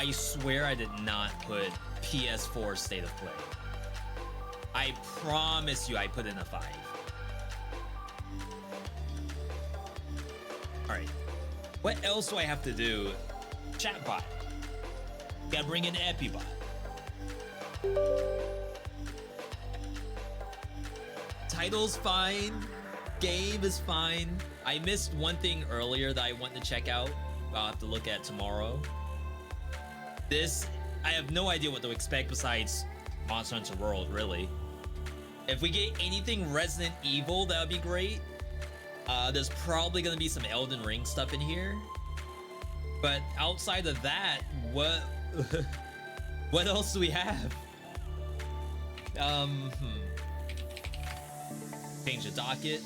I swear I did not put PS4 State of Play. I promise you I put in a 5. Alright. What else do I have to do? Chatbot. Gotta bring in Epibot. Title's fine. Game is fine. I missed one thing earlier that I wanted to check out. I'll have to look at tomorrow. This, I have no idea what to expect besides Monster Hunter World, really. If we get anything Resident Evil, that would be great. There's probably gonna be some Elden Ring stuff in here. But outside of that, what what else do we have? Change the docket.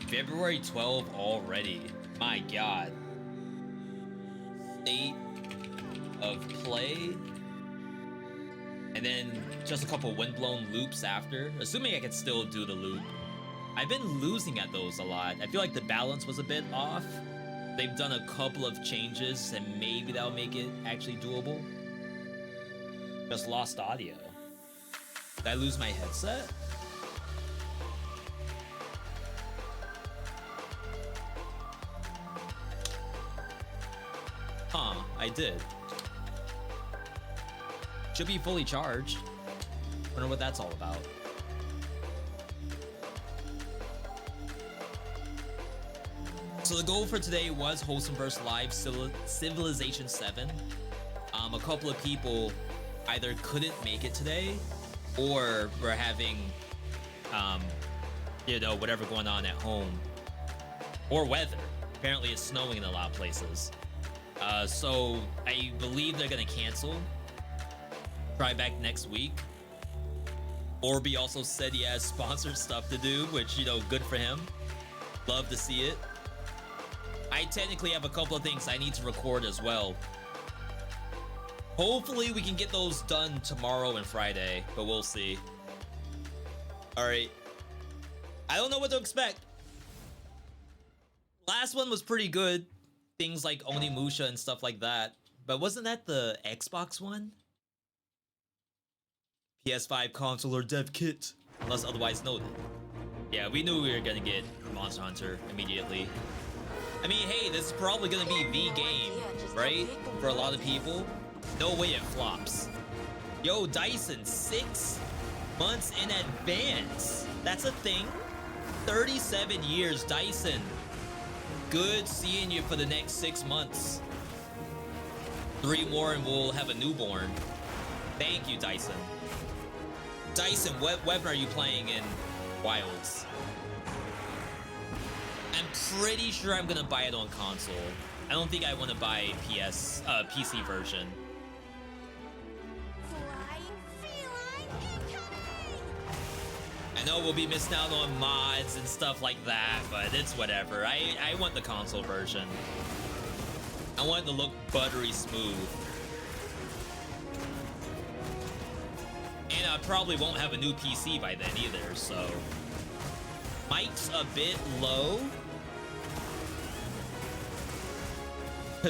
February 12 already. My God. State of Play. And then just a couple windblown loops after. Assuming I can still do the loop. I've been losing at those a lot. I feel like the balance was a bit off. They've done a couple of changes and maybe that'll make it actually doable. Just lost audio. Did I lose my headset? Huh, I did. Should be fully charged. Wonder what that's all about. So the goal for today was Wholesome Burst Live Civilization 7. A couple of people either couldn't make it today or were having, you know, whatever going on at home. Or weather. Apparently it's snowing in a lot of places. So I believe they're gonna cancel. Try back next week. Orby also said he has sponsored stuff to do, which, you know, good for him. Love to see it. I technically have a couple of things I need to record as well. Hopefully we can get those done tomorrow and Friday, but we'll see. Alright. I don't know what to expect. Last one was pretty good. Things like Onimusha and stuff like that. But wasn't that the Xbox one? PS5 console or dev kit, unless otherwise noted. Yeah, we knew we were gonna get Monster Hunter immediately. I mean, hey, this is probably gonna be the game, right? For a lot of people. No way it flops. Yo, Dyson, 6 months in advance. That's a thing. 37 years, Dyson. Good seeing you for the next 6 months. 3 more and we'll have a newborn. Thank you, Dyson. Dyson, what weapon are you playing in Wilds? I'm pretty sure I'm gonna buy it on console. I don't think I want to buy PC version. I know we'll be missing out on mods and stuff like that, but it's whatever. I want the console version. I want it to look buttery smooth. And I probably won't have a new PC by then either, so... Mic's a bit low.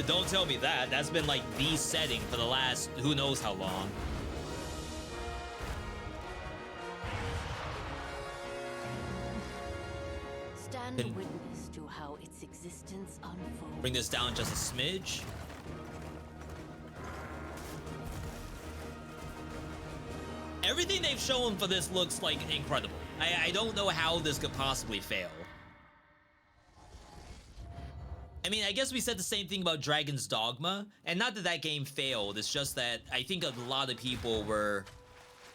Don't tell me that. That's been like the setting for the last who knows how long. Stand witness to how its existence unfolds. Bring this down just a smidge. Everything they've shown for this looks like incredible. I don't know how this could possibly fail. I mean, I guess we said the same thing about Dragon's Dogma, and not that that game failed, it's just that I think a lot of people were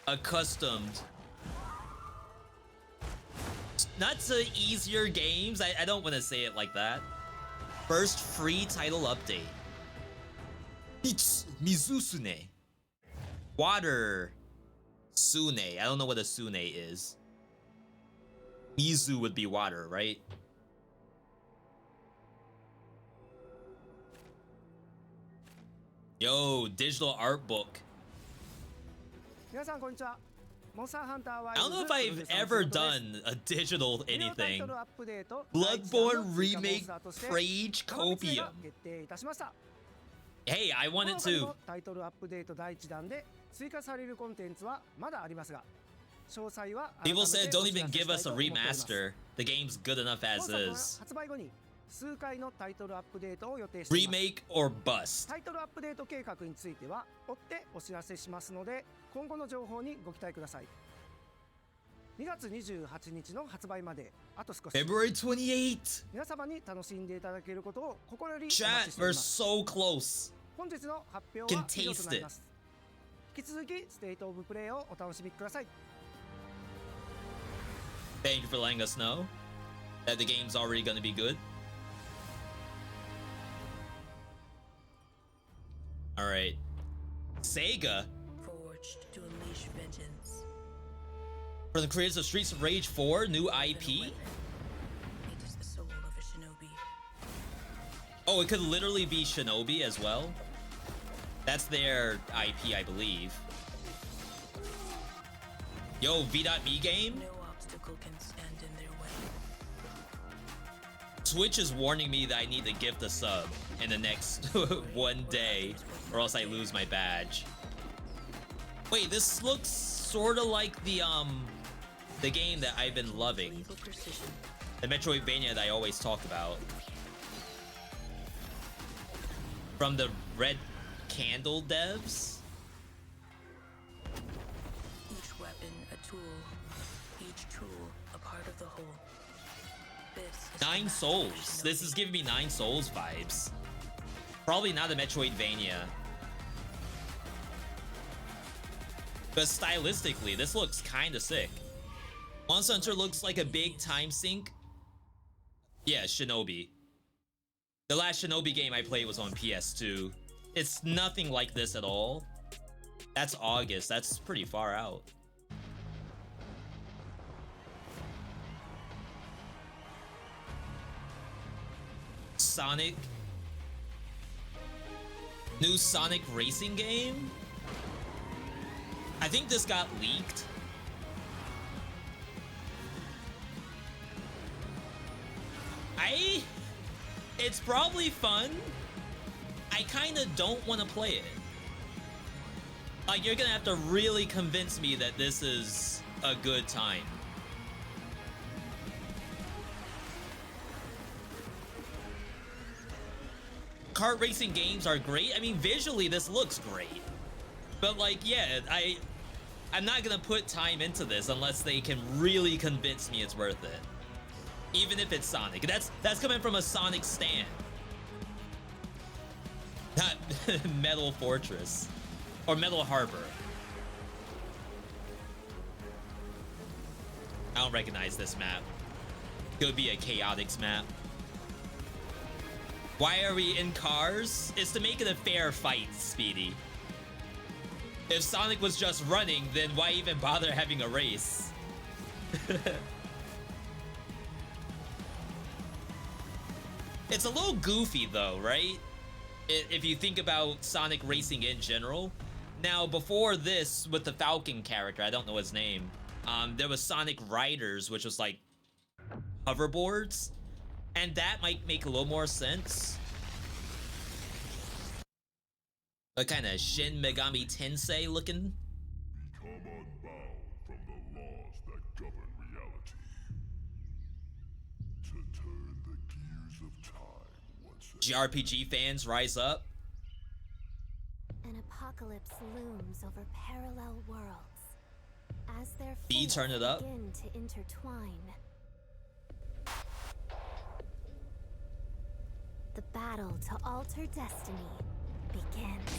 accustomed not to easier games. I don't want to say it like that. First free title update. It's Mizusune. Water Sune. I don't know what a Sune is. Mizu would be water, right? Yo, digital art book. 皆さんこんにちは。I don't know if I've ever done a digital anything. Bloodborne Remake Rage Copium. Hey, I want it too. People said don't even give us a remaster. The game's good enough as is. Remake or bust. タイトルアップデート計画については追ってお知らせしますので、今後の情報にご期待ください。2月28日の発売まであと少し。February 28th. 皆様に楽しんでいただけることを心よりお待ち Chat, しており we're ます。 so close. 本日の発表は以上となります。引き続きステートオブプレイをお楽しみください。Thank you for letting us know that the game's already gonna be good. Alright. Sega? Forged to unleash vengeance. For the creators of Streets of Rage 4, new IP? It is the soul of a shinobi. Oh, it could literally be Shinobi as well? That's their IP, I believe. Yo, V.Me game? No obstacle can stand in their way. Twitch is warning me that I need to gift a sub in the next one day, or else I lose my badge. Wait, this looks sort of like the game that I've been loving. Lethal precision. The Metroidvania that I always talk about. From the Red Candle devs? Each weapon a tool. Each tool a part of the whole. This is 9 the Souls. shinobi. This is giving me 9 Souls vibes. Probably not a Metroidvania. But stylistically, this looks kinda sick. Monster Hunter looks like a big time sink. Yeah, Shinobi. The last Shinobi game I played was on PS2. It's nothing like this at all. That's August. That's pretty far out. Sonic. New Sonic racing game? I think this got leaked. It's probably fun. I kind of don't want to play it. Like, you're gonna have to really convince me that this is a good time. Kart racing games are great. I mean, visually, this looks great. But, like, yeah, I'm not gonna put time into this unless they can really convince me it's worth it. Even if it's Sonic. That's coming from a Sonic stan. Not Metal Fortress. Or Metal Harbor. I don't recognize this map. Could be a Chaotix map. Why are we in cars? It's to make it a fair fight, Speedy. If Sonic was just running, then why even bother having a race? It's a little goofy though, right? If you think about Sonic racing in general. Now, before this, with the Falcon character, I don't know his name, there was Sonic Riders, which was like hoverboards. And that might make a little more sense. A kind of Shin Megami Tensei looking. Become unbound from the laws that govern reality. To turn the gears of time once again. JRPG fans rise up. An apocalypse looms over parallel worlds as their B, fates turn it up. begin to intertwine. The battle to alter destiny begins.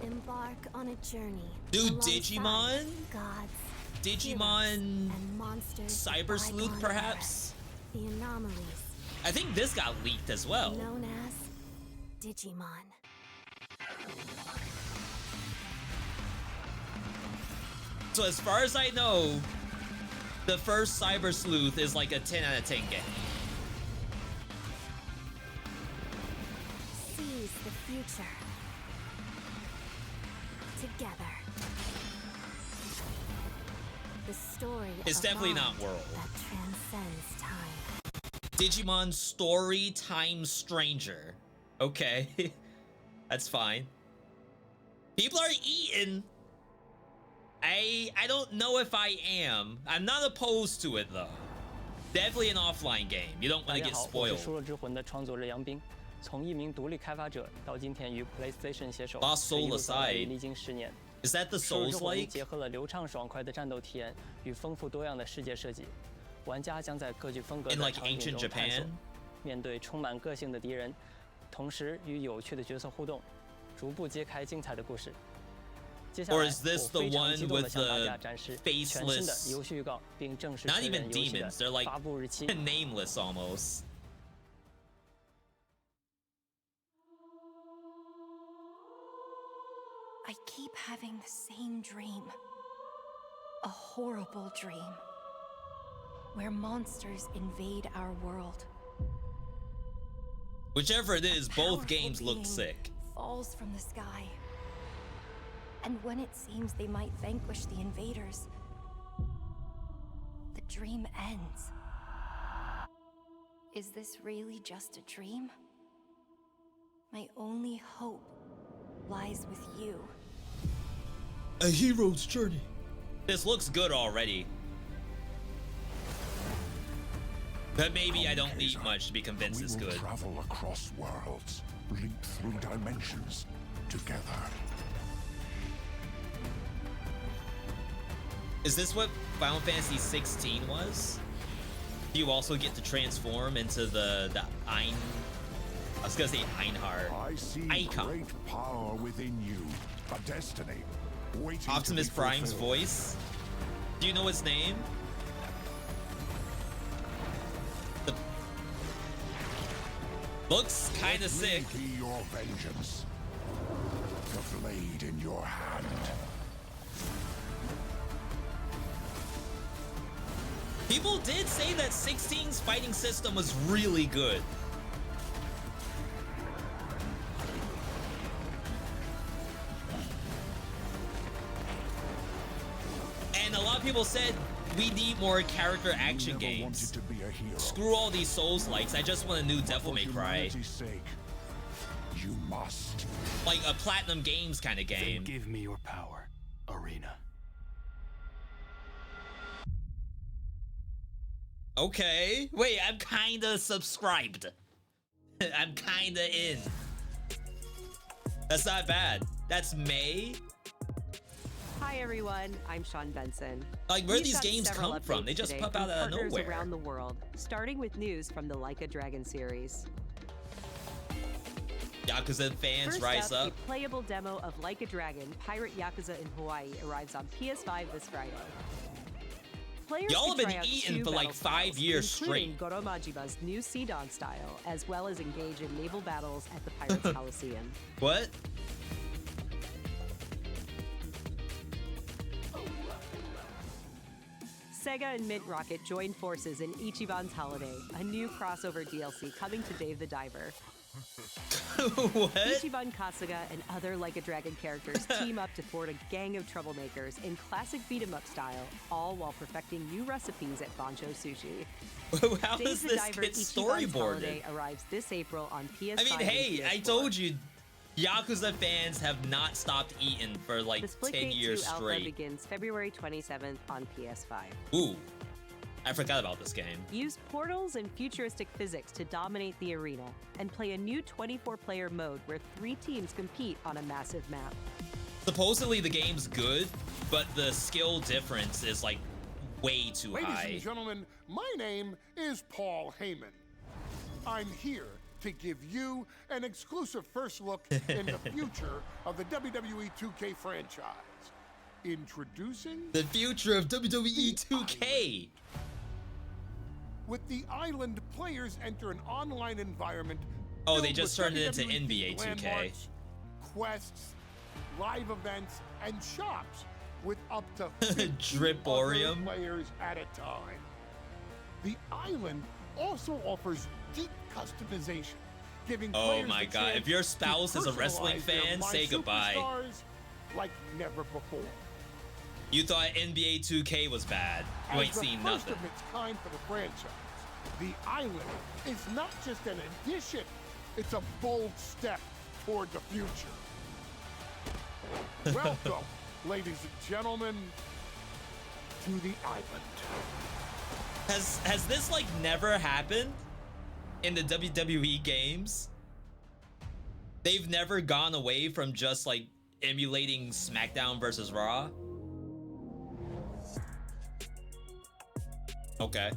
Embark on a journey. Dude, alongside Digimon? Gods, Digimon heroes, and monsters of Cyber Sleuth, bygone perhaps? era. The anomalies I think this got leaked as well. known as Digimon. So as far as I know, the first Cyber Sleuth is like a 10 out of 10 game. Seize the future. Together. The story It's of definitely Mond not world. that transcends time. Digimon Story Time Stranger. Okay. That's fine. People are eating. I don't know if I am. I'm not opposed to it though. Definitely an offline game. You don't want to get 我是 spoiled. 输了之魂的创作日阳冰，从一名独立开发者到今天与 PlayStation 携手， Lost 这一 Soul 路走来 aside 历经10年。 Is that the 输了之魂 Souls-like? 结合了流畅爽快的战斗体验与丰富多样的世界设计，玩家将在各具风格 In 的 like 场景 ancient 中探索 Japan?，面对充满个性的敌人，同时与有趣的角色互动，逐步揭开精彩的故事。接下来， Or 我 is this the 非常 one 激动地 with 向大 the 家展示全新的 faceless- 游戏预告，并正式 Not 确 even 认游戏 demons. They're 的 like 发布日期。 nameless almost. I keep having the same dream. A horrible dream. Where monsters invade our world. Whichever it is, both Powerful games look being sick. Falls from the sky. And when it seems they might vanquish the invaders, the dream ends. Is this really just a dream? My only hope lies with you. A hero's journey. This looks good already. But maybe I don't need much to be convinced it's We will good. travel across worlds, leap through dimensions together. Is this what Final Fantasy 16 was? Do you also get to transform into the Ein? I was gonna say Einhard. I see Icon. great power within you, a destiny waiting Optimus to be Prime's fulfilled. voice. Do you know his name? The... Looks kind of sick. Let me be your vengeance. The blade in your hand. People did say that 16's fighting system was really good. And a lot of people said we need more character action You never games. wanted to be a hero. Screw all these Souls-likes. I just want a new Devil For May Cry. humanity's sake, you must. Like a Platinum Games kind of game. Give me your power, Arena. Okay. Wait, I'm kinda subscribed. I'm kinda in. That's not bad. That's May. Hi everyone, I'm Sean Benson. Like, where We've these got games several come from? updates They just today pop from out of partners nowhere. around the world, starting with news from the Like a Dragon series. Yakuza fans First rise up. a playable demo of Like a Dragon, Pirate Yakuza in Hawaii arrives on PS5 this Friday. Players Y'all can have been try out eating two for like battle 5 styles, years including straight. Goromajima's new Sidon style, as well as engage in naval battles at the Pirates Coliseum. What? Sega and Mint Rocket join forces in Ichiban's Holiday, a new crossover DLC coming to Dave the Diver. What? Ichiban Kasuga and other Like a Dragon characters team up to thwart a gang of troublemakers in classic beat-em-up style, all while perfecting new recipes at Bancho Sushi. How Dave does the this Diver get Ichiban's storyboarded? Holiday arrives this April on PS5 I mean, and hey, I PS4. told you, Yakuza fans have not stopped eating for like The 10 Splitgate years 2 alpha straight. begins February 27th on PS5. Ooh, I forgot about this game. Use portals and futuristic physics to dominate the arena, and play a new 24-player mode where 3 teams compete on a massive map. Supposedly the game's good, but the skill difference is like way too Ladies high. and gentlemen, my name is Paul Heyman. I'm here to give you an exclusive first look in the future of the WWE 2K franchise. Introducing The future of WWE 2K. with the island, players enter an online environment. Oh, they filled just with turned it into WWE NBA 2K. landmarks, quests, live events, and shops with up to 50 other Driporium. players at a time. The island also offers deep customization, giving Oh players my the God, chance if your to spouse is a wrestling personalize their fan, My say goodbye. Superstars like never before. You thought NBA 2K was bad. You ain't seen nothing. Of its kind for the franchise, the island is not just an addition, it's a bold step toward the future. Welcome, ladies and gentlemen, to the island. Has this like never happened in the WWE games? They've never gone away from just like emulating SmackDown versus Raw? Okay.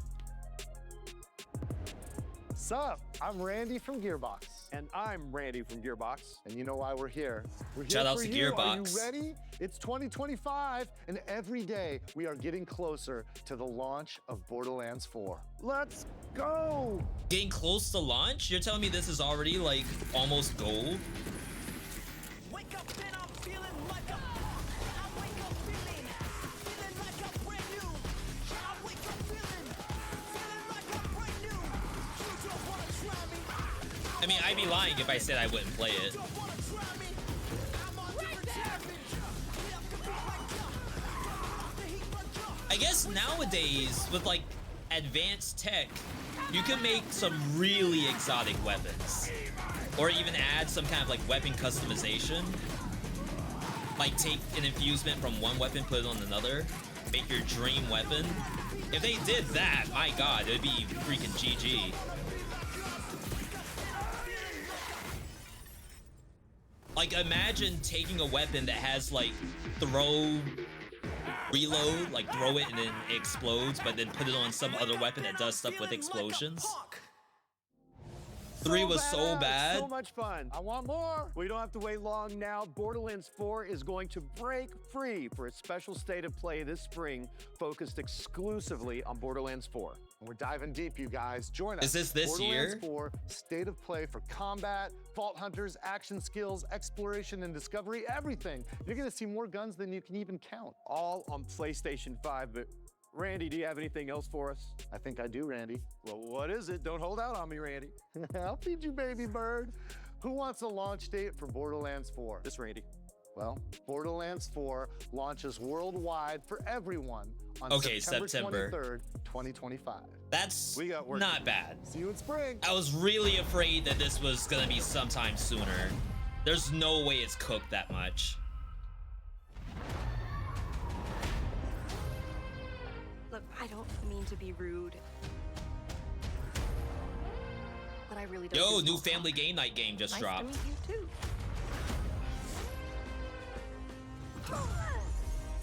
Sup? I'm Randy from Gearbox. And I'm Randy from Gearbox. And you know why we're here. We're here Shout out for to you. Gearbox. Are you ready? It's 2025, and every day we are getting closer to the launch of Borderlands 4. Let's go! Getting close to launch? You're telling me this is already like almost gold? Wake up and I'm feeling like a I wake up feeling like a brand new. I wake up feeling like a brand new. You don't wanna try me. I mean, I'd be lying if I said I wouldn't play it. I guess nowadays, with like advanced tech, you can make some really exotic weapons. Or even add some kind of like weapon customization. Like take an infusement from one weapon, put it on another. Make your dream weapon. If they did that, my god, it'd be freaking GG. Like imagine taking a weapon that has like throw, reload, like throw it and then it explodes, but then put it on some other weapon that does stuff with explosions. 3 was so bad. So much fun. I want more. We don't have to wait long now. Borderlands 4 is going to break free for a special state of play this spring, focused exclusively on Borderlands 4. And we're diving deep, you guys. Join us. Is this year? Borderlands 4, state of play for combat, vault hunters, action skills, exploration and discovery, everything. You're gonna see more guns than you can even count. All on PlayStation 5, but Randy, do you have anything else for us? I think I do, Randy. Well, what is it? Don't hold out on me, Randy. I'll feed you, baby bird. Who wants a launch date for Borderlands 4? This Randy. Well, Borderlands 4 launches worldwide for everyone on September 23rd, 2025. That's we got work not bad. See you in spring. I was really afraid that this was gonna be sometime sooner. There's no way it's cooked that much. Look, I don't mean to be rude, but I really don't. Yo, new family game night game just dropped. Nice to meet you too.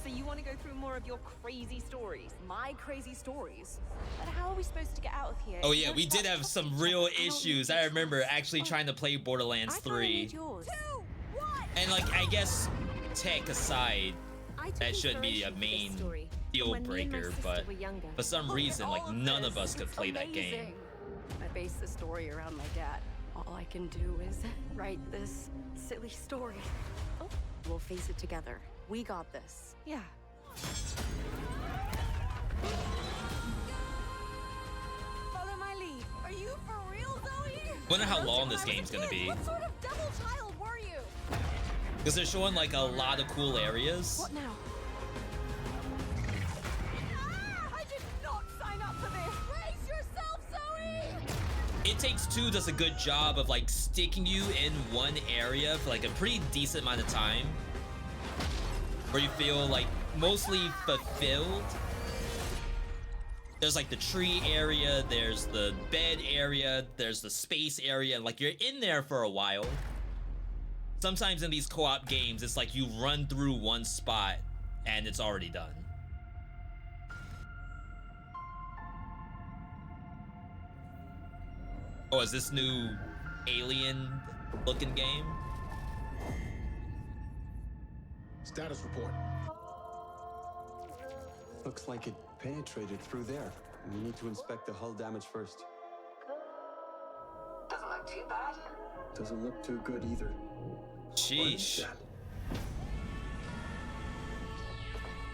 So you want to go through more of your crazy stories? My crazy stories? But how are we supposed to get out of here? Oh yeah, we did have some real issues. I remember actually trying to play Borderlands 3. And like, I guess tech aside, that shouldn't be a main deal breaker, but for some reason, like none of us could play that game. I base the story around my dad. All I can do is write this silly story. Oh, we'll face it together. We got this. Yeah. Follow my lead. Are you for real, Zoe? Wonder how long this game's gonna be. What sort of devil child were you? Because they're showing like a lot of cool areas. What now? I did not sign up for this. Brace yourself, Zoe. It Takes Two does a good job of like sticking you in one area for like a pretty decent amount of time, where you feel like mostly fulfilled. There's like the tree area, there's the bed area, there's the space area, like you're in there for a while. Sometimes in these co-op games, it's like you run through one spot and it's already done. Oh, is this new alien looking game? Status report. Looks like it penetrated through there. We need to inspect the hull damage first. Doesn't look too bad. Doesn't look too good either. Sheesh.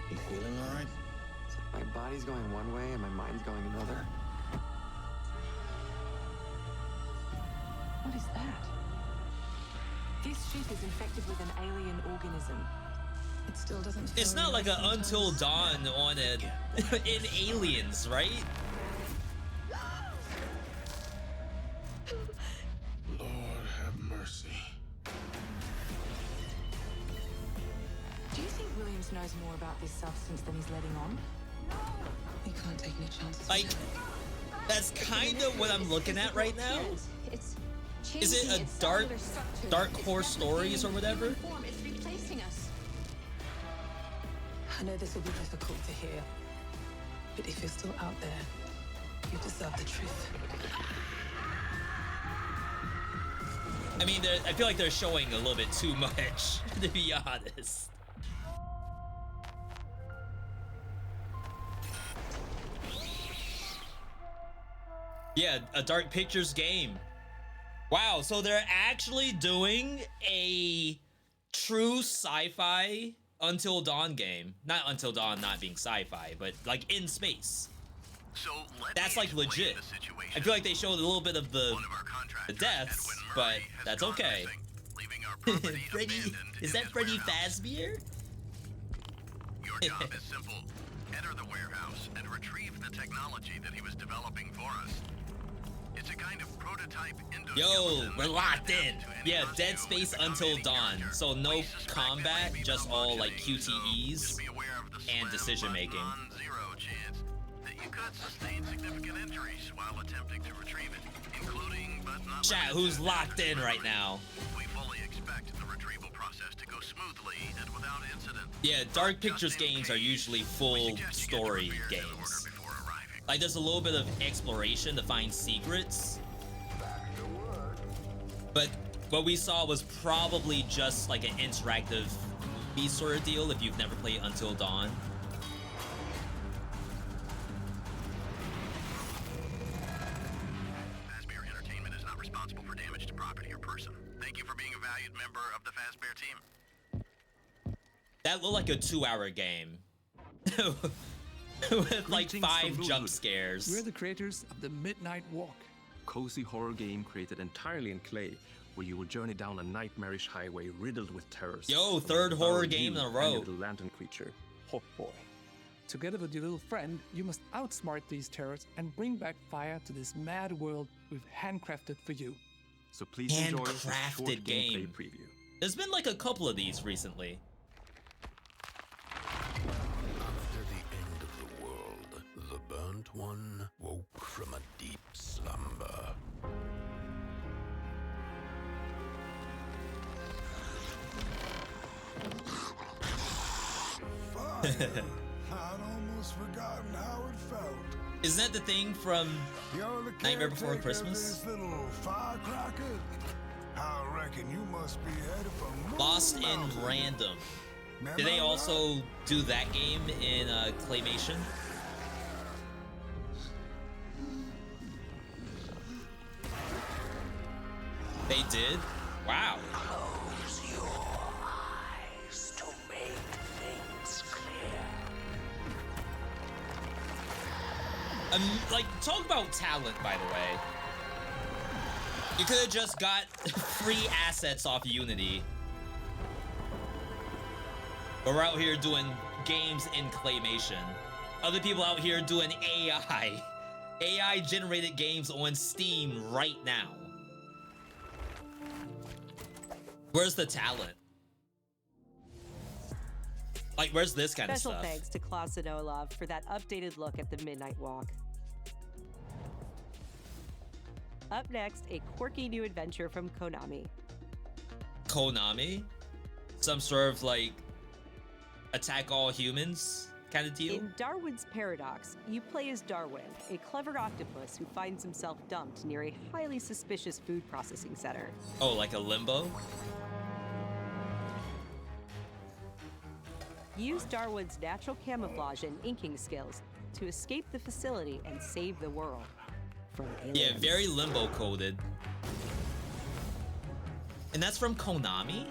You feeling all right? My body's going one way and my mind's going another. What is that? This ship is infected with an alien organism. It still doesn't feel It's not like real a Until sometimes. Dawn on it in Aliens, right? Lord have mercy. Do you think Williams knows more about this substance than he's letting on? We can't take any chances. Like, that's kind of what I'm looking at right now. It's Is it a dark horse stories or whatever? It's replacing us. I know this will be difficult to hear, but if you're still out there, you deserve the truth. I mean, I feel like they're showing a little bit too much, to be honest. Yeah, a Dark Pictures game. Wow, so they're actually doing a true sci-fi Until Dawn game. Not Until Dawn not being sci-fi, but like in space. So that's like legit. I feel like they showed a little bit of the deaths, but that's okay. Freddy, is that Freddy Fazbear? Your job is simple. Enter the warehouse and retrieve the technology that he was developing for us. It's a kind of prototype Yo, we're locked in. Yeah, Dead Space Until Dawn. So no combat, just all like QTEs and decision making. non-zero chance that you could sustain significant injuries while attempting to retrieve it, including but not Chat, who's locked in right now? We fully expect the retrieval process to go smoothly and without incident. Yeah, Dark Pictures games are usually full story games. Like there's a little bit of exploration to find secrets. But what we saw was probably just like an interactive sort of deal if you've never played Until Dawn. Fazbear Entertainment is not responsible for damage to property or person. Thank you for being a valued member of the Fazbear team. That looked like a 2-hour game. With like 5 jump scares. We're the creators of the Midnight Walk, cozy horror game created entirely in clay, where you will journey down a nightmarish highway riddled with terrors. Yo, third horror game in a row. The lantern creature, Hawk Boy. Together with your little friend, you must outsmart these terrors and bring back fire to this mad world we've handcrafted for you. So please enjoy this short Handcrafted gameplay game. preview. There's been like a couple of these recently. After the end of the world, the burnt one woke from a deep slumber. I'd almost forgotten how it felt. Isn't that the thing from You're the Nightmare Before caretaker of Christmas? this little firecracker. I reckon you must be headed for Moon Lost in Mountain. Random. Did they also do that game in Claymation? They did? Wow. Close your eyes to make things clear. Like, talk about talent, by the way. You could have just got free assets off Unity. But we're out here doing games in Claymation. Other people out here doing AI. AI generated games on Steam right now. Where's the talent? Like, where's this kind of Special stuff? thanks to Klaus and Olaf for that updated look at the Midnight Walk. Up next, a quirky new adventure from Konami. Konami? Some sort of like attack all humans kind of deal? In Darwin's Paradox, you play as Darwin, a clever octopus who finds himself dumped near a highly suspicious food processing center. Oh, like a limbo? Use Darwin's natural camouflage and inking skills to escape the facility and save the world from aliens. Yeah, very limbo coded. And that's from Konami?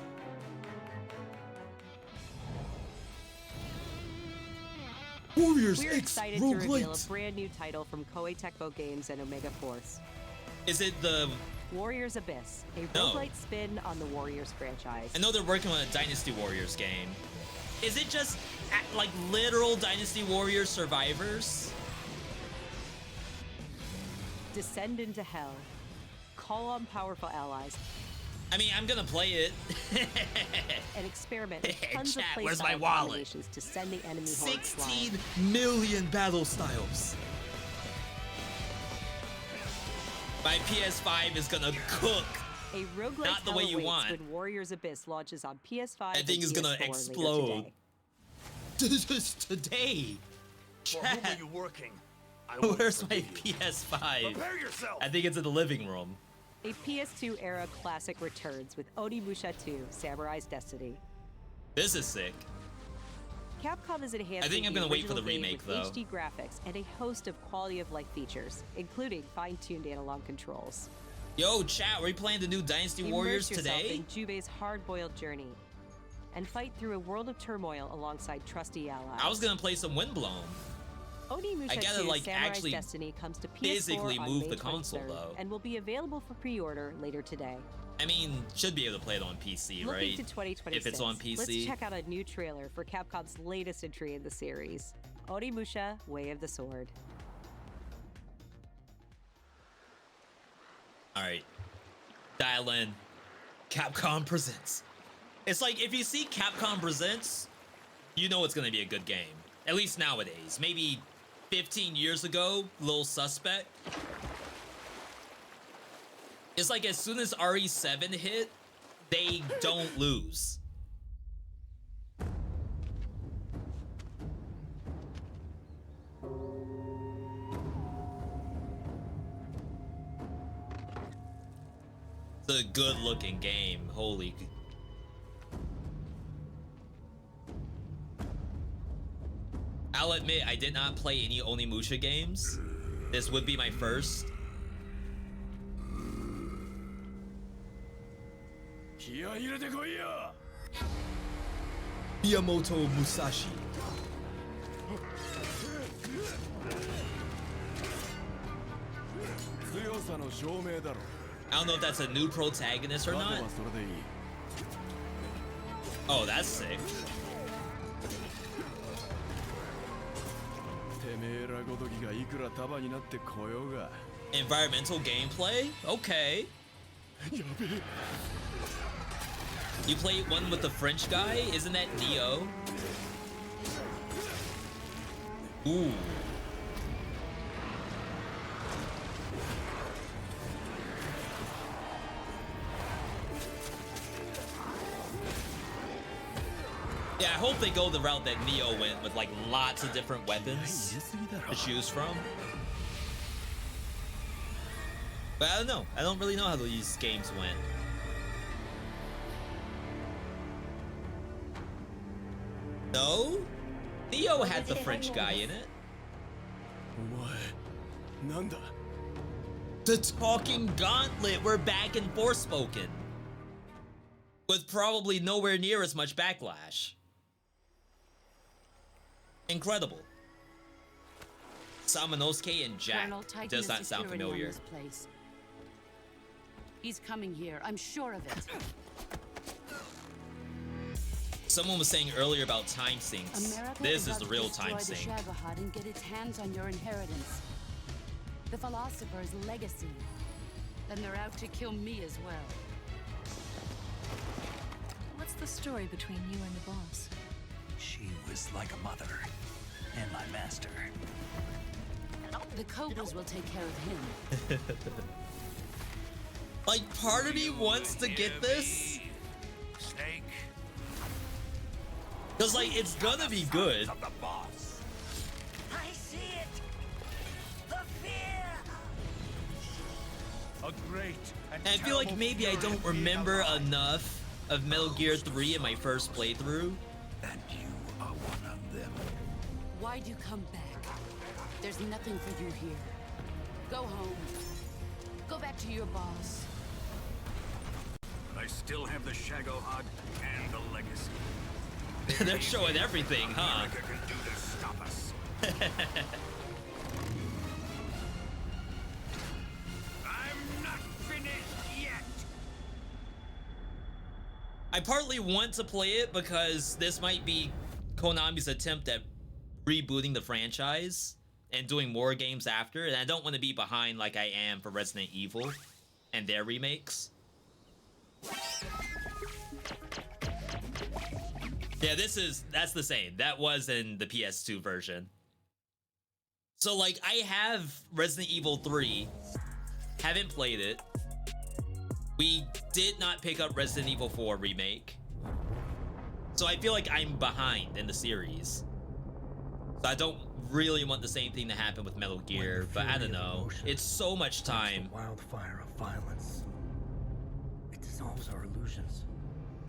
Warriors We're X excited to reveal a roguelite. brand new title from Koei Tecmo Games and Omega Force. Is it the... Warriors Abyss, a No. roguelite spin on the Warriors franchise. I know they're working on a Dynasty Warriors game. Is it just like literal Dynasty Warriors survivors? Descend into hell. Call on powerful allies. I mean, I'm gonna play it. And experiment with tons Chat, of where's my playstyle wallet? combinations to send the enemy hordes 16 flying. million battle styles. My PS5 is gonna cook. A roguelike Not the way you want. when Warriors Abyss launches on PS5 That thing and is gonna PS4 explode. later today. Just today. For whom Chat. are you working? I won't Where's my forgive you. PS5? Prepare yourself. I think it's in the living room. A PS2 era classic returns with Onimusha 2: Samurai's Destiny. This is sick. Capcom is enhancing I think I'm the gonna wait for the original game remake, with though. HD graphics and a host of quality of life features, including fine-tuned analog controls. Yo, chat, are we playing the new Dynasty Warriors Immerse yourself today? in Jubei's hard-boiled journey and fight through a world of turmoil alongside trusty allies. I was gonna play some Windblown. Onimusha I gotta, 2: like, Samurai's actually Destiny comes to PS4 physically on move May the console, 23rd, though. and will be available for pre-order later today. I mean, should be able to play it on PC, Looking right? to 2026, If it's on PC. let's check out a new trailer for Capcom's latest entry in the series, Onimusha: Way of the Sword. All right, dial in. Capcom presents. It's like if you see Capcom presents, you know it's gonna be a good game. At least nowadays. Maybe 15 years ago, little suspect. It's like as soon as RE7 hit, they don't lose. It's a good looking game. Holy. I'll admit, I did not play any Onimusha games. This would be my first. Miyamoto Musashi. I don't know if that's a new protagonist or not. Oh, that's sick. Environmental gameplay? Okay. You play one with the French guy? Isn't that Neo? Ooh. Yeah, I hope they go the route that Neo went with like lots of different weapons to choose from. But I don't know. I don't really know how these games went. No? Neo had the French guy in it. The Talking Gauntlet. We're back in Forspoken. With probably nowhere near as much backlash. Incredible. Samanosuke and Jack Colonel, tighten does the not sound security on familiar. this place. He's coming here. I'm sure of it. Someone was saying earlier about time sinks. America This is about the to real destroy time the sink. Shagohod and get its hands on your inheritance. The philosopher's legacy. Then they're out to kill me as well. What's the story between you and the boss? She was like a mother and my master. The Cobras will take care of him. Like, part of me wants to get this. Snake. Because, like, it's gonna be good. Of the boss. I see it. The fear. A great and And I feel like maybe I don't remember enough of Metal Gear 3 in my first playthrough. And you are one of them. Why'd you come back? There's nothing for you here. Go home. Go back to your boss. I still have the Shagohod and the legacy. They're showing everything, huh? America can do to stop us. I'm not finished yet. I partly want to play it because this might be Konami's attempt at rebooting the franchise and doing more games after, and I don't want to be behind like I am for Resident Evil and their remakes. Yeah, that's the same. That was in the PS2 version. So like I have Resident Evil 3, haven't played it. We did not pick up Resident Evil 4 remake. So I feel like I'm behind in the series. So I don't really want the same thing to happen with Metal Gear, but I don't know. It's so much time. Wildfire of violence. It dissolves our illusions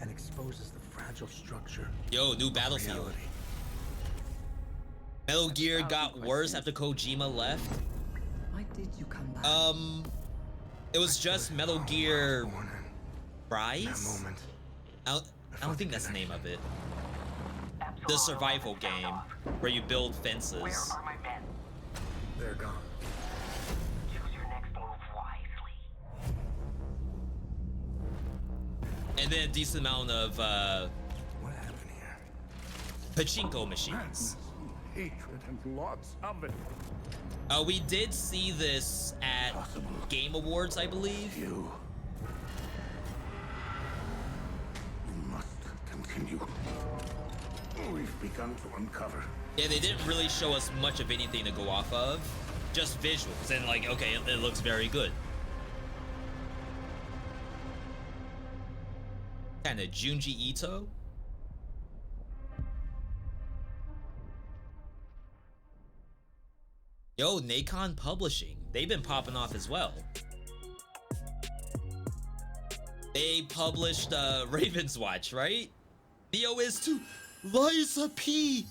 and exposes the fragile structure. Yo, new Battlefield. Metal Gear got worse after Kojima left. Why did you come back? It was just Metal Gear Rise? I don't think that's the name of it. The survival game where you build fences. Where are my men? They're gone. Choose your next move wisely. And then a decent amount of What happened here? pachinko machines. Hatred and lots of it. We did see this at Game Awards, I believe. You must continue. We've begun to uncover. Yeah, they didn't really show us much of anything to go off of. Just visuals, and like, okay, it looks very good. Kinda Junji Ito. Yo, Nacon Publishing. They've been popping off as well. They published Raven's Watch, right? Neo is to Liza P.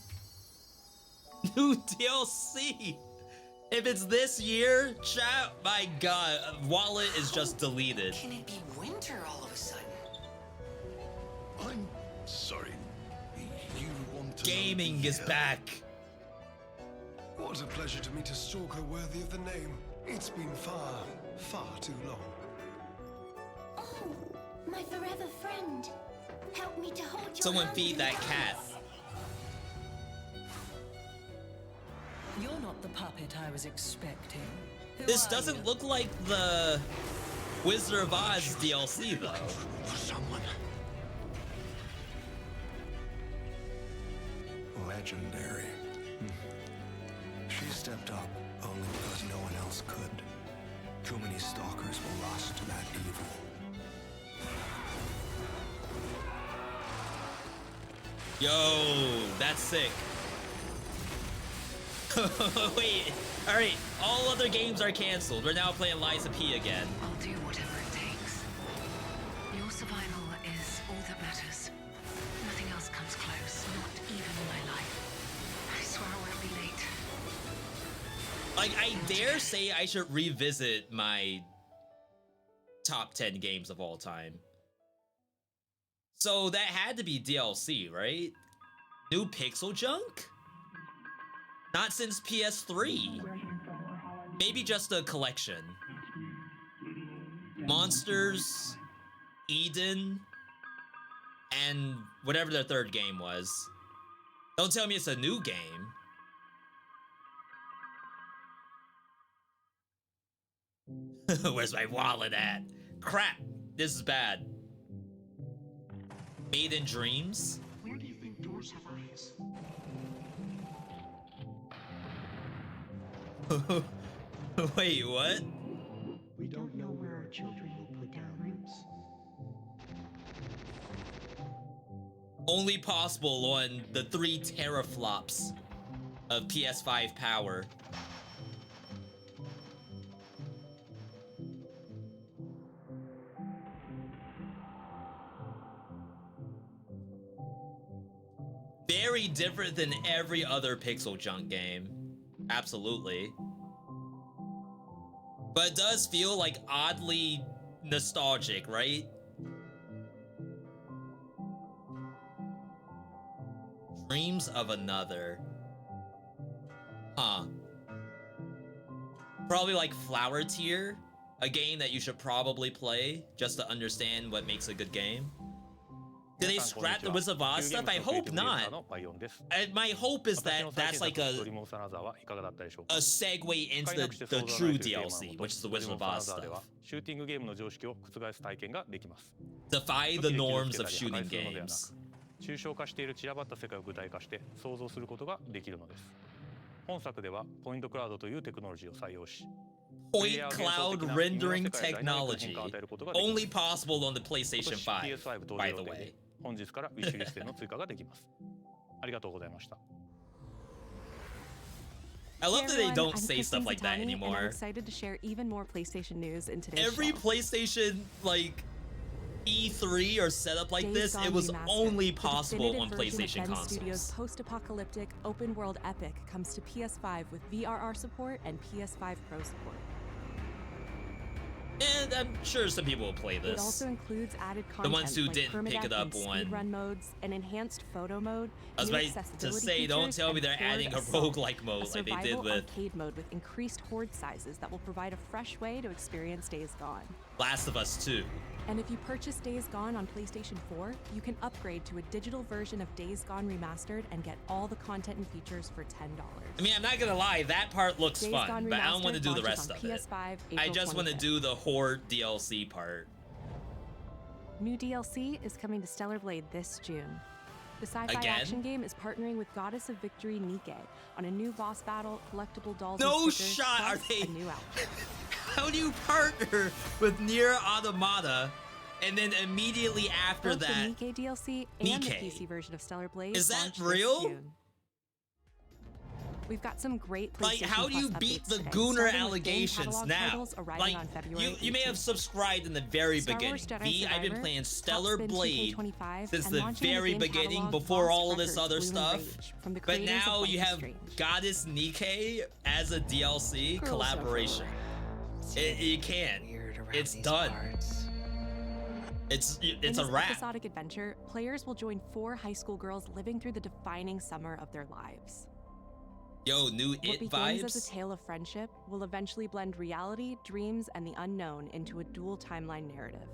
New DLC. If it's this year, chat, my god, wallet is just deleted. Can it be winter all of a sudden? I'm sorry. You want to Gaming is back. What a pleasure to meet a stalker worthy of the name. It's been far, far too long. Oh, my forever friend. Help me to hold your Someone hand feed through that the cat. darkness. You're not the puppet I was expecting. Who This are doesn't you? look like the Wizard of Oz DLC though. For someone. Legendary. She stepped up only because no one else could. Too many stalkers were lost to that evil. Yo, that's sick. Wait, alright, all other games are canceled. We're now playing Liza P again. I'll do whatever it takes. Your survival is all that matters. Nothing else comes close, not even my life. I swear I won't be late. Like, I dare say I should revisit my top 10 games of all time. So that had to be DLC, right? New Pixel Junk? Not since PS3. Maybe just a collection. Monsters, Eden, and whatever their third game was. Don't tell me it's a new game. Where's my wallet at? Crap, this is bad. Made in Dreams? Where do you think doors have eyes? Wait, what? We don't know where our children will put down roots. Only possible on the 3 teraflops of PS5 power. Very different than every other Pixel Junk game. Absolutely. But it does feel like oddly nostalgic, right? Dreams of Another. Huh. Probably like Flower Tier, a game that you should probably play just to understand what makes a good game. Do they scrap the Wizard of Oz stuff? I hope not. My hope is that that's like a segue into the true DLC, which is the Wizard of Oz stuff. シューティングゲームの常識を覆す体験ができます。 Defy the norms of shooting games. 抽象化している散らばった世界を具体化して想像することができるのです。本作ではポイントクラウドというテクノロジーを採用し、 Point cloud rendering technology, only possible on the PlayStation 5, by the way. 本日からウィッシュリストへの追加ができます。ありがとうございました。 I love that they don't say stuff like that anymore. I'm excited to share even more PlayStation news in today's Every show. PlayStation like E3 or setup like this, it was only possible on PlayStation consoles. Studios' post-apocalyptic open-world epic comes to PS5 with VRR support and PS5 Pro support. And I'm sure some people will play this. It also includes added content the ones who like didn't pick it up on run modes, an enhanced photo mode. I was about to say, don't tell me they're adding a roguelike mode like they did with arcade mode with increased horde sizes that will provide a fresh way to experience Days Gone. Last of Us 2. And if you purchase Days Gone on PlayStation 4, you can upgrade to a digital version of Days Gone Remastered and get all the content and features for $10. I mean, I'm not gonna lie, that part looks Days fun, Gone but I don't want to do the launches rest on of it. PS5 I April just want to 25th. do the Horde DLC part. New DLC is coming to Stellar Blade this June. The sci-fi Again? action game is partnering with Goddess of Victory Nike on a new boss battle, collectible dolls, No and stickers, shot, plus are they- a new outfit. How do you partner with Nier Automata and then immediately after Both that? the Nike DLC and the Nikke. PC version of Stellar Blade Is that launch this real? June. We've got some great Like, PlayStation how do you Plus beat updates the today, Gooner starting with game allegations catalog now? titles arriving Like, on February you may have 18th. subscribed in the very Star beginning. Wars Jedi V, I've been Survivor, playing Stellar Top Spin Blade 2K25, since and the launching the very game beginning, catalog before Lost all of this Records, other Bloom and stuff. Rage, from the But creators of now Life you is have Strange. Goddess Nike as a DLC Girls collaboration. You can't. It's done. It's In a this wrap. episodic adventure, players will join 4 high school girls living through the defining summer of their lives. Yo, new What It begins as vibes. a tale of friendship will eventually blend reality, dreams, and the unknown into a dual timeline narrative.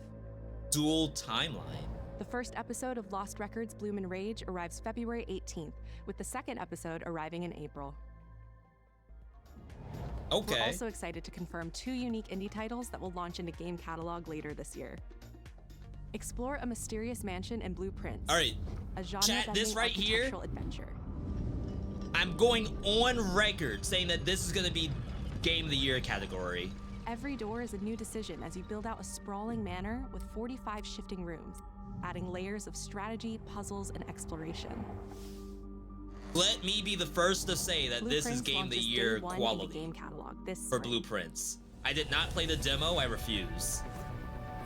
Dual timeline. The first episode of Lost Records Bloom and Rage arrives February 18th, with the second episode arriving in April. Okay. We're also excited to confirm 2 unique indie titles that will launch into game catalog later this year. Explore a mysterious mansion in Blueprints. All right, a chat, genre-bending this right here, architectural adventure. I'm going on record saying that this is gonna be Game of the Year category. Every door is a new decision as you build out a sprawling manor with 45 shifting rooms, adding layers of strategy, puzzles, and exploration. Let me be the first to say that this is Blueprints Game of the launches Year day 1 in the quality game catalog this for spring. Blueprints. I did not play the demo, I refuse.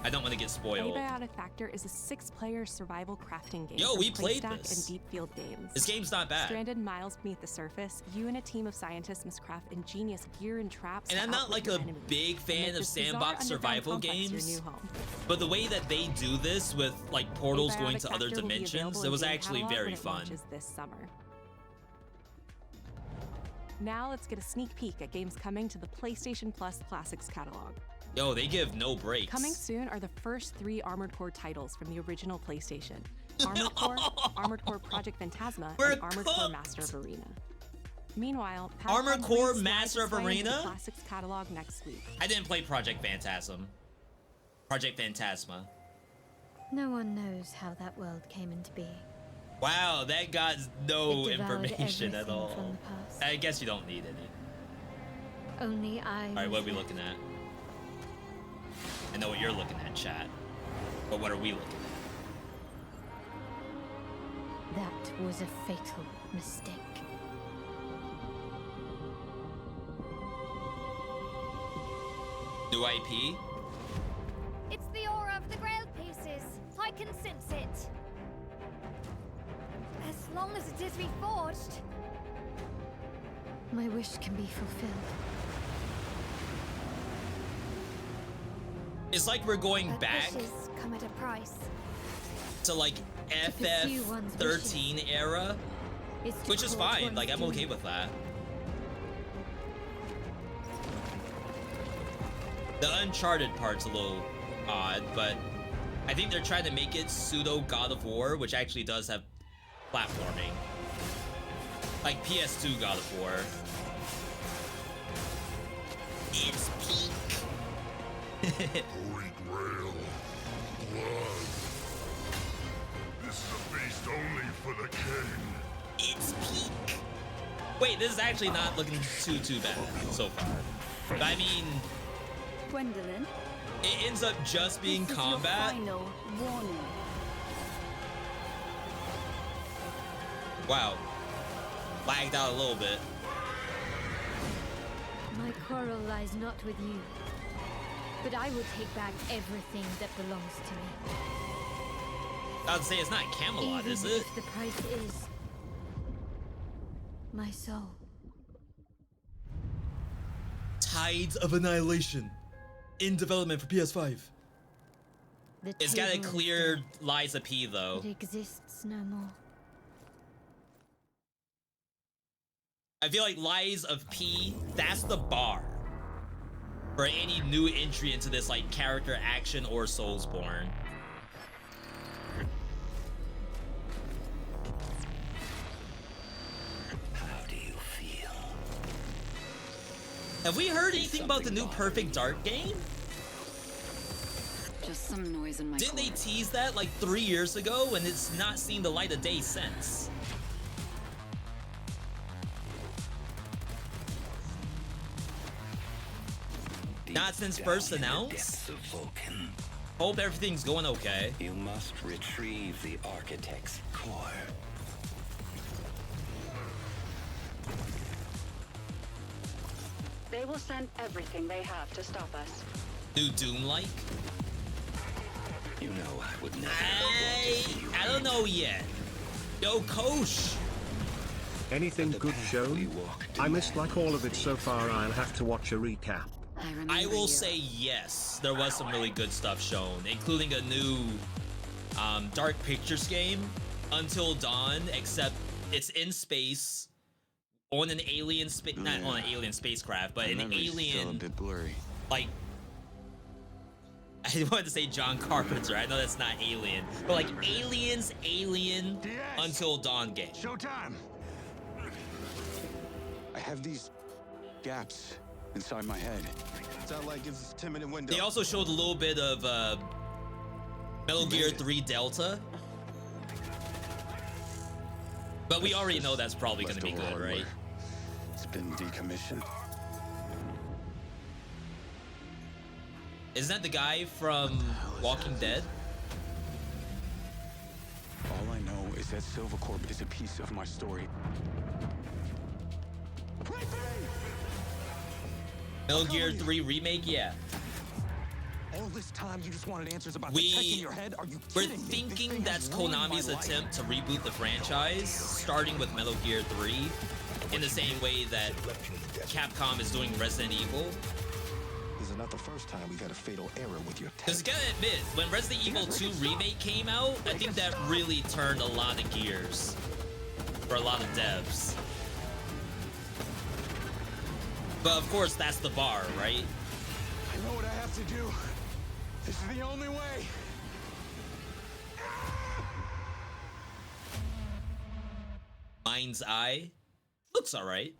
I don't want to get spoiled. Antibiotic Factor is a 6-player survival crafting game. Yo, from we played Playstack this. and Deep Field Games. This game's not bad. Stranded miles beneath the surface, you and a team of scientists must craft ingenious gear and traps. And to I'm not outwit like your a enemies, big and fan make of this bizarre sandbox underground survival complex your games, new home. but the way that they do this with like portals going Antibiotic to other Factor will be dimensions, available it in was game actually catalog very when it fun. launches this summer. Now let's get a sneak peek at games coming to the PlayStation Plus Classics catalog. Yo, they give no breaks. Coming soon are the first 3 Armored Core titles from the original PlayStation. Armored Core, Armored Core Project Phantasma, We're and Armored Core cooked. Master of Arena. Meanwhile, Armored Pathfinder Core 3 slides Master its of way into the Arena? Classics catalog next week. I didn't play Project Phantasm. Project Phantasma. No one knows how that world came into being. Wow, that got no It devoured information at everything all. from the past. I guess you don't need any. Only I. All right, what are we looking at? I know what you're looking at, chat. But what are we looking at? That was a fatal mistake. New IP? It's the aura of the Grail pieces. I can sense it. As long as it is reforged. My wish can be fulfilled. It's like we're going But back wishes come at a price. to like pursue one's FF13 era, It's to which is court fine. one's Like, I'm doom. okay with that. The Uncharted part's a little odd, but I think they're trying to make it pseudo God of War, which actually does have platforming. Like PS2 God of War. It's peak. Holy Grail. Blood. This is a feast only for the king. It's peak. Wait, this is actually not looking too bad so far. But I mean, Gwendolyn, it ends up just being combat. final warning. Wow. Lagged out a little bit. My quarrel lies not with you, but I will take back everything that belongs to me. I would say it's not Camelot, Even is it? if the price is my soul. Tides of Annihilation. In development for PS5. The It's got a table is clear dead. Lies of P though. It exists no more. I feel like Lies of P, that's the bar for any new entry into this like character action or Soulsborne. How do you feel? Have we heard anything about the new Perfect Dark game? Just some noise in my Didn't they core. tease that like 3 years ago and it's not seen the light of day since? Not since first announced? Hope everything's going okay. You must retrieve the architect's core. They will send everything they have to stop us. New Doom-like? You know I would never I don't know yet. Yo, Kosh. Anything good shown? I missed like all of it so far. I'll have to watch a recap. I will say yes. There was some really good stuff shown, including a new Dark Pictures game, Until Dawn, except it's in space on an alien not on an alien spacecraft, but an alien Still a bit blurry. like I wanted to say John Carpenter. I know that's not Alien, but like Alien Until Dawn game. Showtime. I have these gaps inside my head. Satellite gives us a 10-minute window. They also showed a little bit of Metal Gear 3 Delta. But we already know that's probably going to be good, right? It's been decommissioned. Isn't that the guy from Walking Dead? All I know is that Silvercorp is a piece of my story. Metal Gear 3 Remake, yeah. All this time you just wanted answers about the tech in your head? Are you We're kidding me? This thinking thing that's has ruined my Konami's life. attempt to reboot the franchise, starting with Metal Gear 3, in the same way that Capcom is doing Resident Evil. This is not the first time we've had a fatal error with your tech. Because you gotta admit, when Resident Evil 2 Remake came out, I think that really turned a lot of gears for a lot of devs. But of course, that's the bar, right? I know what I have to do. This is the only way. Mind's Eye looks alright.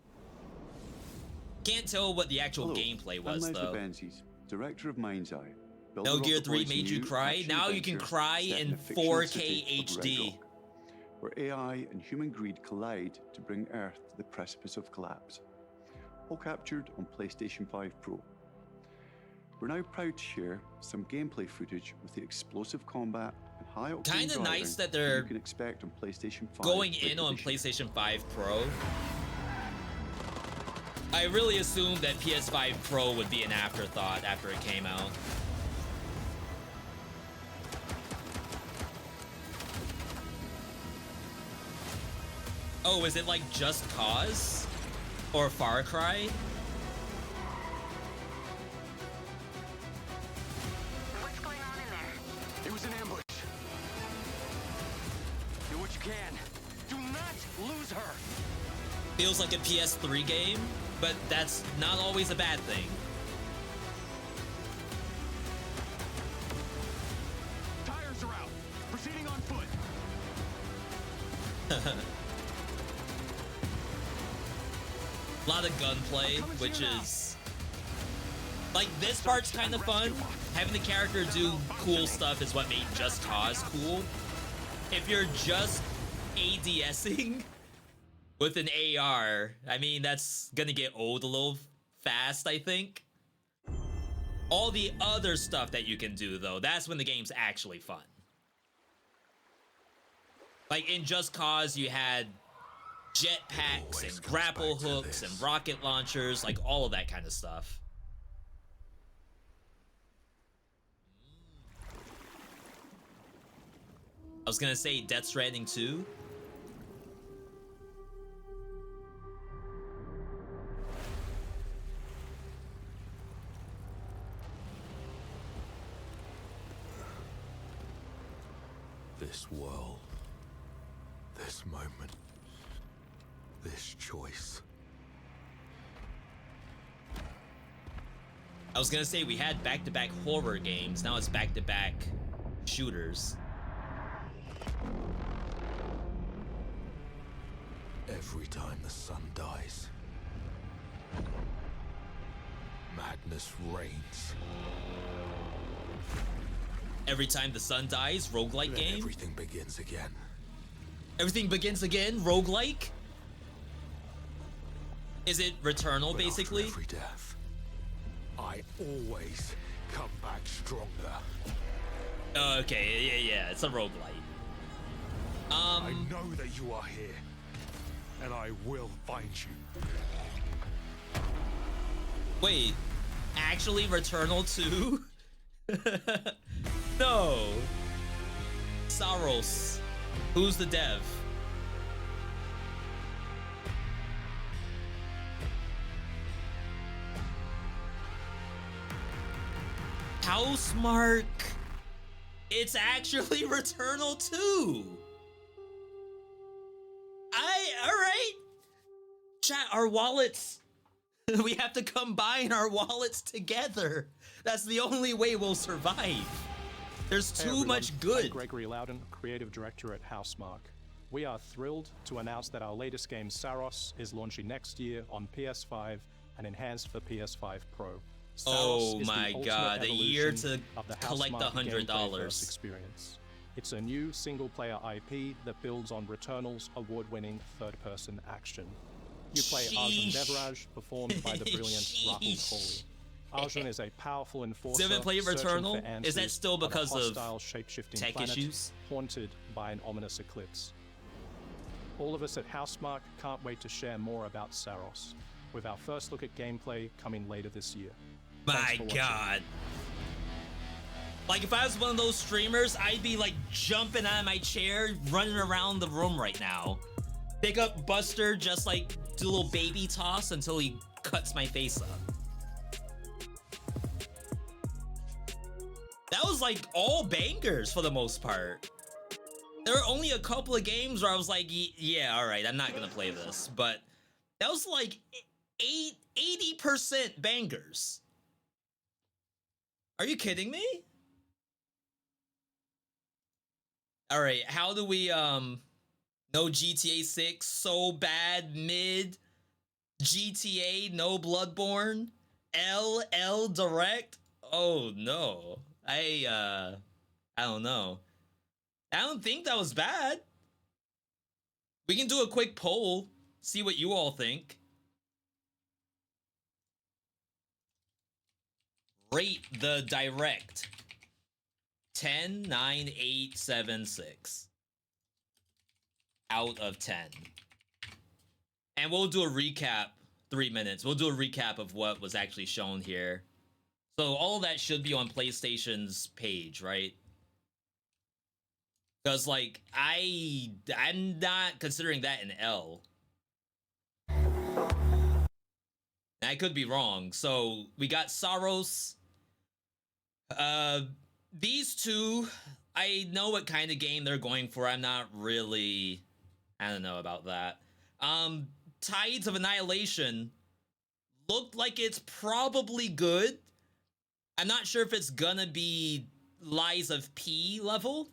Can't tell what the actual gameplay was, though. Benzies, director of Mind's Eye. Metal Gear 3 made you cry? Now you can cry in 4K HD. Where AI and human greed collide to bring Earth to the precipice of collapse. All captured on PlayStation 5 Pro. We're now proud to share some gameplay footage with the explosive combat and high octane Kinda nice that they're you can expect on PlayStation 5 going in on PlayStation 5 Pro. I really assumed that PS5 Pro would be an afterthought after it came out. Oh, is it like Just Cause? Or Far Cry? What's going on in there? It was an ambush. Do what you can. Do not lose her. Feels like a PS3 game, but that's not always a bad thing. Tires A lot of gunplay, which is like this part's kind of fun. Having the character do cool stuff is what made Just Cause cool. If you're just ADSing with an AR, I mean, that's gonna get old a little fast, I think. All the other stuff that you can do, though, that's when the game's actually fun. Like in Just Cause, you had jetpacks and grapple hooks and rocket launchers, like all of that kind of stuff. I was gonna say Death Stranding 2. This world, this moment, this choice. I was gonna say we had back-to-back horror games, now it's back-to-back shooters. Every time the sun dies, madness reigns. Every time the sun dies, roguelike Then game? everything begins again. Everything begins again? Roguelike? Is it Returnal, But basically? after every death, I always come back stronger. Okay, yeah, it's a roguelike. I know that you are here, and I will find you. Wait, actually Returnal 2? No. Saros. Who's the dev? Housemark. It's actually Returnal 2. Alright. Chat, our wallets. We have to combine our wallets together. That's the only way we'll survive. There's Hey too everyone, much good. I'm Gregory Loudon, creative director at Housemark. We are thrilled to announce that our latest game, Saros, is launching next year on PS5 and enhanced for PS5 Pro. Saros Oh is my the god, the year evolution to of the collect Housemarque $100. gameplay-first experience. It's a new single-player IP that builds on Returnal's award-winning third-person action. You play Arjun Devraj, performed by the brilliant Rahul Kohli. Arjun is a powerful enforcer. Haven't played searching Returnal? for answers Is that still on a because of hostile, shape-shifting tech planet issues? haunted by an ominous eclipse? All of us at Housemark can't wait to share more about Saros, with our first look at gameplay coming later this year. Thanks My for watching. god. Like if I was one of those streamers, I'd be like jumping out of my chair, running around the room right now. Pick up Buster, just like do a little baby toss until he cuts my face up. That was like all bangers for the most part. There were only a couple of games where I was like, yeah, all right, I'm not gonna play this. But that was like 80% bangers. Are you kidding me? All right, how do we, no GTA 6, so bad, mid, GTA, no Bloodborne, LL Direct? Oh no, I don't know. I don't think that was bad. We can do a quick poll, see what you all think. Rate the Direct. 10, 9, 8, 7, 6. Out of 10. And we'll do a recap, 3 minutes. We'll do a recap of what was actually shown here. So all of that should be on PlayStation's page, right? Because, like, I'm not considering that an L. I could be wrong. So we got Saros. These two, I know what kind of game they're going for. I'm not really, I don't know about that. Tides of Annihilation looked like it's probably good. I'm not sure if it's gonna be Lies of P level.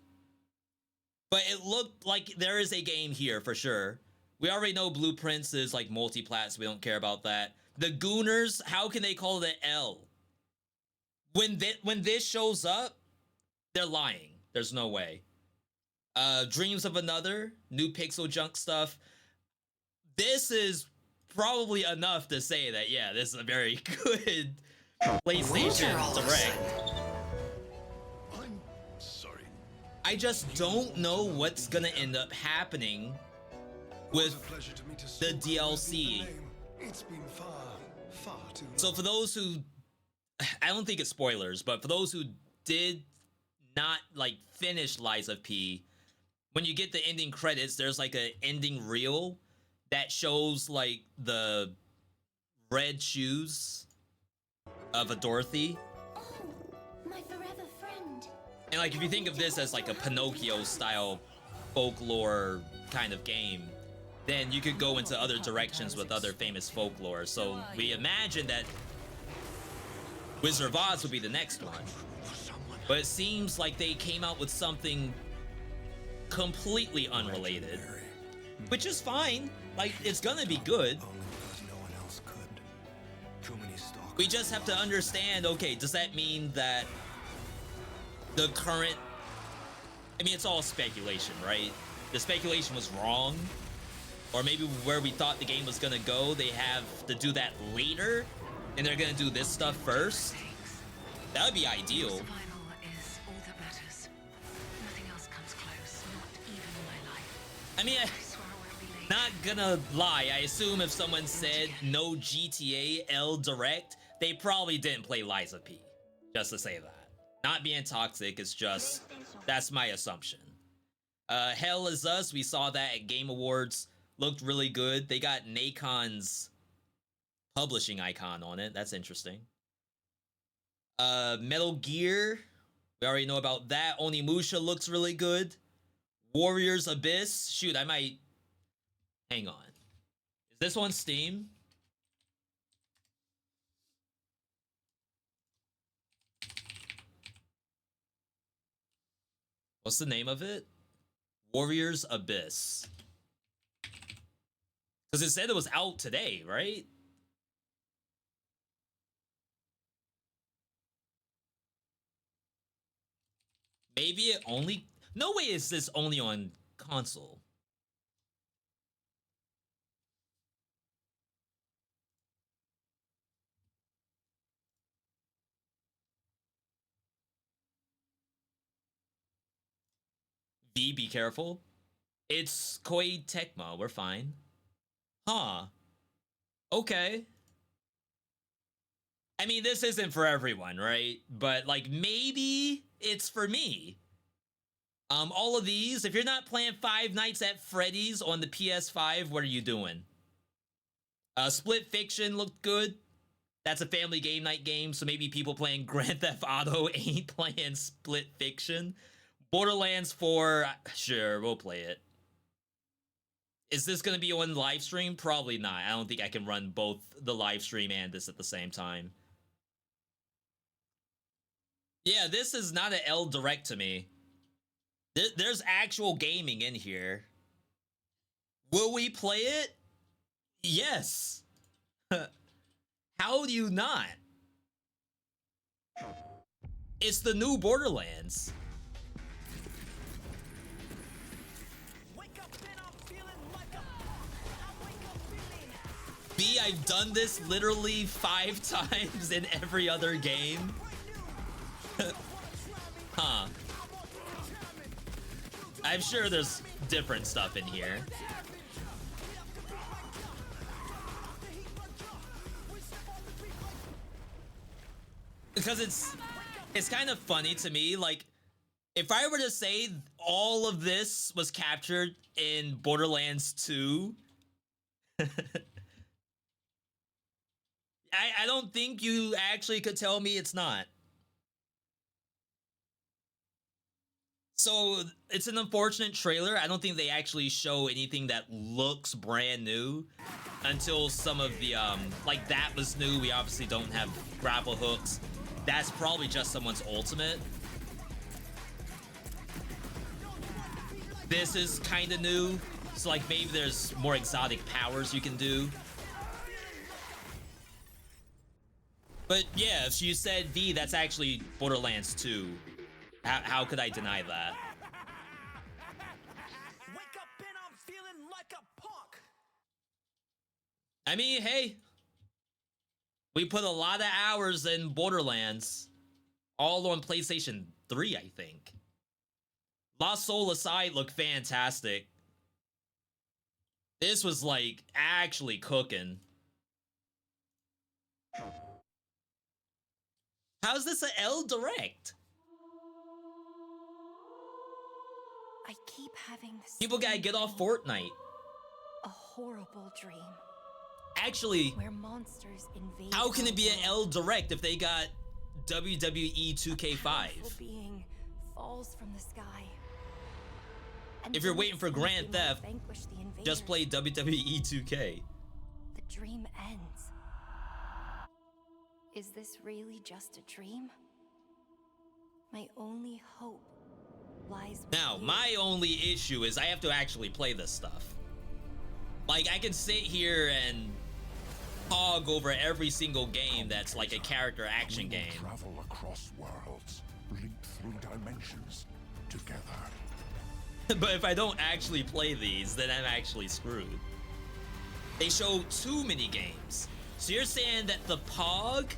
But it looked like there is a game here for sure. We already know Blueprints is like multi-plat, so we don't care about that. The Gooners, how can they call it an L? When this shows up, they're lying. There's no way. Dreams of Another, new Pixel Junk stuff. This is probably enough to say that, yeah, this is a very good PlayStation Direct. I'm sorry. I just don't know what's gonna end up happening with the DLC. It's been far too long. So for those who, I don't think it's spoilers, but for those who did not like finish Lies of P, when you get the ending credits, there's like an ending reel that shows like the red shoes of a Dorothy. My forever friend. And like if you think of this as like a Pinocchio style folklore kind of game, then you could go into other directions with other famous folklore. So we imagine that Wizard of Oz would be the next one. But it seems like they came out with something completely unrelated, which is fine. Like, it's gonna be good. We just have to understand, okay, does that mean that the current... I mean, it's all speculation, right? The speculation was wrong. Or maybe where we thought the game was gonna go, they have to do that later, and they're gonna do this stuff first. That would be ideal. Survival is all that matters. Nothing else comes close, not even my life. I mean, not gonna lie, I assume if someone said no GTA L Direct, they probably didn't play Lies of P. Just to say that. Not being toxic, it's just, that's my assumption. Hell Is Us, we saw that at Game Awards. Looked really good. They got Nakon's publishing icon on it. That's interesting. Metal Gear, we already know about that. Onimusha looks really good. Warriors Abyss, shoot, I might... Hang on. Is this on Steam? What's the name of it? Warriors Abyss. Because it said it was out today, right? Maybe it only... No way is this only on console. V, be careful. It's Koei Tecmo, we're fine. Huh. Okay. I mean, this isn't for everyone, right? But, like, maybe it's for me. All of these, if you're not playing Five Nights at Freddy's on the PS5, what are you doing? Split Fiction looked good. That's a family game night game, so maybe people playing Grand Theft Auto ain't playing Split Fiction. Borderlands 4, sure, we'll play it. Is this going to be on live stream? Probably not. I don't think I can run both the live stream and this at the same time. Yeah, this is not an L Direct to me. There's actual gaming in here. Will we play it? Yes. How do you not? It's the new Borderlands. B, I've done this literally 5 times in every other game. Huh. I'm sure there's different stuff in here. Because it's kind of funny to me, like, if I were to say all of this was captured in Borderlands 2, I don't think you actually could tell me it's not. So it's an unfortunate trailer. I don't think they actually show anything that looks brand new until some of the, like that was new. We obviously don't have grapple hooks. That's probably just someone's ultimate. this is kind of new. So like maybe there's more exotic powers you can do. But yeah, if you said V, that's actually Borderlands 2. How could I deny that? Wake up and I'm feeling like a punk. I mean, hey, we put a lot of hours in Borderlands, all on PlayStation 3, I think. Lost Soul aside, looked fantastic. This was like actually cooking. How's this an L Direct? I keep having this. People gotta get off Fortnite. A horrible dream. Actually, where monsters invade. How can it be an L Direct if they got WWE 2K5? Being falls from the sky. If you're waiting for Grand Theft, just play WWE 2K. The dream ends. Is this really just a dream? My only hope lies with Now, my only issue is I have to actually play this stuff. Like, I can sit here and hog over every single game that's like a character action game. Travel across worlds, leap through dimensions together. But if I don't actually play these, then I'm actually screwed. They show too many games. So you're saying that the POG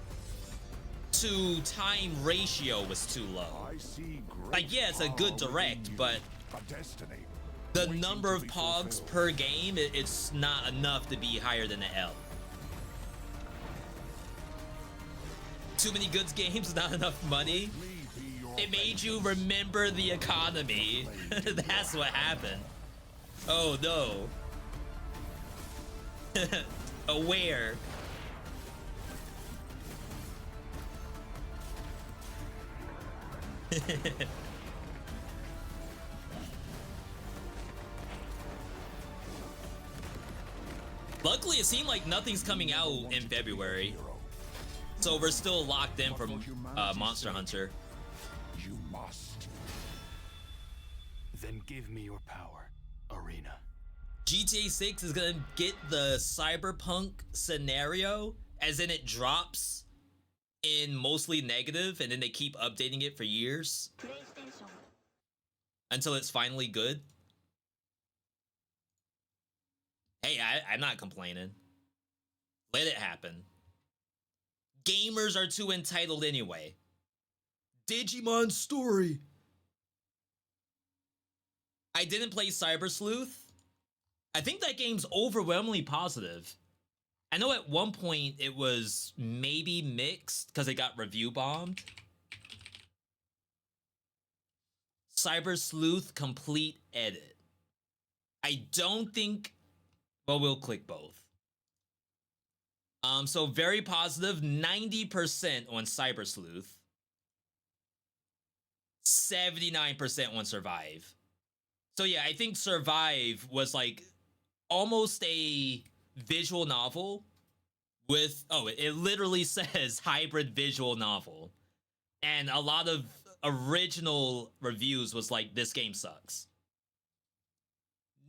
to time ratio was too low. Like, yeah, it's a good direct, but the number of POGs per game, it's not enough to be higher than an L. Too many good games, not enough money. It made you remember the economy. That's what happened. Oh no. Aware. Luckily, it seemed like nothing's coming out in February. So we're still locked in from Monster Hunter. You must. Then give me your power, Arena. GTA 6 is gonna get the cyberpunk scenario, as in it drops in mostly negative, and then they keep updating it for years until it's finally good. Hey, I'm not complaining. Let it happen. Gamers are too entitled anyway. Digimon Story. I didn't play Cyber Sleuth. I think that game's overwhelmingly positive. I know at one point it was maybe mixed because it got review bombed. Cyber Sleuth Complete Edit. I don't think... Well, we'll click both. So very positive, 90% on Cyber Sleuth. 79% on Survive. So yeah, I think Survive was like almost a visual novel with, oh, it literally says hybrid visual novel. And a lot of original reviews was like, this game sucks.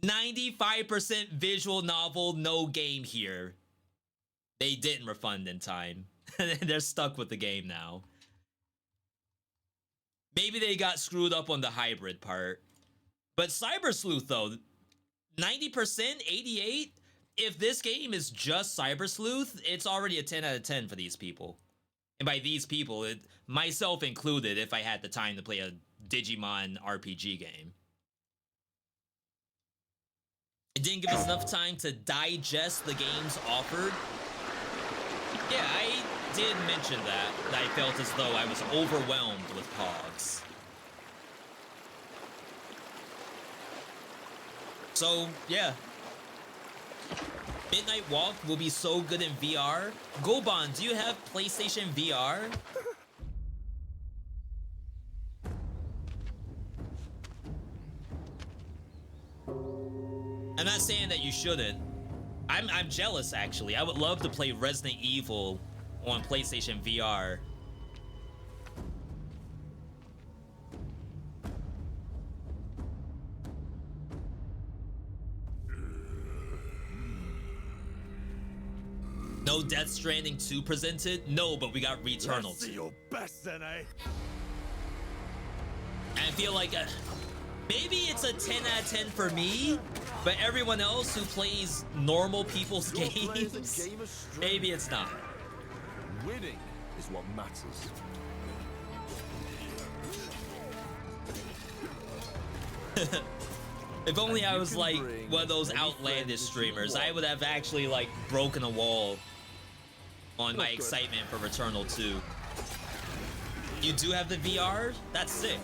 95% visual novel, no game here. They didn't refund in time. They're stuck with the game now. Maybe they got screwed up on the hybrid part. But Cyber Sleuth, though, 90%, 88? If this game is just Cyber Sleuth, it's already a 10 out of 10 for these people. And by these people, myself included, if I had the time to play a Digimon RPG game. It didn't give us enough time to digest the games offered. Yeah, I did mention that I felt as though I was overwhelmed with POGs. So, yeah. Midnight Walk will be so good in VR. Goban, do you have PlayStation VR? I'm not saying that you shouldn't. I'm jealous, actually. I would love to play Resident Evil on PlayStation VR. No Death Stranding 2 presented? No, but we got Returnal 2. See your best then, eh? And I feel like maybe it's a 10 out of 10 for me, but everyone else who plays normal people's games, maybe it's not. Winning is what matters. If only I was like one of those outlandish streamers, I would have actually like broken a wall on my excitement for Returnal 2. You do have the VR? That's sick.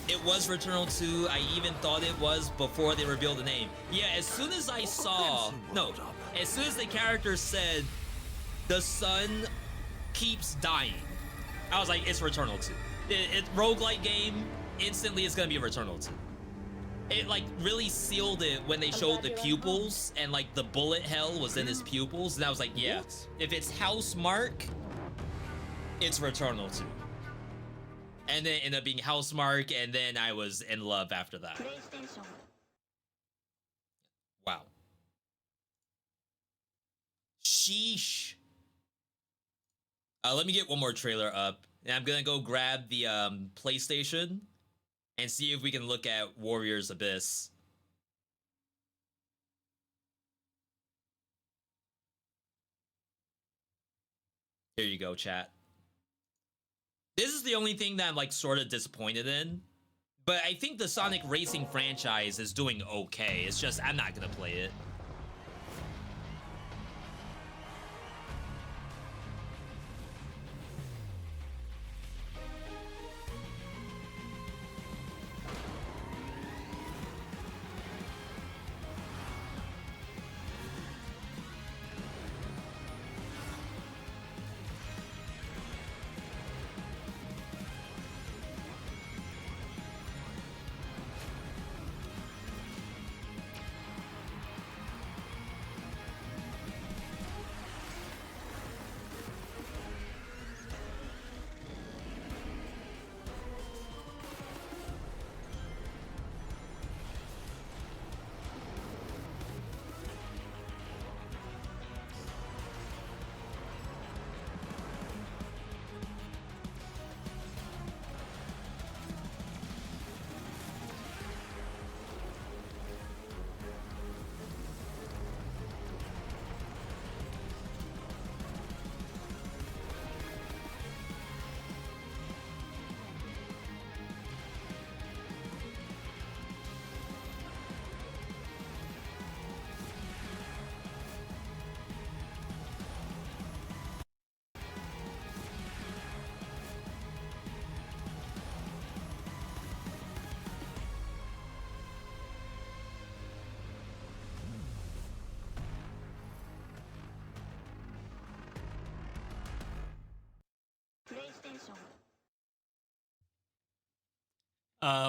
It was Returnal 2. I even thought it was before they revealed the name. Yeah, as soon as I saw... No, as soon as the character said, the sun keeps dying, I was like, it's Returnal 2. Roguelike game, instantly it's gonna be Returnal 2. It like really sealed it when they showed the pupils and like the bullet hell was in his pupils. And I was like, yeah, if it's Housemarque, it's Returnal 2. And then it ended up being Housemarque, and then I was in love after that. Wow. Sheesh. Let me get one more trailer up. And I'm gonna go grab the PlayStation and see if we can look at Warriors Abyss. Here you go, chat. This is the only thing that I'm like sort of disappointed in. But I think the Sonic Racing franchise is doing okay. It's just I'm not gonna play it.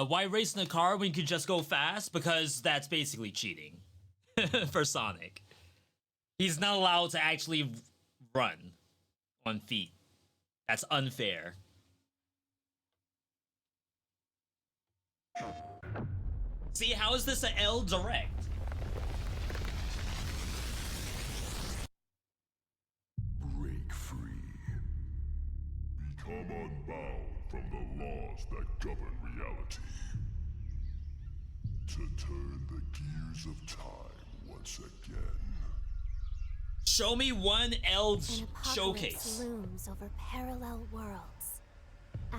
Why race in a car when you could just go fast? Because that's basically cheating for Sonic. He's not allowed to actually run on feet. That's unfair. See, how is this an L direct? Break free. Become unbound from the laws that govern reality. To turn the gears of time once again. Show me one L An apocalypse showcase. looms over parallel worlds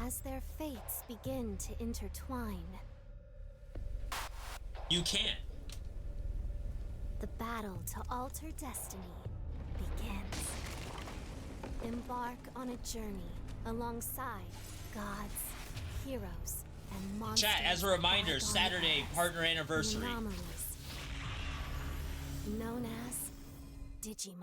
as their fates begin to intertwine. You can't. The battle to alter destiny begins. Embark on a journey alongside gods, heroes, and monsters. Chat, as a reminder, Saturday, partner anniversary. Anomalies, known as Digimon.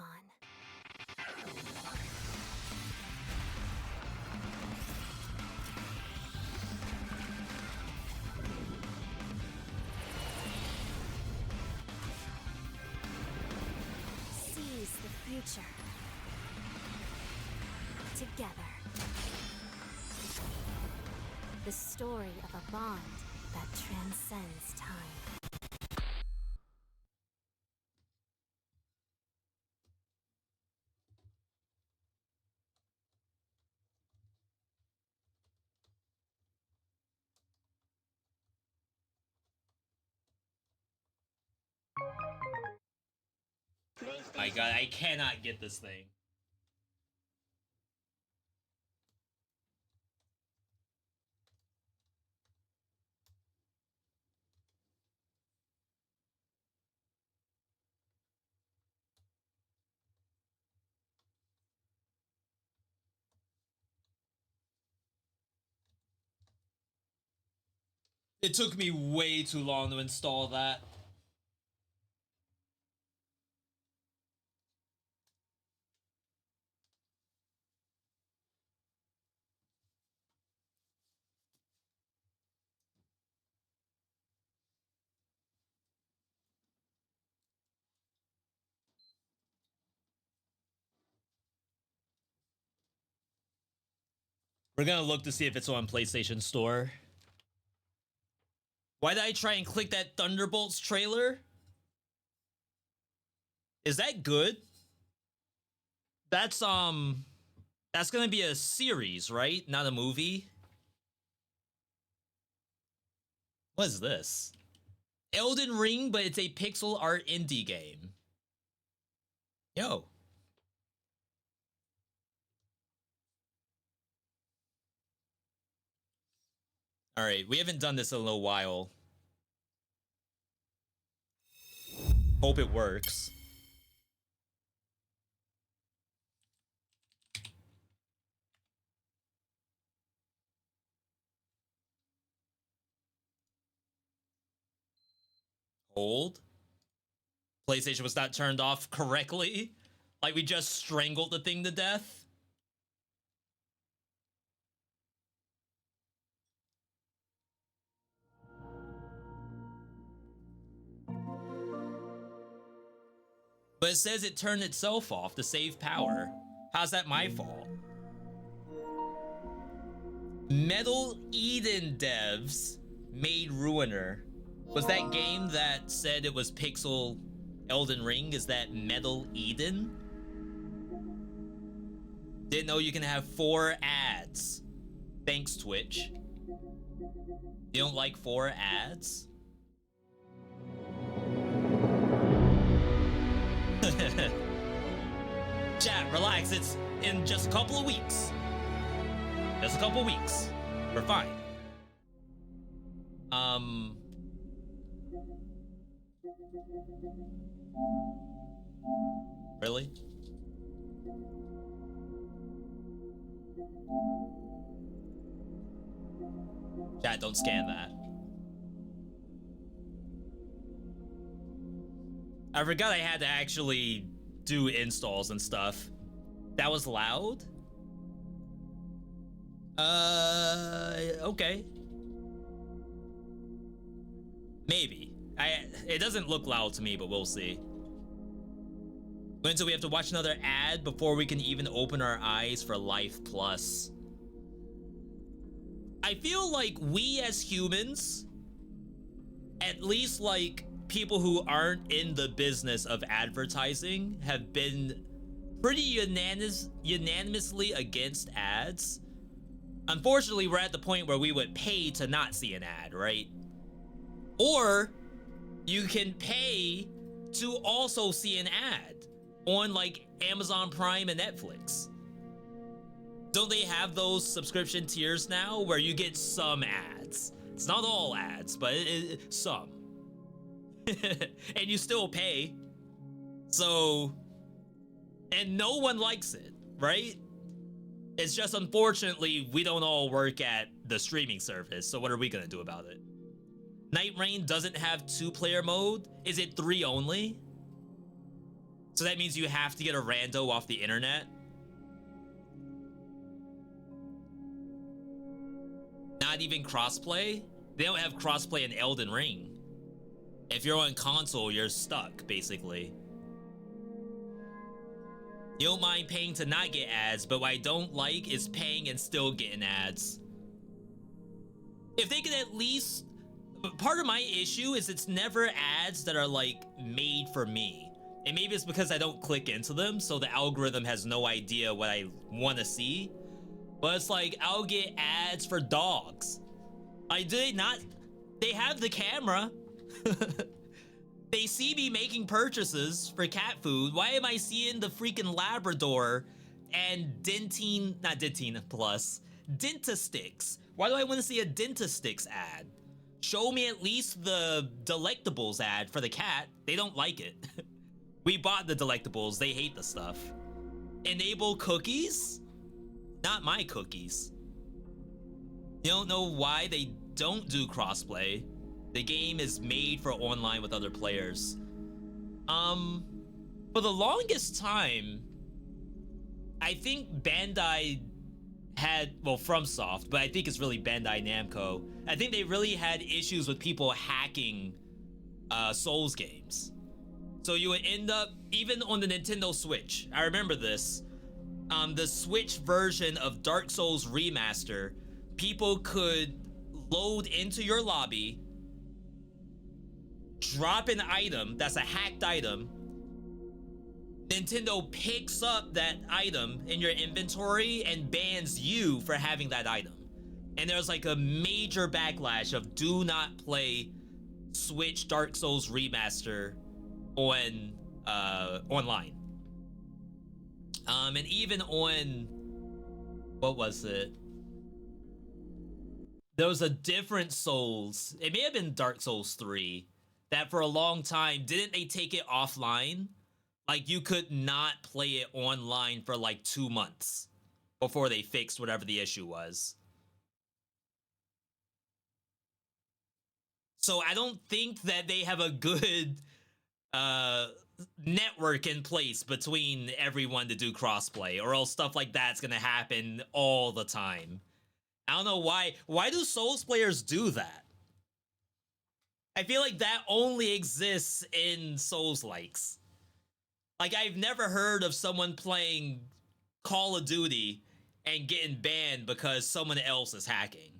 Seize the future. together. The story of a bond that transcends time. My god, I cannot get this thing. It took me way too long to install that. We're gonna look to see if it's on PlayStation Store. Why did I try and click that Thunderbolts trailer? Is that good? That's gonna be a series, right? Not a movie? What is this? Elden Ring, but it's a pixel art indie game. Yo. Alright, we haven't done this in a little while. Hope it works. Hold. PlayStation was not turned off correctly. Like we just strangled the thing to death. But it says it turned itself off to save power. How's that my fault? Metal Eden devs made Ruiner. Was that game that said it was Pixel Elden Ring? Is that Metal Eden? Didn't know you can have 4 ads. Thanks, Twitch. You don't like 4 ads? Chat, relax. It's in just a couple of weeks. Just a couple of weeks. We're fine. Really? Chat, don't scan that. I forgot I had to actually do installs and stuff. That was loud? Okay. Maybe. It doesn't look loud to me, but we'll see. Until we have to watch another ad before we can even open our eyes for Life Plus. I feel like we as humans, at least like people who aren't in the business of advertising, have been pretty unanimously against ads. Unfortunately, we're at the point where we would pay to not see an ad, right? Or you can pay to also see an ad on like Amazon Prime and Netflix. Don't they have those subscription tiers now where you get some ads? It's not all ads, but some. And you still pay. So, and no one likes it, right? It's just unfortunately we don't all work at the streaming service, so what are we gonna do about it? Night Rain doesn't have 2-player mode? Is it 3 only? So that means you have to get a rando off the internet? Not even crossplay? They don't have crossplay in Elden Ring. If you're on console, you're stuck, basically. You don't mind paying to not get ads, but what I don't like is paying and still getting ads. If they could at least... Part of my issue is it's never ads that are like made for me. And maybe it's because I don't click into them, so the algorithm has no idea what I want to see. But it's like, I'll get ads for dogs. They have the camera. They see me making purchases for cat food. Why am I seeing the freaking Labrador and Dentastix? Why do I want to see a Dentastix ad? Show me at least the Delectables ad for the cat. They don't like it. We bought the Delectables. They hate the stuff. Enable cookies? Not my cookies. You don't know why they don't do crossplay. The game is made for online with other players. For the longest time, I think Bandai had, well, FromSoft, but I think it's really Bandai Namco. I think they really had issues with people hacking Souls games. So you would end up, even on the Nintendo Switch, I remember this, the Switch version of Dark Souls Remaster, people could load into your lobby, drop an item that's a hacked item. Nintendo picks up that item in your inventory and bans you for having that item. And there's like a major backlash of do not play Switch Dark Souls Remaster on online. And even on, what was it? There was a different Souls. It may have been Dark Souls 3 that for a long time, didn't they take it offline? Like you could not play it online for like 2 months before they fixed whatever the issue was. So I don't think that they have a good network in place between everyone to do crossplay, or else stuff like that's gonna happen all the time. I don't know why. Why do Souls players do that? I feel like that only exists in Souls-likes. Like, I've never heard of someone playing Call of Duty and getting banned because someone else is hacking.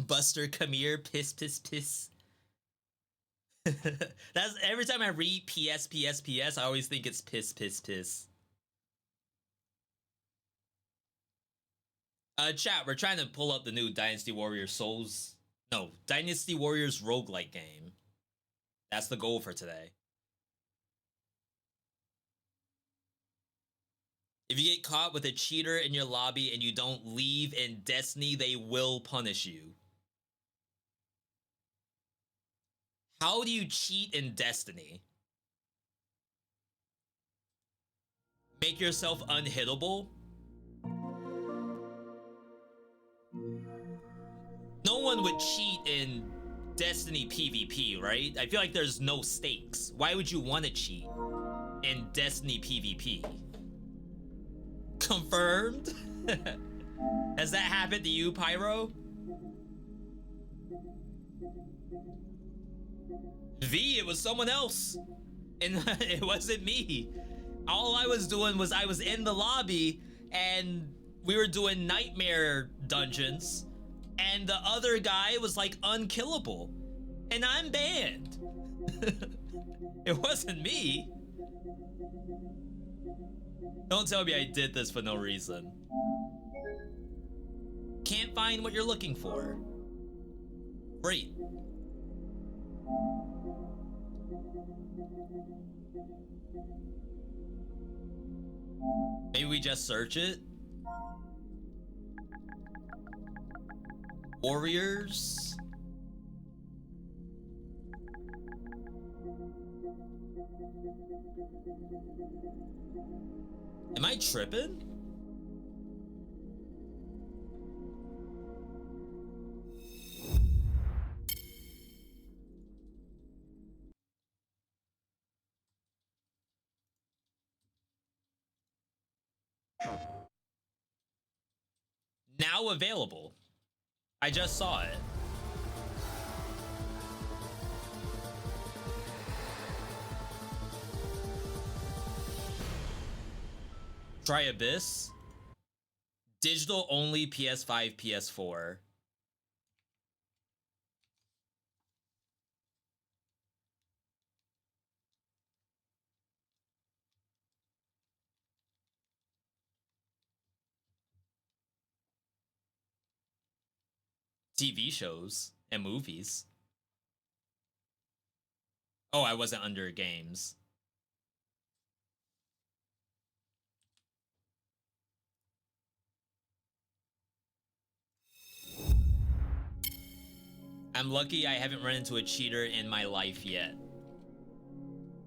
Buster, come here, piss, piss, piss. That's every time I read PS, I always think it's piss, piss, piss. Chat, we're trying to pull up the new Dynasty Warriors Souls. No, Dynasty Warriors roguelike game. That's the goal for today. If you get caught with a cheater in your lobby and you don't leave in Destiny, they will punish you. How do you cheat in Destiny? Make yourself unhittable? No one would cheat in Destiny PvP, right? I feel like there's no stakes. Why would you want to cheat in Destiny PvP? Confirmed? Has that happened to you, Pyro? V, it was someone else. And it wasn't me. All I was doing was I was in the lobby and we were doing nightmare dungeons and the other guy was like unkillable and I'm banned. It wasn't me. Don't tell me I did this for no reason. Can't find what you're looking for. Great. Maybe we just search it. Warriors. Am I tripping? Now available. I just saw it. Try Abyss. Digital only PS5, PS4. TV shows and movies. Oh, I wasn't under games. I'm lucky I haven't run into a cheater in my life yet.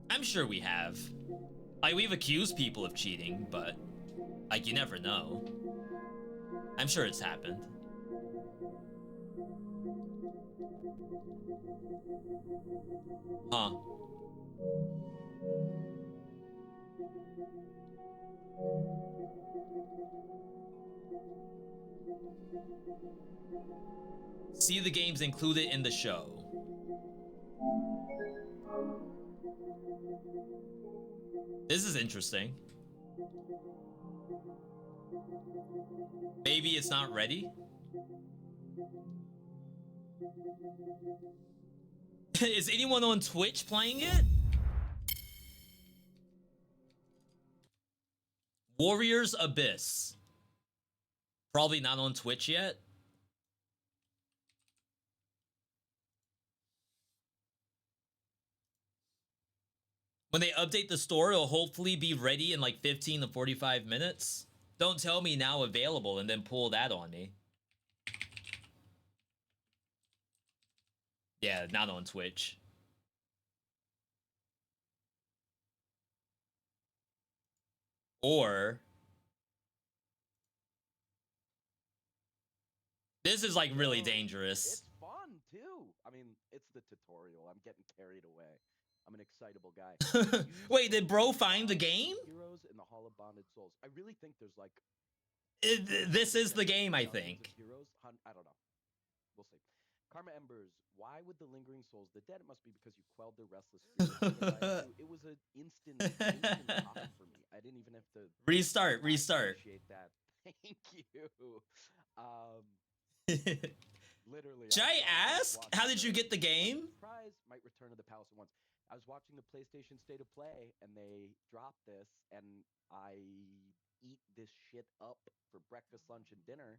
I'm sure we have. Like, we've accused people of cheating, but, like, you never know. I'm sure it's happened. Huh. See the games included in the show. This is interesting. Maybe it's not ready? Is anyone on Twitch playing it? Warriors Abyss. Probably not on Twitch yet. When they update the store, it'll hopefully be ready in like 15 to 45 minutes. Don't tell me now available and then pull that on me. Yeah, not on Twitch. Or this is like really dangerous. It's fun too. I mean, it's the tutorial. I'm getting carried away. I'm an excitable guy. Wait, did bro find the game? Heroes in the Hall of Bonded Souls. I really think there's like This is the game, I think. Heroes. I don't know. We'll see. Karma Embers. Why would the lingering souls the dead? It must be because you quelled their restless spirits. It was an instant pop for me. I didn't even have to Restart. Appreciate that. Thank you. Literally. Should I ask? How did you get the game? Surprise! Might return to the palace at once. I was watching the PlayStation State of Play, and they dropped this, and I eat this shit up for breakfast, lunch, and dinner.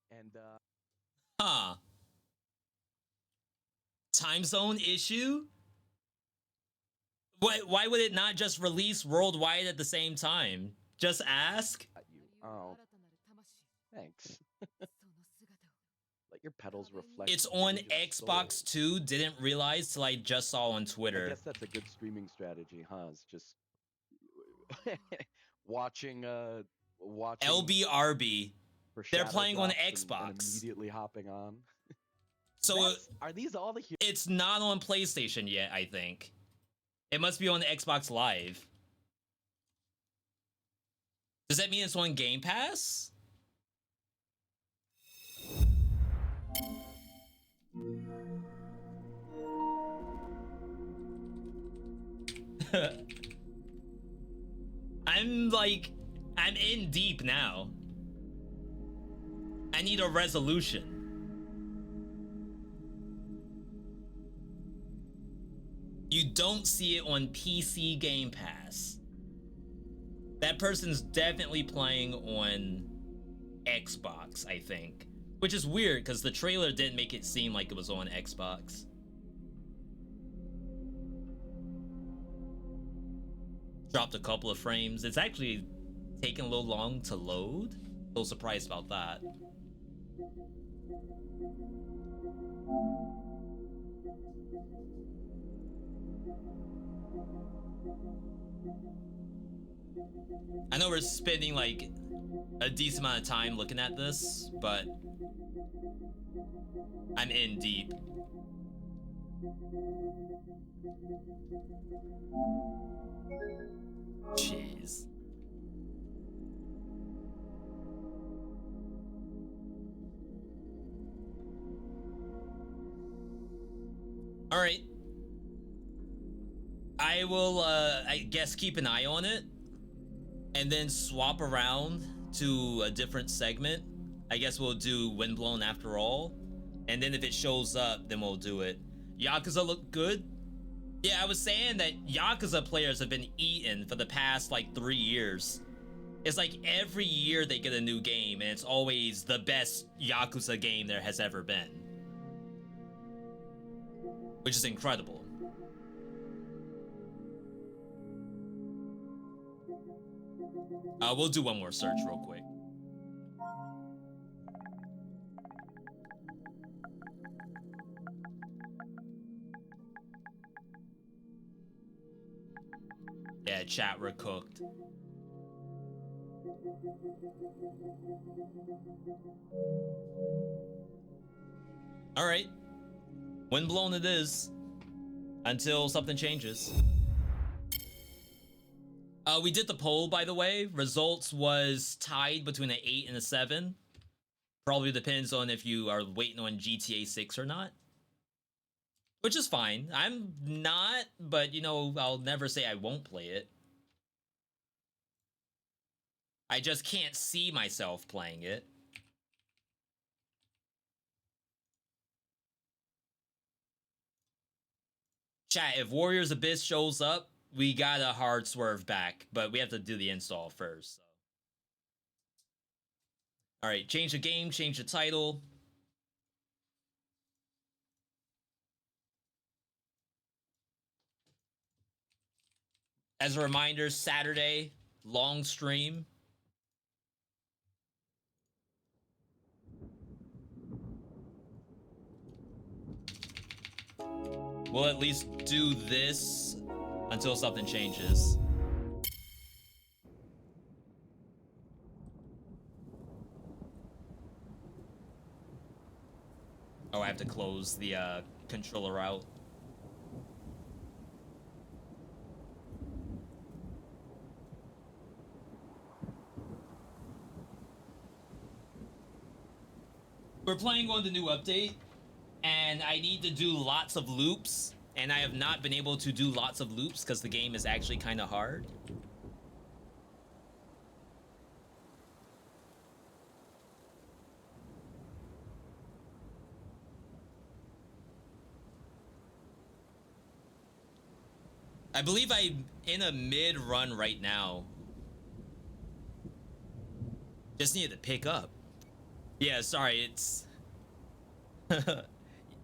And Huh. Time zone issue? Why would it not just release worldwide at the same time? Just ask? Oh. Thanks. Let your petals reflect. It's on Xbox too. Didn't realize till I just saw on Twitter. I guess that's a good streaming strategy, huh? It's just watching LBRB. They're playing on Xbox. And immediately hopping on. So are these all the heroes? It's not on PlayStation yet, I think. It must be on Xbox Live. Does that mean it's on Game Pass? I'm in deep now. I need a resolution. You don't see it on PC Game Pass. That person's definitely playing on Xbox, I think. Which is weird, because the trailer didn't make it seem like it was on Xbox. Dropped a couple of frames. It's actually taking a little long to load. A little surprised about that. I know we're spending like a decent amount of time looking at this, but I'm in deep. Jeez. All right. I will, I guess, keep an eye on it and then swap around to a different segment. I guess we'll do Windblown after all. And then if it shows up, then we'll do it. Yakuza look good? Yeah, I was saying that Yakuza players have been eaten for the past like 3 years. It's like every year they get a new game and it's always the best Yakuza game there has ever been. Which is incredible. We'll do one more search real quick. Yeah, chat, we're cooked. All right. Windblown it is. Until something changes. We did the poll, by the way. Results was tied between an 8 and a 7. Probably depends on if you are waiting on GTA 6 or not. Which is fine. I'm not, but you know, I'll never say I won't play it. I just can't see myself playing it. Chat, if Warriors Abyss shows up, we got a hard swerve back, but we have to do the install first. So. All right, change the game, change the title. As a reminder, Saturday, long stream. We'll at least do this until something changes. Oh, I have to close the controller out. We're playing on the new update, and I need to do lots of loops, and I have not been able to do lots of loops because the game is actually kind of hard. I believe I'm in a mid-run right now. Just needed to pick up. Yeah, sorry, it's...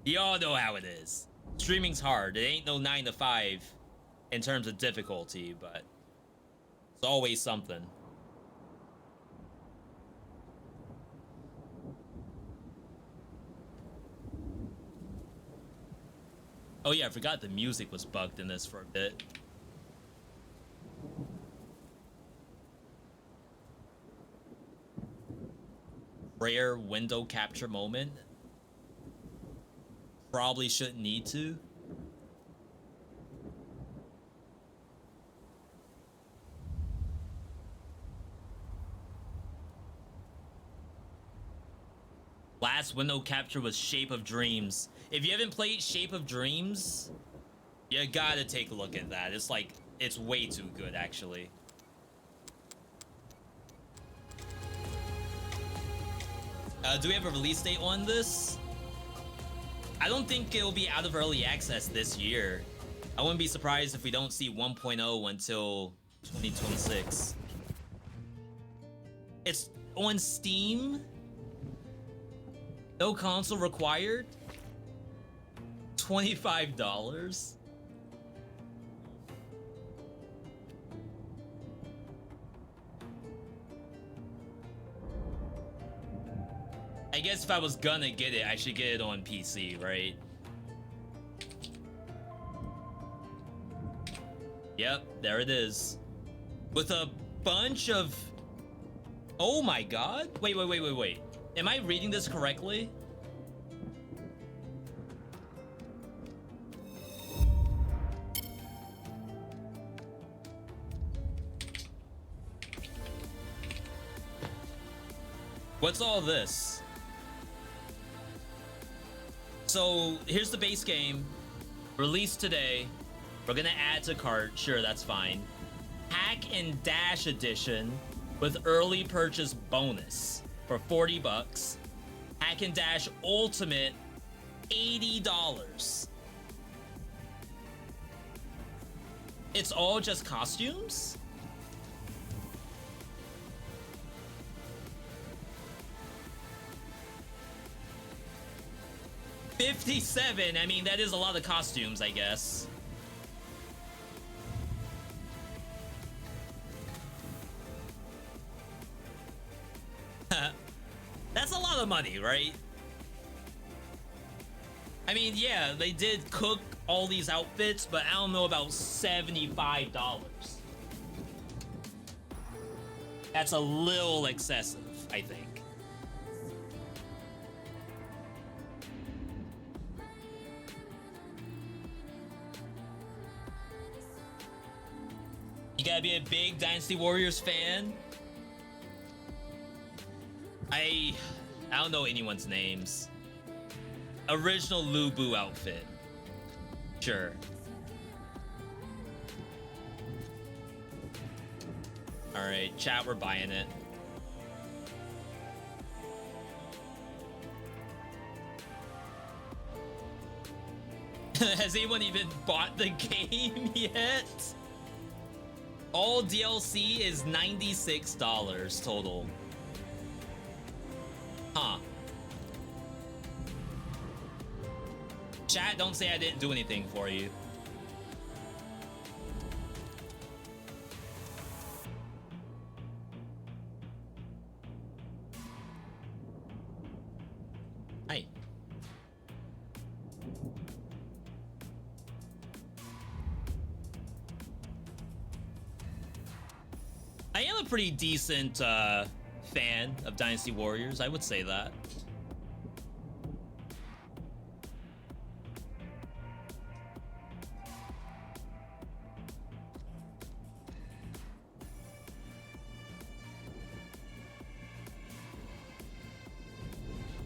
You all know how it is. Streaming's hard. It ain't no 9 to 5 in terms of difficulty, but it's always something. Oh yeah, I forgot the music was bugged in this for a bit. Rare window capture moment. Probably shouldn't need to. Last window capture was Shape of Dreams. If you haven't played Shape of Dreams, you gotta take a look at that. It's like, it's way too good, actually. Do we have a release date on this? I don't think it'll be out of early access this year. I wouldn't be surprised if we don't see 1.0 until 2026. It's on Steam. No console required. $25. I guess if I was gonna get it, I should get it on PC, right? Yep, there it is. With a bunch of... Oh my god. Wait. Am I reading this correctly? What's all this? So here's the base game. Released today. We're gonna add to cart. Sure, that's fine. Hack and Dash edition with early purchase bonus for 40 bucks. Hack and Dash Ultimate, $80. It's all just costumes? $57. I mean, that is a lot of costumes, I guess. That's a lot of money, right? I mean, yeah, they did cook all these outfits, but I don't know about $75. That's a little excessive, I think. You gotta be a big Dynasty Warriors fan. I don't know anyone's names. Original Lubu outfit. Sure. Alright, chat, we're buying it. Has anyone even bought the game yet? All DLC is $96 total. Huh. Chat, don't say I didn't do anything for you. Hi. I am a pretty decent fan of Dynasty Warriors, I would say that.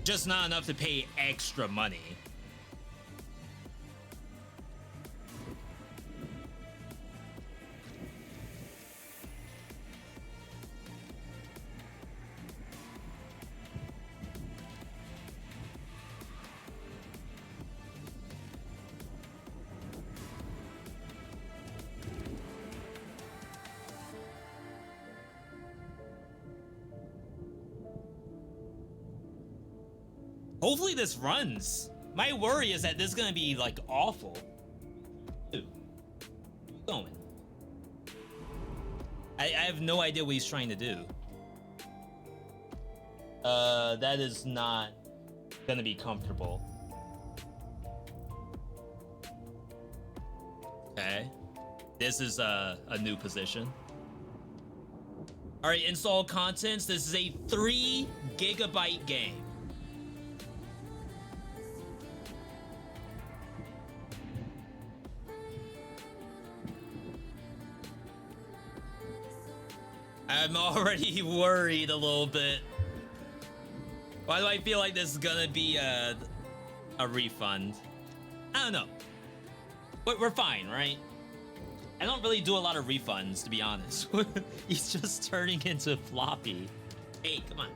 Just not enough to pay extra money. Hopefully this runs. My worry is that this is gonna be like awful. Dude, going. I have no idea what he's trying to do. That is not gonna be comfortable. Okay. This is a new position. All right, install contents. This is a 3 GB game. I'm already worried a little bit. Why do I feel like this is gonna be a refund? I don't know. But we're fine, right? I don't really do a lot of refunds, to be honest. He's just turning into floppy. Hey, come on.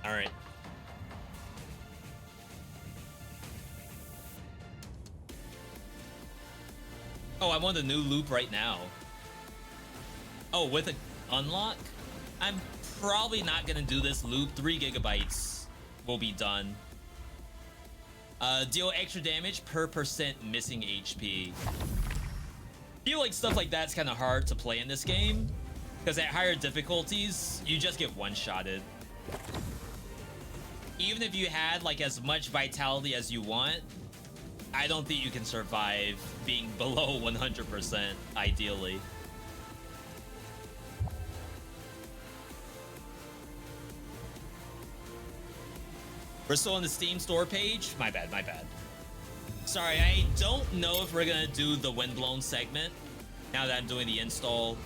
All right. Oh, I want a new loop right now. Oh, with an unlock? I'm probably not gonna do this loop. 3 GB will be done. Deal extra damage per % missing HP. I feel like stuff like that's kind of hard to play in this game, because at higher difficulties, you just get one-shotted. Even if you had like as much vitality as you want, I don't think you can survive being below 100%, ideally. We're still on the Steam store page? My bad, my bad. Sorry, I don't know if we're gonna do the Windblown segment now that I'm doing the install.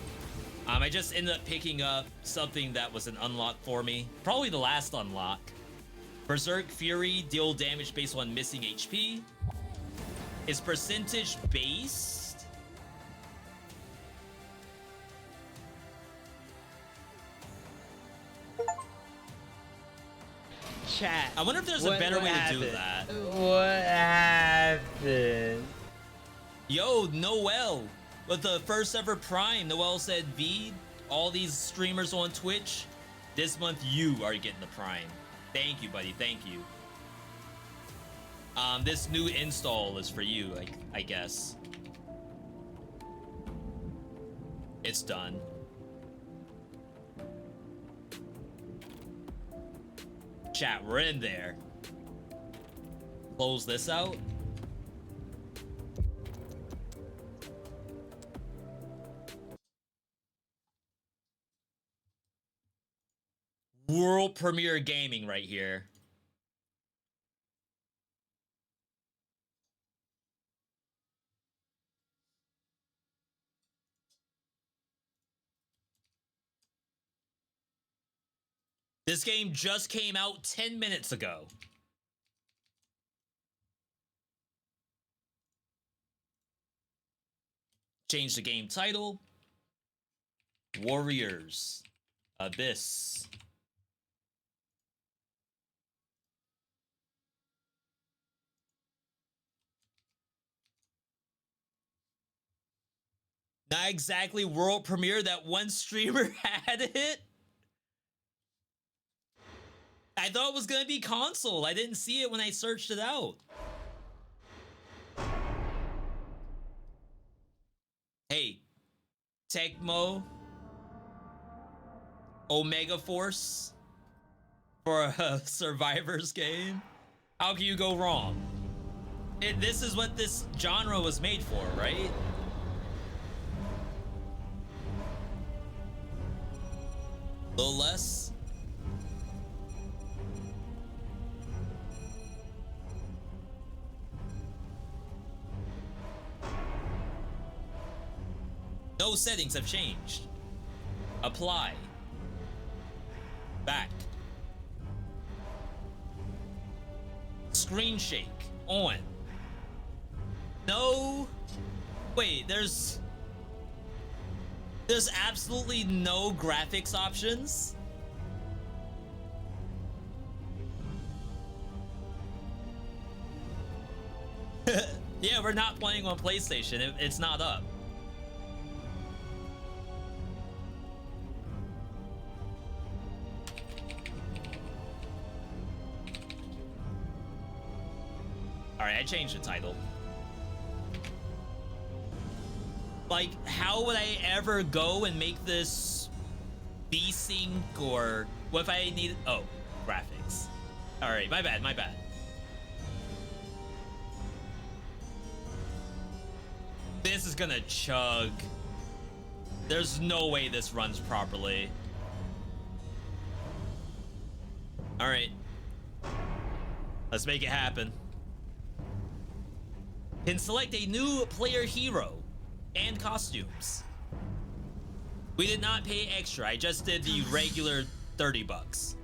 I just ended up picking up something that was an unlock for me. Probably the last unlock. Berserk Fury, deal damage based on missing HP. Is percentage based? Chat. I wonder if there's a better way to do that. What happened? Yo, Noel. With the first ever Prime, Noel said, V, all these streamers on Twitch, this month you are getting the Prime. Thank you, buddy. Thank you. This new install is for you, I guess. It's done. Chat, we're in there. Close this out. World premiere gaming right here. This game just came out 10 minutes ago. Change the game title. Warriors. Abyss. Not exactly world premiere. That one streamer had it. I thought it was gonna be console. I didn't see it when I searched it out. Hey, Tecmo, Omega Force for a Survivors game. How can you go wrong? This is what this genre was made for, right? A little less. No settings have changed. Apply. Back. Screen shake. On. No. Wait, there's absolutely no graphics options. Yeah, we're not playing on PlayStation. It's not up. All right, I changed the title. Like, how would I ever go and make this V-Sync, or what if I need... Oh, graphics. All right, my bad, my bad. This is gonna chug. There's no way this runs properly. All right. Let's make it happen. Can select a new player hero and costumes. We did not pay extra. I just did the regular 30 bucks.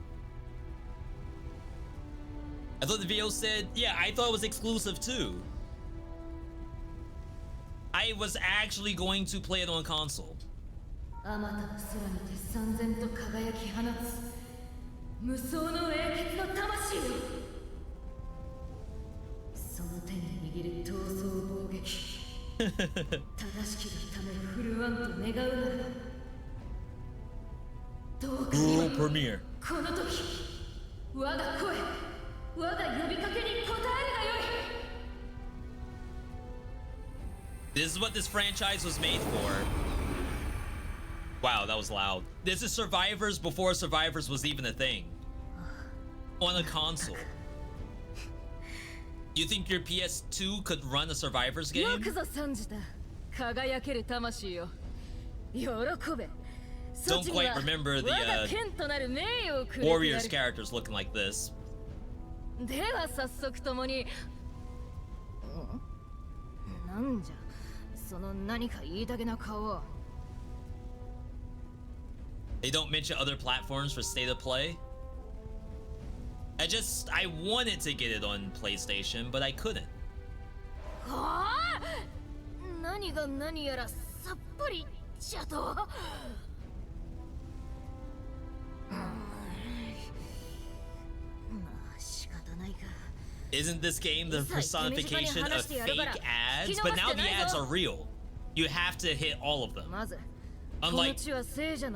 I thought the video said, yeah, I thought it was exclusive too. I was actually going to play it on console. World premiere. This is what this franchise was made for. Wow, that was loud. This is Survivors before Survivors was even a thing. On a console. You think your PS2 could run a Survivors game? よくぞ参じた。輝ける魂よ。喜べ。 Don't quite remember the Warriors characters looking like this. では早速共に。なんじゃ、その何か言いたげな顔は。 They don't mention other platforms for state of play. I wanted to get it on PlayStation, but I couldn't. はあ、何が何やらさっぱりじゃと。Isn't this game the personification of fake ads? But now the ads are real. You have to hit all of them. Unlike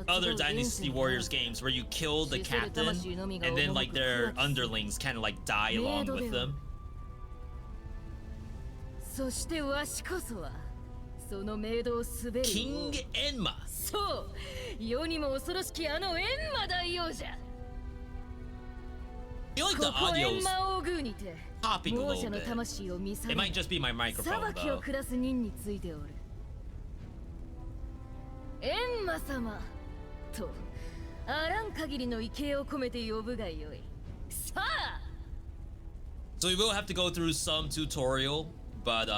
other Dynasty Warriors games where you kill the captain and then like their underlings kind of like die along with them. そしてわしこそはその冥土を滑る King Enma. そう世にも恐ろしきあのエンマ大王じゃ I feel like the audio's 王宮にて popping a 亡 little 者の bit. 魂を見 It 定 might just be my 裁 microphone きを though. 下す任についておるエンマ様とあらん限りの畏敬を込めて呼ぶがよいさあ So we will have to go through some tutorial, but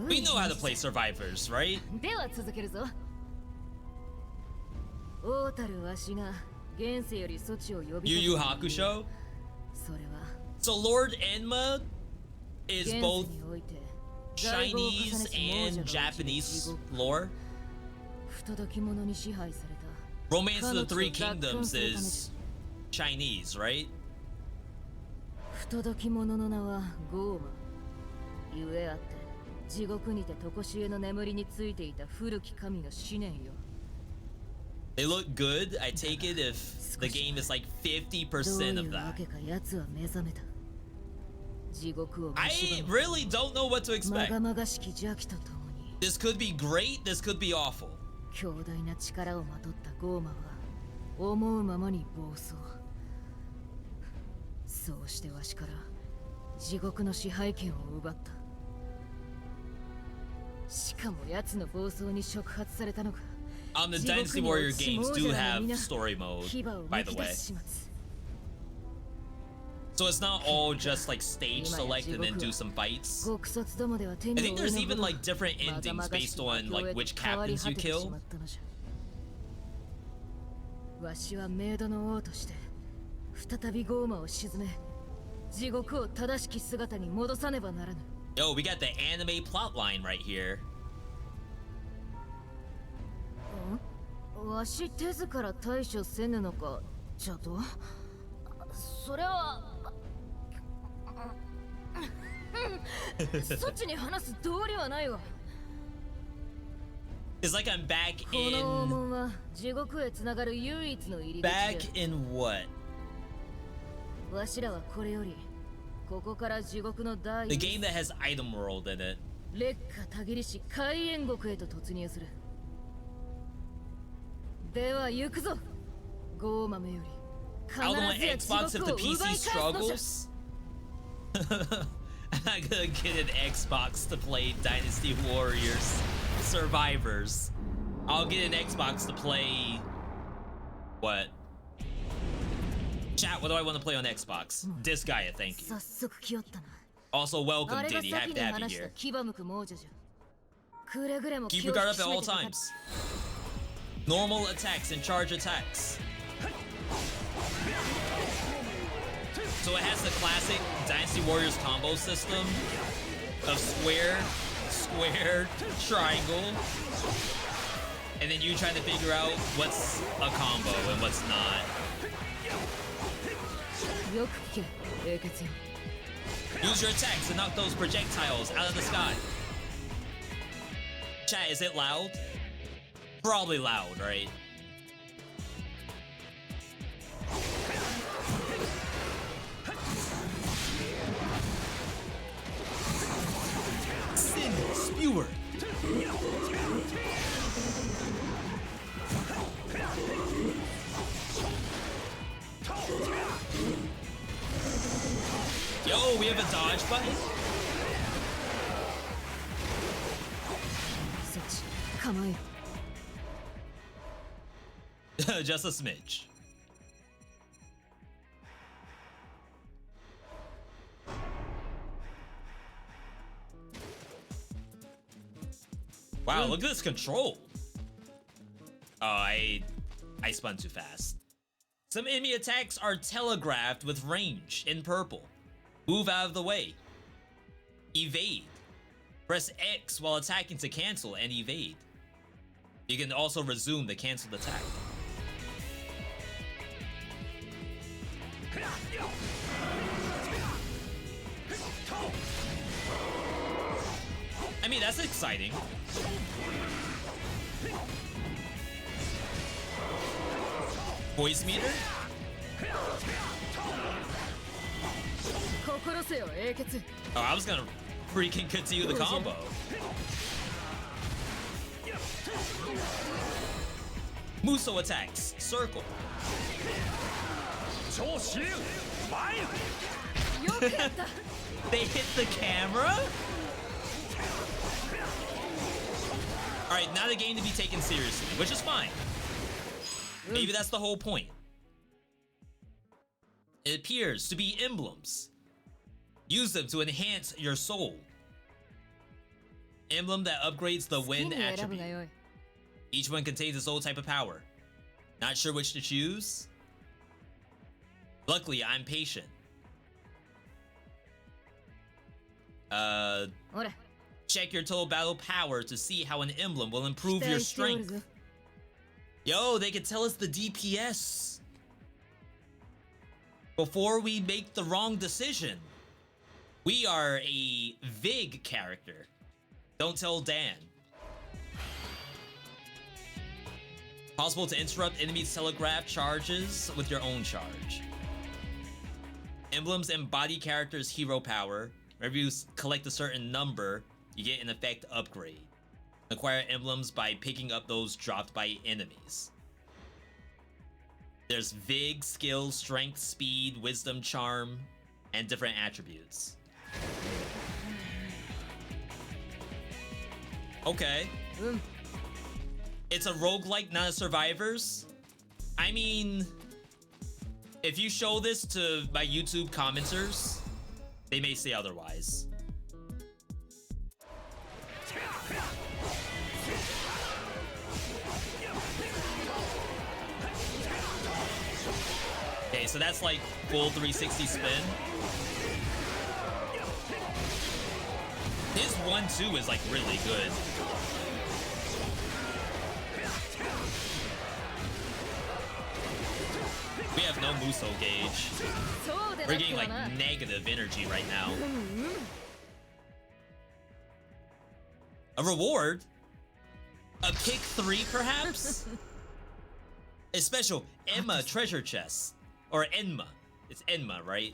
we know how to play Survivors, right? では続けるぞ王たるわしが現世より措置を呼び Yu Yu Hakusho? それは So Lord Enma is 現世 both において Chinese and Japanese lore. 不届き者に支配された Romance of the Three Kingdoms is Chinese, right? 不届き者の名はゴーマゆえあって地獄にて常しえの眠りについていた古き神の思念よ They look good. I take it if the game is like 50% of that. か奴は目覚めた地獄を I really don't know what to ま expect. がまがしき邪気とともに This could be great, this could be awful. 強大な力をまとったゴーマは思うままに暴走そうしてわしから地獄の支配権を奪ったしかも奴の暴走に触発されたのか The Dynasty Warrior games do have story mode, by the way. So it's not all just like stage select and then do some fights. I think there's even like different endings based on like which captains you kill. わしは冥土の王として再びゴーマを沈め地獄を正しき姿に戻さねばならぬ Yo, we got the anime plotline right here. わし手ずから対処せぬのかじゃとそれはそっちに話す道理はないわ It's like I'm back この黄 in 門は地獄へつながる唯一の入り口 back in what? わしらはこれよりここから地獄の第 The game that has item world in it. 烈火たぎりし海縁国へと突入するでは行くぞゴーマメより I don't want 必ずや Xbox 地 if 獄 the を奪い PC 返すのじゃ struggles. I'm not gonna get an Xbox to play Dynasty Warriors Survivors. I'll get an Xbox to play what? Chat, what do I want to play on Xbox? This guy, thank you. 早速来よったな Also, welcome, あれが Diddy. 先 Happy に to have you 話した here. 牙むく亡者じゃくれぐれも Keep 気を your 引 guard き up at 締め all てかか times. Normal attacks and charge attacks. So it has the classic Dynasty Warriors combo system of square, square, triangle, and then you trying to figure out what's a combo and what's not. よく聞け英傑よ Use your attacks to knock those projectiles out of the sky. Chat, is it loud? Probably loud, right? Sin Spewer. Yo, we have a dodge button? Just a smidge. Wow, look at this control. Oh, I spun too fast. Some enemy attacks are telegraphed with range in purple. Move out of the way. Evade. Press X while attacking to cancel and evade. You can also resume the canceled attack. I mean, that's exciting. Voice meter? Oh, I was gonna freaking continue the combo. Muso attacks. Circle. They hit the camera? Alright, not a game to be taken seriously, which is fine. Maybe that's the whole point. It appears to be emblems. Use them to enhance your soul. Emblem that upgrades the wind attribute. Each one contains its own type of power. Not sure which to choose? Luckily, I'm patient. Check your total battle power to see how an emblem will improve your strength. Yo, they can tell us the DPS before we make the wrong decision. We are a VIG character. Don't tell Dan. Possible to interrupt enemies' telegraph charges with your own charge. Emblems embody characters' hero power. Whenever you collect a certain number, you get an effect upgrade. Acquire emblems by picking up those dropped by enemies. There's Vig, skill, strength, speed, wisdom, charm, and different attributes. Okay. It's a roguelike, not a survivors. I mean, if you show this to my YouTube commenters, they may say otherwise. Okay, so that's like full 360 spin. His 1-2 is like really good. We have no Muso gauge. We're getting like negative energy right now. A reward? A pick 3 perhaps? A special Emma treasure chest. Or Enma. It's Enma, right?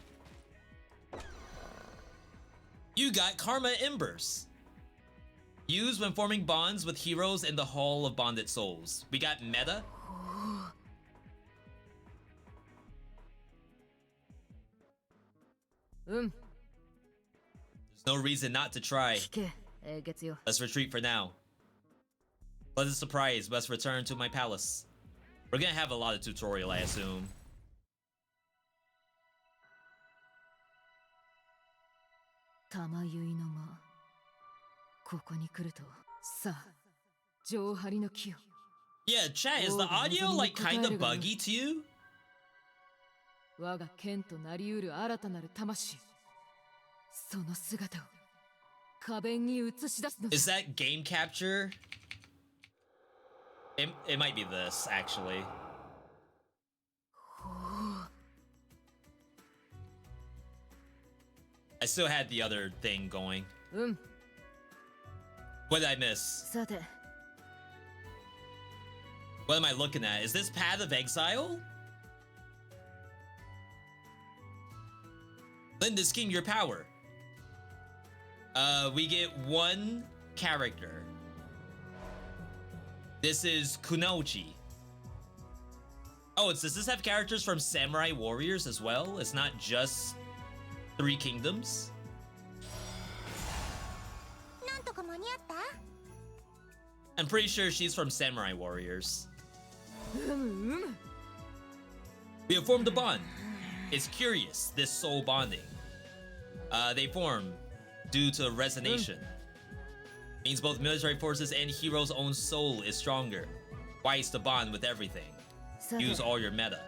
You got Karma Embers. Used when forming bonds with heroes in the Hall of Bonded Souls. We got Meta. There's no reason not to try. Let's retreat for now. Pleasant surprise, let's return to my palace. We're gonna have a lot of tutorial, I assume. Yeah, chat, is the audio like kind of buggy to you? Is that game capture? It might be this, actually. I still had the other thing going. What did I miss? What am I looking at? Is this Path of Exile? Lend this king your power. We get one character. This is Kunoichi. Oh, does this have characters from Samurai Warriors as well? It's not just 3 kingdoms. I'm pretty sure she's from Samurai Warriors. We have formed a bond. It's curious, this soul bonding. They form due to resonation. Means both military forces and hero's own soul is stronger. Twice to bond with everything. Use all your meta.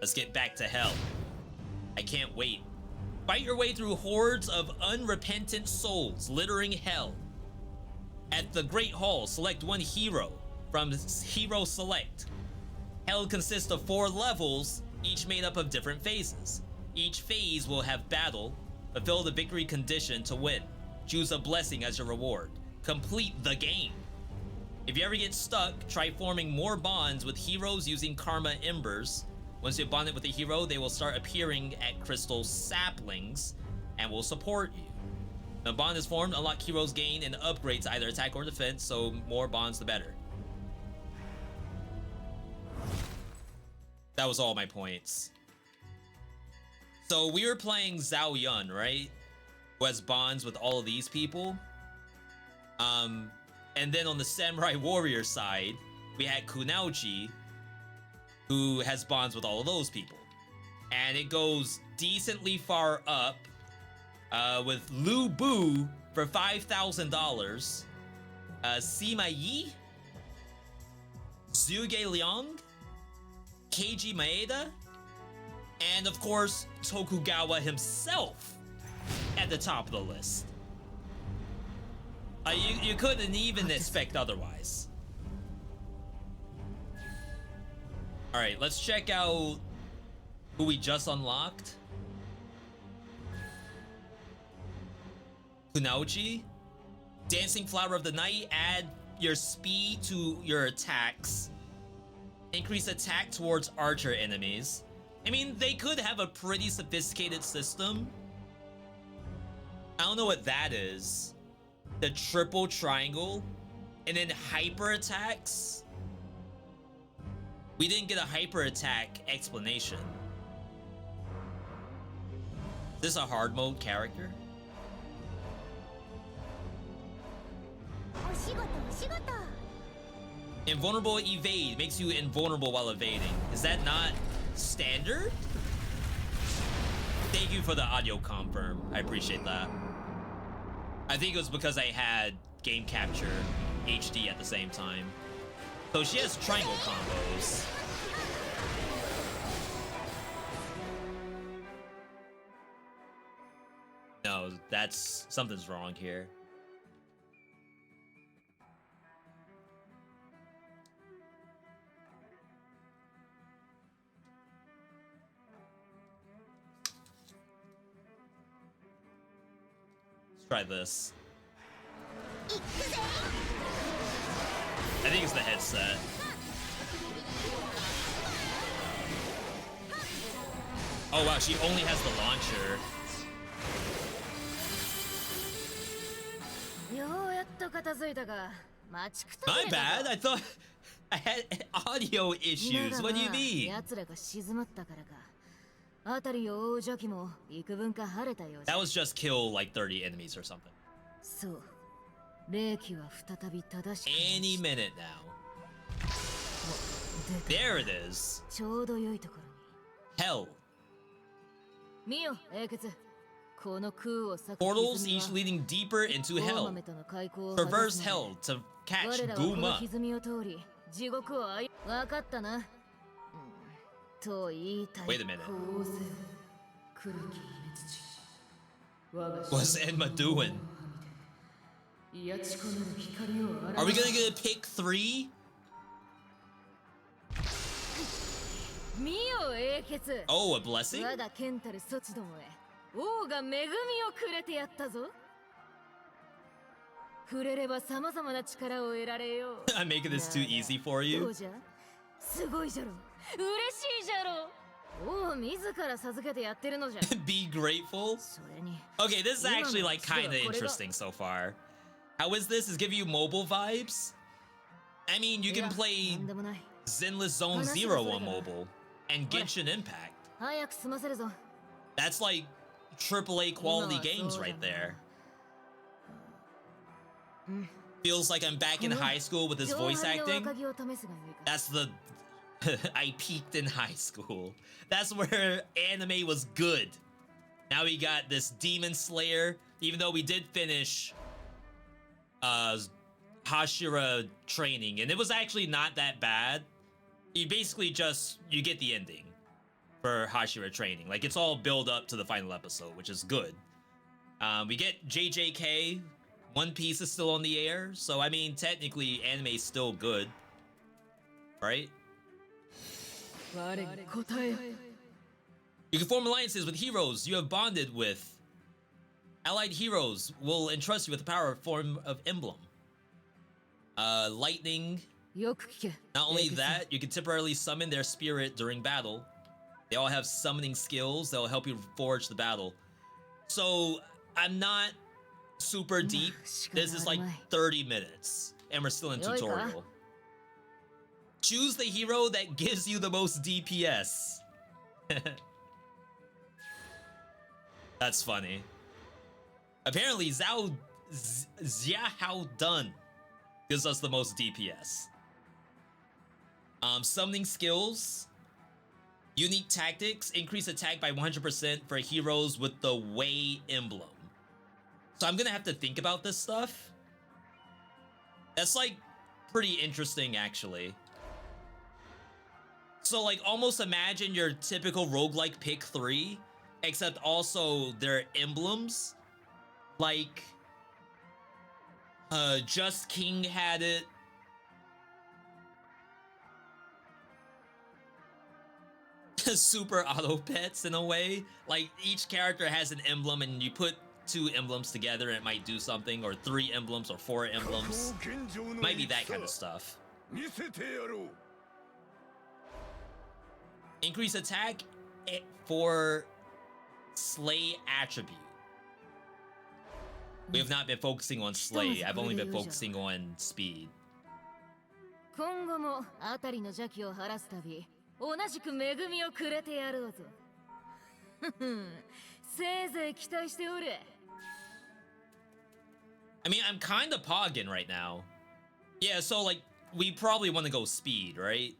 Let's get back to hell. I can't wait. Fight your way through hordes of unrepentant souls littering hell. At the Great Hall, select one hero from Hero Select. Hell consists of 4 levels, each made up of different phases. Each phase will have battle. Fulfill the victory condition to win. Choose a blessing as your reward. Complete the game. If you ever get stuck, try forming more bonds with heroes using Karma Embers. Once you bond it with a hero, they will start appearing at crystal saplings and will support you. When a bond is formed, unlock heroes gain and upgrades either attack or defense, so more bonds the better. That was all my points. So we were playing Zhao Yun, right? Who has bonds with all of these people. And then on the Samurai Warrior side, we had Kunaochi, who has bonds with all of those people. And it goes decently far up with Lu Bu for $5,000, Sima Yi, Zhuge Liang, Keiji Maeda, and of course, Tokugawa himself at the top of the list. You couldn't even expect otherwise. All right, let's check out who we just unlocked. Kunaochi, Dancing Flower of the Night, add your speed to your attacks. Increase attack towards archer enemies. I mean, they could have a pretty sophisticated system. I don't know what that is. The triple triangle and then hyper attacks. We didn't get a hyper attack explanation. Is this a hard mode character? Invulnerable evade makes you invulnerable while evading. Is that not standard? Thank you for the audio confirm. I appreciate that. I think it was because I had game capture HD at the same time. So she has triangle combos. No, that's something's wrong here. Let's try this. I think it's the headset. Oh wow, she only has the launcher. My bad, I thought I had audio issues. What do you mean? That was just kill like 30 enemies or something. Any minute now. There it is. Hell. Portals each leading deeper into hell. Traverse hell to catch Guma. Wait a minute. What's Enma doing? Are we gonna get a pick 3? Oh, a blessing? I'm making this too easy for you. Be grateful. Okay, this is actually like kind of interesting so far. How is this? Is giving you mobile vibes? I mean, you can play Zenless Zone Zero on mobile and Genshin Impact. That's like AAA quality games right there. Feels like I'm back in high school with this voice acting. That's the... I peaked in high school. That's where anime was good. Now we got this Demon Slayer. Even though we did finish Hashira training, and it was actually not that bad. You basically just, you get the ending for Hashira training. Like, it's all build up to the final episode, which is good. We get JJK. One Piece is still on the air, so I mean, technically, anime's still good, right? You can form alliances with heroes you have bonded with. Allied heroes will entrust you with the power of form of emblem. Lightning. Not only that, you can temporarily summon their spirit during battle. They all have summoning skills that will help you forge the battle. So, I'm not super deep. This is like 30 minutes, and we're still in tutorial. Choose the hero that gives you the most DPS. That's funny. Apparently, Xiahao Dun gives us the most DPS. Summoning skills. Unique tactics. Increase attack by 100% for heroes with the Wei emblem. So I'm gonna have to think about this stuff. That's like pretty interesting, actually. So like almost imagine your typical roguelike pick 3, except also their emblems. Like Just King had it. Super auto pets in a way. Like each character has an emblem and you put 2 emblems together and it might do something, or 3 emblems or 4 emblems. Might be that kind of stuff. Increase attack for Slay attribute. We have not been focusing on Slay. I've only been focusing on speed. I mean, I'm kind of pogging right now. Yeah, so like, we probably want to go speed, right?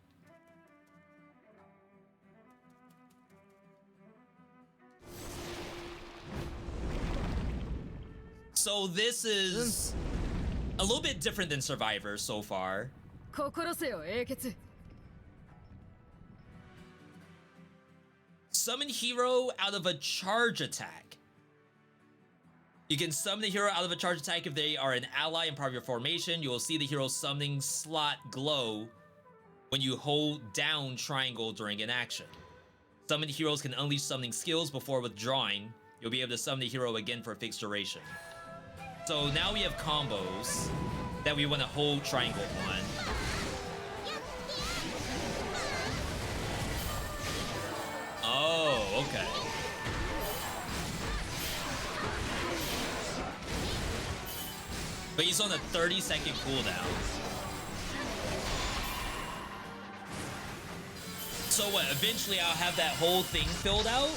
So this is a little bit different than Survivor so far. Summon hero out of a charge attack. You can summon the hero out of a charge attack if they are an ally and part of your formation. You will see the hero's summoning slot glow when you hold down triangle during an action. Summoned heroes can unleash summoning skills before withdrawing. You'll be able to summon the hero again for a fixed duration. So now we have combos that we want to hold triangle on. Oh, okay. But he's on a 30-second cooldown. So what, eventually I'll have that whole thing filled out?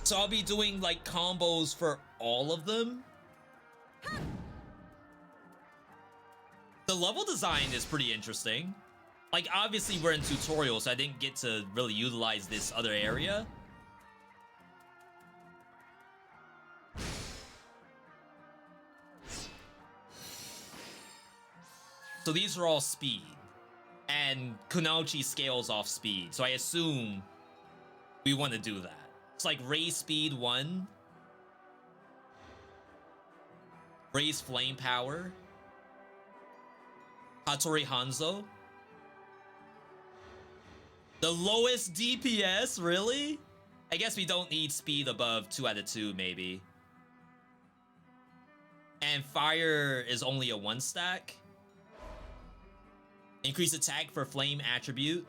So I'll be doing like combos for all of them? The level design is pretty interesting. Like, obviously we're in tutorial, so I didn't get to really utilize this other area. So these are all speed. And Kunoichi scales off speed, so I assume we want to do that. It's like raise speed 1. Raise flame power. Hattori Hanzo. The lowest DPS, really? I guess we don't need speed above 2 out of 2, maybe. And fire is only a 1 stack. Increase attack for flame attribute.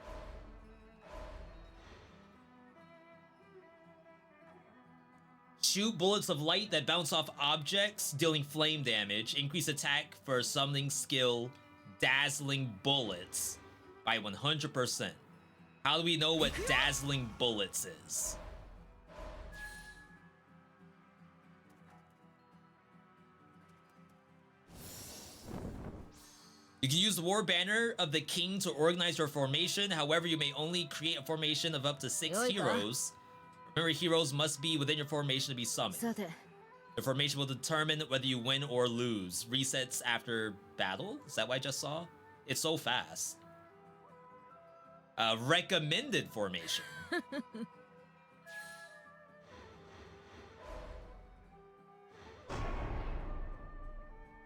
Shoot bullets of light that bounce off objects, dealing flame damage. Increase attack for summoning skill, dazzling bullets by 100%. How do we know what dazzling bullets is? You can use the war banner of the king to organize your formation. However, you may only create a formation of up to 6 heroes. Remember, heroes must be within your formation to be summoned. The formation will determine whether you win or lose. Resets after battle? Is that what I just saw? It's so fast. Recommended formation.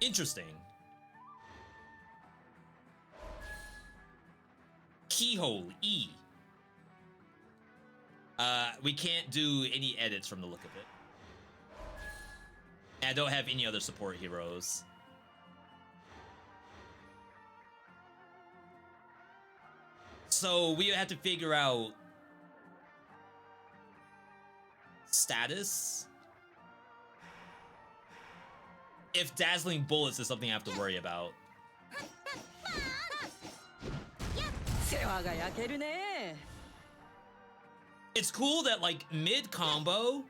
Interesting. Keyhole, E. We can't do any edits from the look of it. And I don't have any other support heroes. So we have to figure out status. If dazzling bullets is something I have to worry about. It's cool that like mid combo,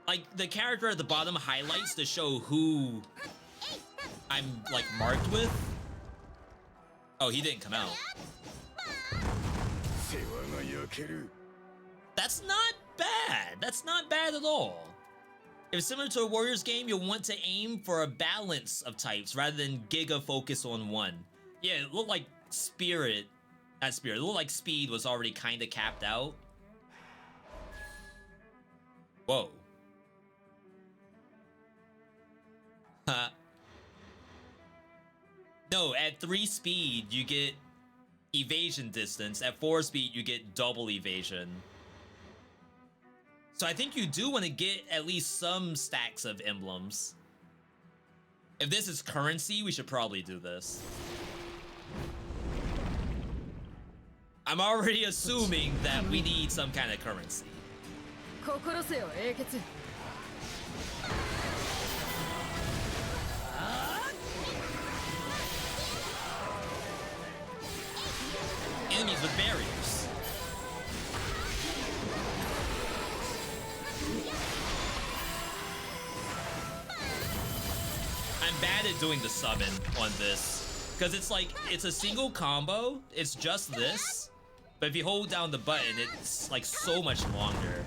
like the character at the bottom highlights to show who I'm like marked with. Oh, he didn't come out. That's not bad. That's not bad at all. If similar to a Warriors game, you'll want to aim for a balance of types rather than giga focus on one. Yeah, it looked like Spirit, not Spirit, it looked like Speed was already kind of capped out. Whoa. Huh. No, at 3 speed, you get evasion distance. At 4 speed, you get double evasion. So I think you do want to get at least some stacks of emblems. If this is currency, we should probably do this. I'm already assuming that we need some kind of currency. Enemies with barriers. I'm bad at doing the summon on this because it's like it's a single combo. It's just this, but if you hold down the button, it's like so much longer.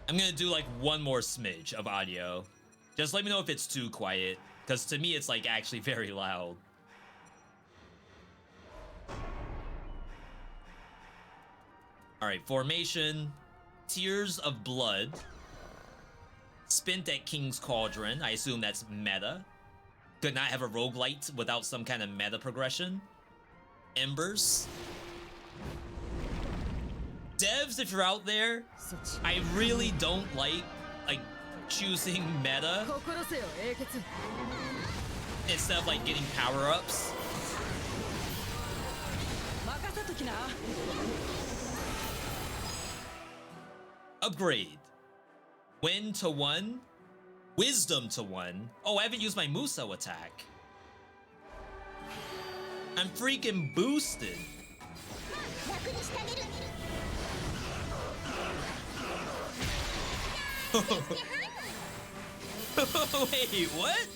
I'm gonna do like one more smidge of audio. Just let me know if it's too quiet, because to me it's like actually very loud. All right, formation, Tears of Blood, spent at King's Cauldron. I assume that's meta. Could not have a roguelite without some kind of meta progression. Embers. Devs, if you're out there, I really don't like choosing meta instead of like getting power-ups. Upgrade. Win to 1. Wisdom to 1. Oh, I haven't used my Muso attack. I'm freaking boosted. Wait, what?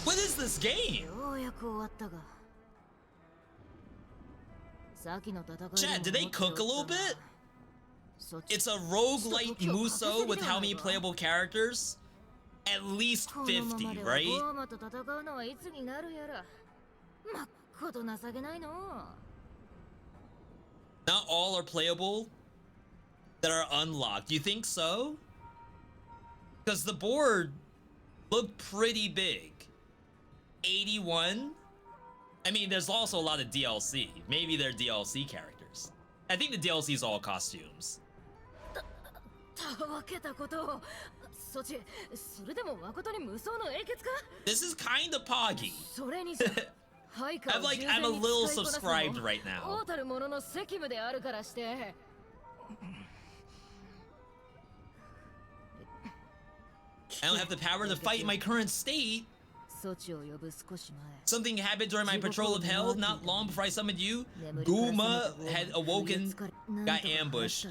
What is this game? Chat, did they cook a little bit? It's a roguelite Muso with how many playable characters? At least 50, right? Not all are playable that are unlocked. Do you think so? Because the board looked pretty big. 81? I mean, there's also a lot of DLC. Maybe they're DLC characters. I think the DLC is all costumes. This is kind of poggy. I'm a little subscribed right now. I don't have the power to fight in my current state. Something happened during my patrol of hell not long before I summoned you. Guma had awoken, got ambushed.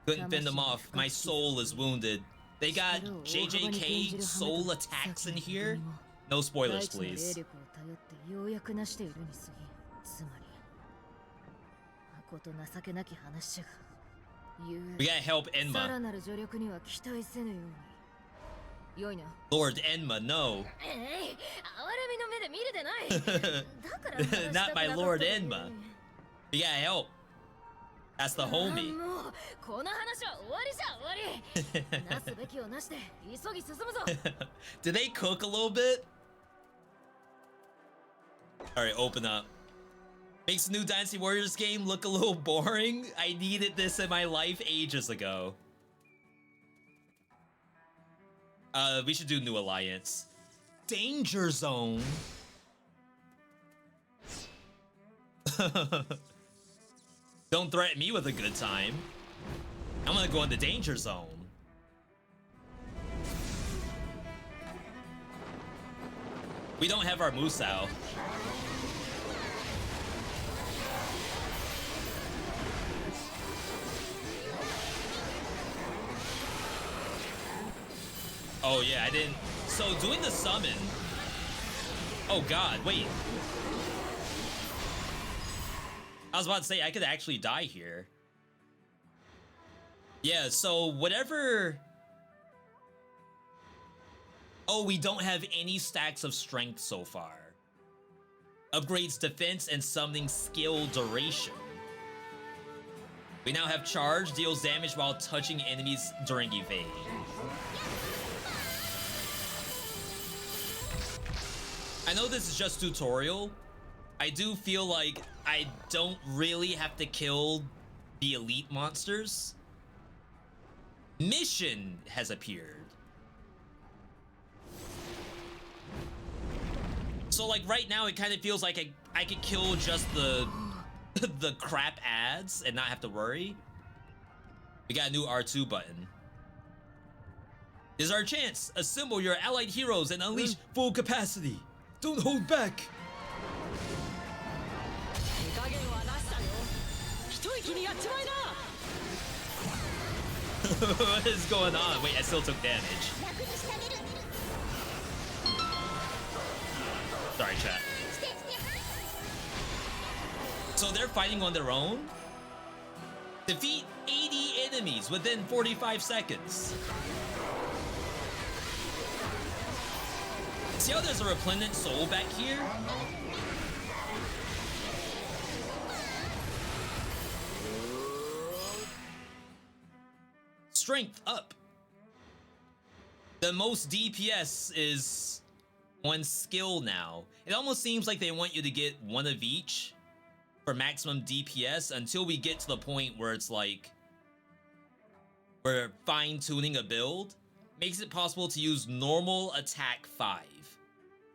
Couldn't fend them off. My soul is wounded. They got JJK soul attacks in here. No spoilers, please. We gotta help Enma. Lord Enma, no. Not my Lord Enma. We gotta help. That's the homie. Did they cook a little bit? Alright, open up. Makes the new Dynasty Warriors game look a little boring. I needed this in my life ages ago. We should do New Alliance. Danger Zone. Don't threaten me with a good time. I'm gonna go in the Danger Zone. We don't have our Musou. Oh yeah, I didn't. So doing the summon. Oh god, wait. I was about to say I could actually die here. Yeah, so whatever. Oh, we don't have any stacks of strength so far. Upgrades defense and summoning skill duration. We now have charge, deals damage while touching enemies during evade. I know this is just tutorial. I do feel like I don't really have to kill the elite monsters. Mission has appeared. So like right now it kind of feels like I could kill just the the crap ads and not have to worry. We got a new R2 button. This is our chance. Assemble your allied heroes and unleash full capacity. Don't hold back. What is going on? Wait, I still took damage. Sorry, chat. So they're fighting on their own? Defeat 80 enemies within 45 seconds. See how there's a replenish soul back here? Strength up. The most DPS is one skill now. It almost seems like they want you to get one of each for maximum DPS until we get to the point where it's like we're fine-tuning a build. Makes it possible to use normal attack 5.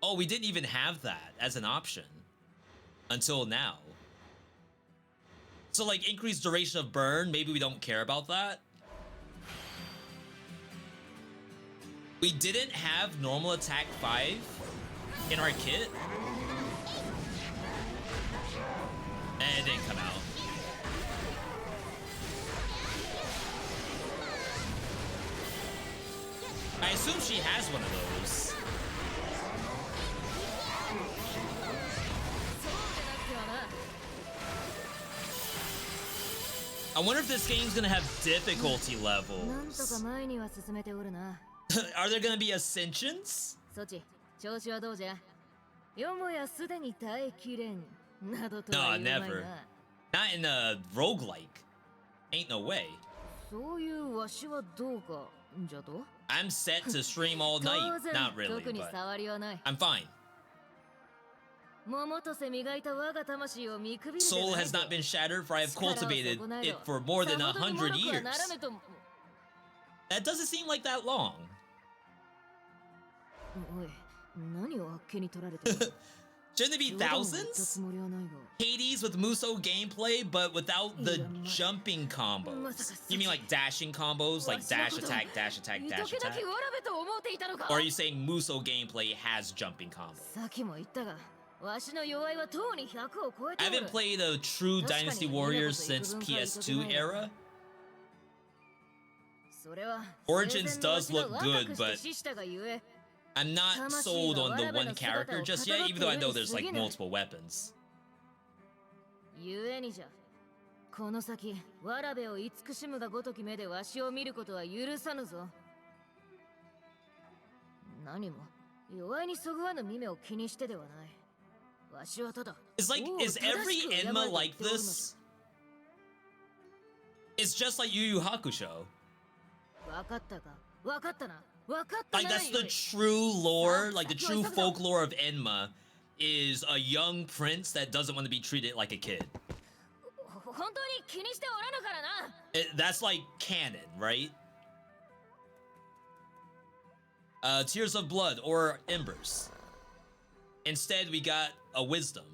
Oh, we didn't even have that as an option until now. So like increased duration of burn, maybe we don't care about that. We didn't have normal attack 5 in our kit. And it didn't come out. I assume she has one of those. I wonder if this game's gonna have difficulty levels. Are there gonna be ascensions? No, never. Not in a roguelike. Ain't no way. I'm set to stream all night. Not really, but I'm fine. Soul has not been shattered, for I have cultivated it for more than 100 years. That doesn't seem like that long. Shouldn't it be thousands? Hades with Musou gameplay, but without the jumping combos. You mean like dashing combos, like dash attack, dash attack, dash attack? Or are you saying Musou gameplay has jumping combos? I haven't played a true Dynasty Warriors since PS2 era. Origins does look good, but I'm not sold on the one character just yet, even though I know there's like multiple weapons. ゆえにじゃ、この先、わらべを慈しむがごとき目でわしを見ることは許さぬぞ。何も、弱いにそぐわぬ見目を気にしてではない。わしはただ。Is every Enma like this? It's just like Yu Yu Hakusho. わかったか、わかったな、わかったな。Like that's the true lore, like the true folklore of Enma is a young prince that doesn't want to be treated like a kid. 本当に気にしておらぬからな。That's like canon, right? Tears of Blood or Embers. Instead, we got a Wisdom.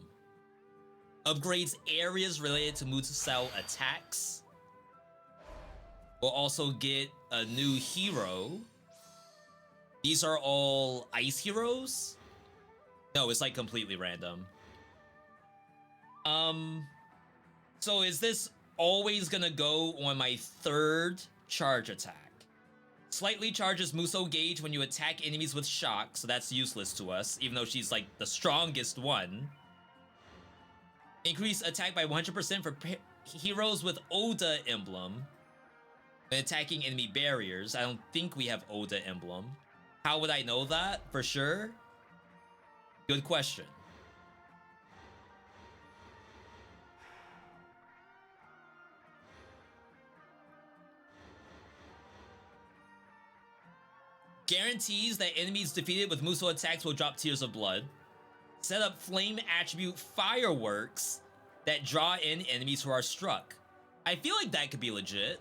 Upgrades areas related to Musou attacks. We'll also get a new hero. These are all ice heroes? No, it's like completely random. So is this always gonna go on my third charge attack? Slightly charges Musou gauge when you attack enemies with shock, so that's useless to us, even though she's like the strongest one. Increase attack by 100% for heroes with Oda emblem. When attacking enemy barriers. I don't think we have Oda emblem. How would I know that for sure? Good question. Guarantees that enemies defeated with Musou attacks will drop Tears of Blood. Set up flame attribute fireworks that draw in enemies who are struck. I feel like that could be legit.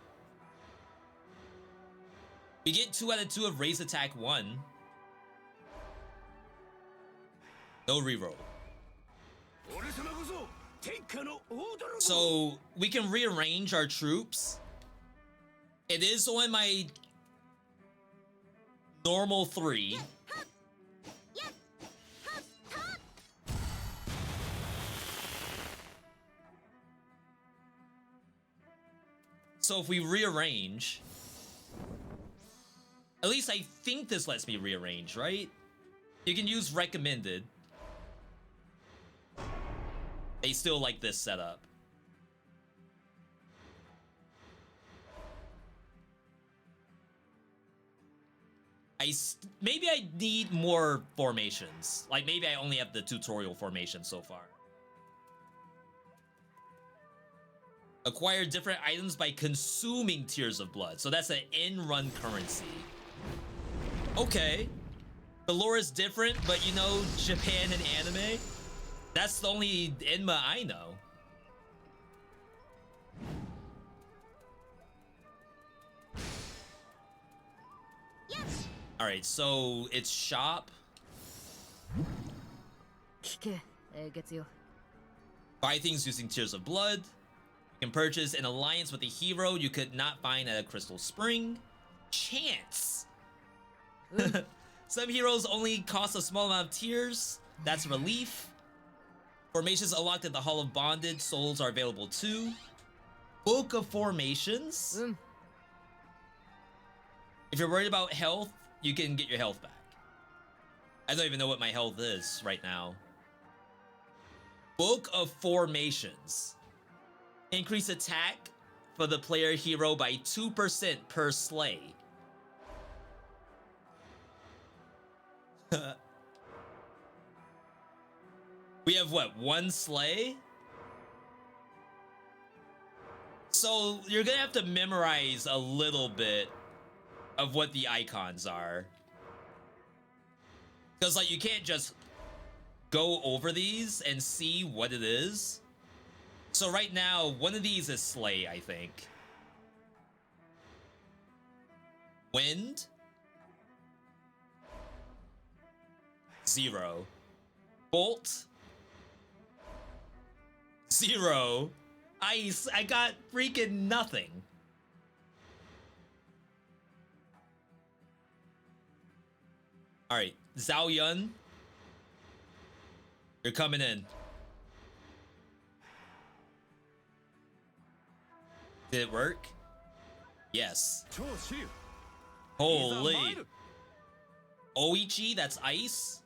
We get 2 out of 2 of raise attack 1. No reroll. So we can rearrange our troops. It is on my normal 3. So if we rearrange, at least I think this lets me rearrange, right? You can use recommended. They still like this setup. Maybe I need more formations. Like maybe I only have the tutorial formation so far. Acquire different items by consuming Tears of Blood. So that's an in-run currency. Okay. The lore is different, but you know, Japan and anime, that's the only Enma I know. Yes. All right, so it's shop. Buy things using Tears of Blood. You can purchase an alliance with a hero you could not find at a Crystal Spring. Chance. Some heroes only cost a small amount of tears. That's relief. Formations unlocked at the Hall of Bonded Souls are available too. Book of Formations. If you're worried about health, you can get your health back. I don't even know what my health is right now. Book of Formations. Increase attack for the player hero by 2% per slay. We have what, 1 slay? So you're gonna have to memorize a little bit of what the icons are. Because like you can't just go over these and see what it is. So right now, one of these is slay, I think. Wind. 0. Bolt. 0. Ice. I got freaking nothing. All right, Zhao Yun. You're coming in. Did it work? Yes. Holy. Oichi, that's ice.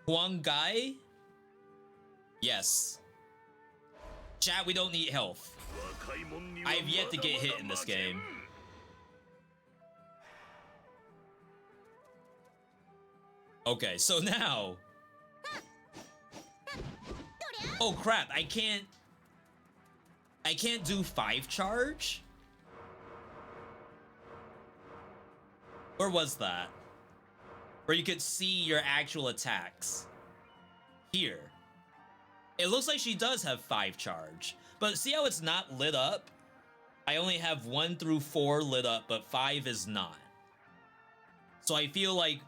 Huangai? Yes. Chat, we don't need health. I've yet to get hit in this game. Okay, so now... Oh crap, I can't do 5 charge? Where was that? Where you could see your actual attacks. Here. It looks like she does have 5 charge. But see how it's not lit up? I only have 1 through 4 lit up, but 5 is not. So I feel like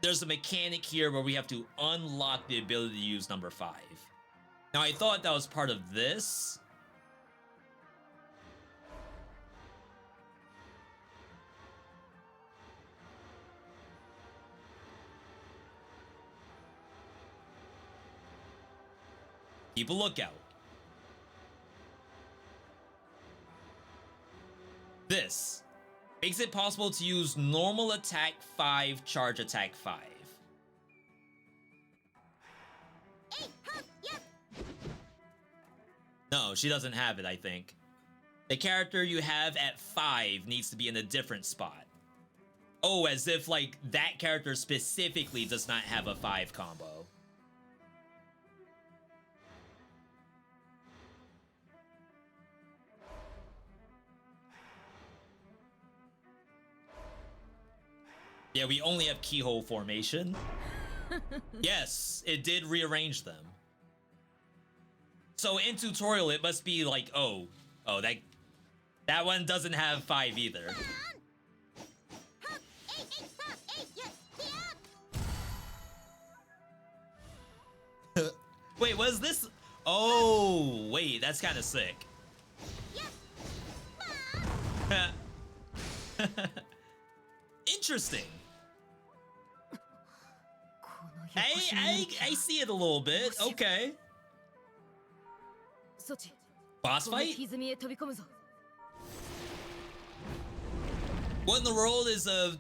there's a mechanic here where we have to unlock the ability to use number 5. Now I thought that was part of this. Keep a lookout. This makes it possible to use normal attack 5, charge attack 5. No, she doesn't have it, I think. The character you have at 5 needs to be in a different spot. Oh, as if, like, that character specifically does not have a 5 combo. Yeah, we only have keyhole formation. Yes, it did rearrange them. So in tutorial, it must be like, oh, that one doesn't have 5 either. Wait, was this? Oh, wait, that's kind of sick. Interesting. I see it a little bit. Okay. Boss fight? What in the world is a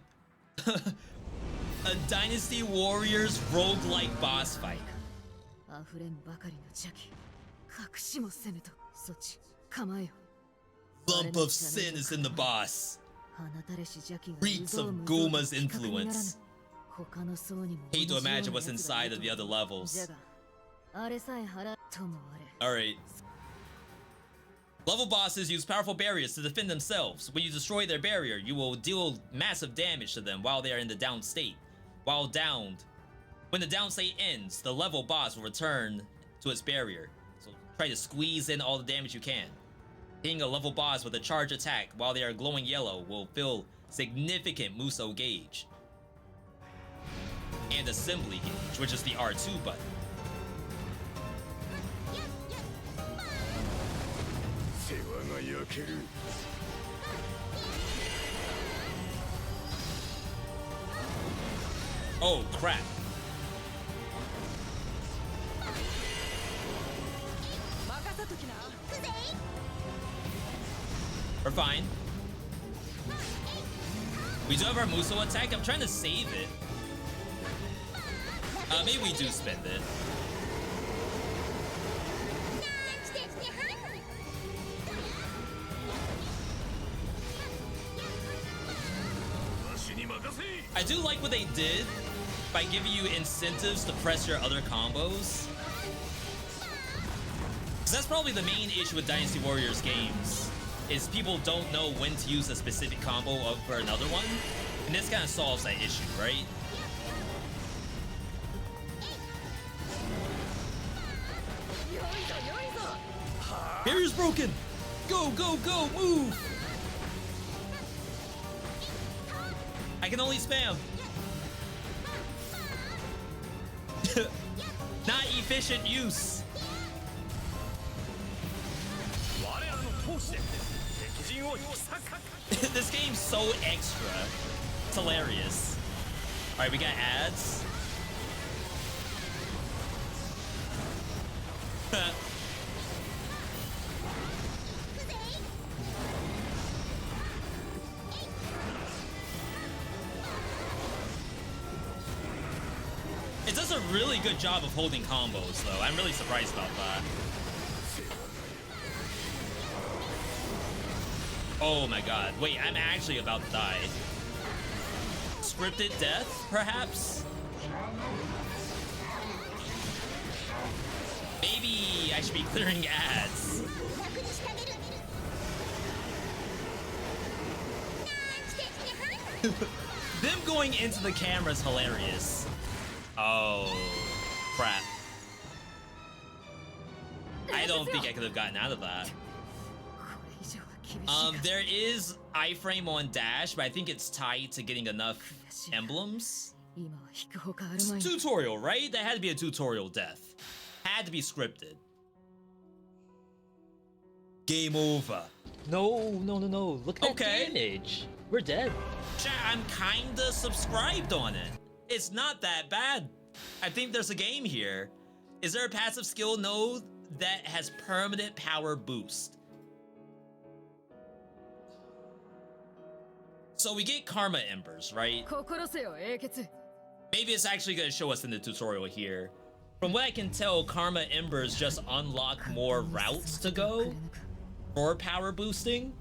Dynasty Warriors roguelike boss fight? Lump of sin is in the boss. Reeks of Guma's influence. Hate to imagine what's inside of the other levels. Alright. Level bosses use powerful barriers to defend themselves. When you destroy their barrier, you will deal massive damage to them while they are in the downed state. While downed. When the down state ends, the level boss will return to its barrier. So try to squeeze in all the damage you can. Hitting a level boss with a charge attack while they are glowing yellow will fill significant Muso gauge. And assembly gauge, which is the R2 button. Oh crap. We're fine. We do have our Muso attack. I'm trying to save it. Maybe we do spend it. I do like what they did by giving you incentives to press your other combos. Because that's probably the main issue with Dynasty Warriors games, is people don't know when to use a specific combo over another one. And this kind of solves that issue, right? Barrier's broken! Go, go, go, move! I can only spam. Not efficient use. This game's so extra. It's hilarious. Alright, we got ads. really good job of holding combos, though. I'm really surprised about that. Oh my god. Wait, I'm actually about to die. Scripted death, perhaps? Maybe I should be clearing ads. Them going into the camera is hilarious. Oh, crap. I don't think I could have gotten out of that. There is iframe on dash, but I think it's tied to getting enough emblems. It's a tutorial, right? That had to be a tutorial death. Had to be scripted. Game over. No. Look at that damage. We're dead. Chat, I'm kinda subscribed on it. It's not that bad. I think there's a game here. Is there a passive skill node that has permanent power boost? So we get Karma Embers, right? Maybe it's actually gonna show us in the tutorial here. From what I can tell, Karma Embers just unlock more routes to go for power boosting,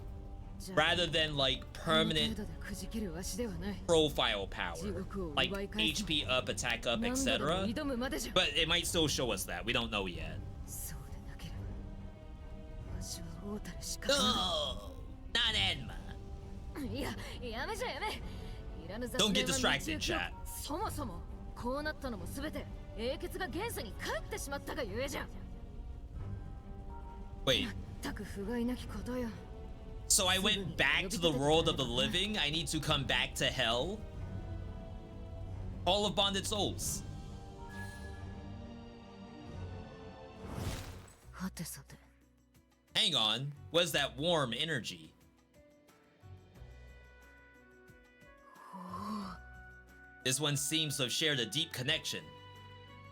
rather than like permanent profile power, like HP up, attack up, etc. But it might still show us that. We don't know yet. No, not Enma. Don't get distracted, chat. Wait. So I went back to the world of the living. I need to come back to hell. All of bonded souls. Hang on. What is that warm energy? This one seems to have shared a deep connection.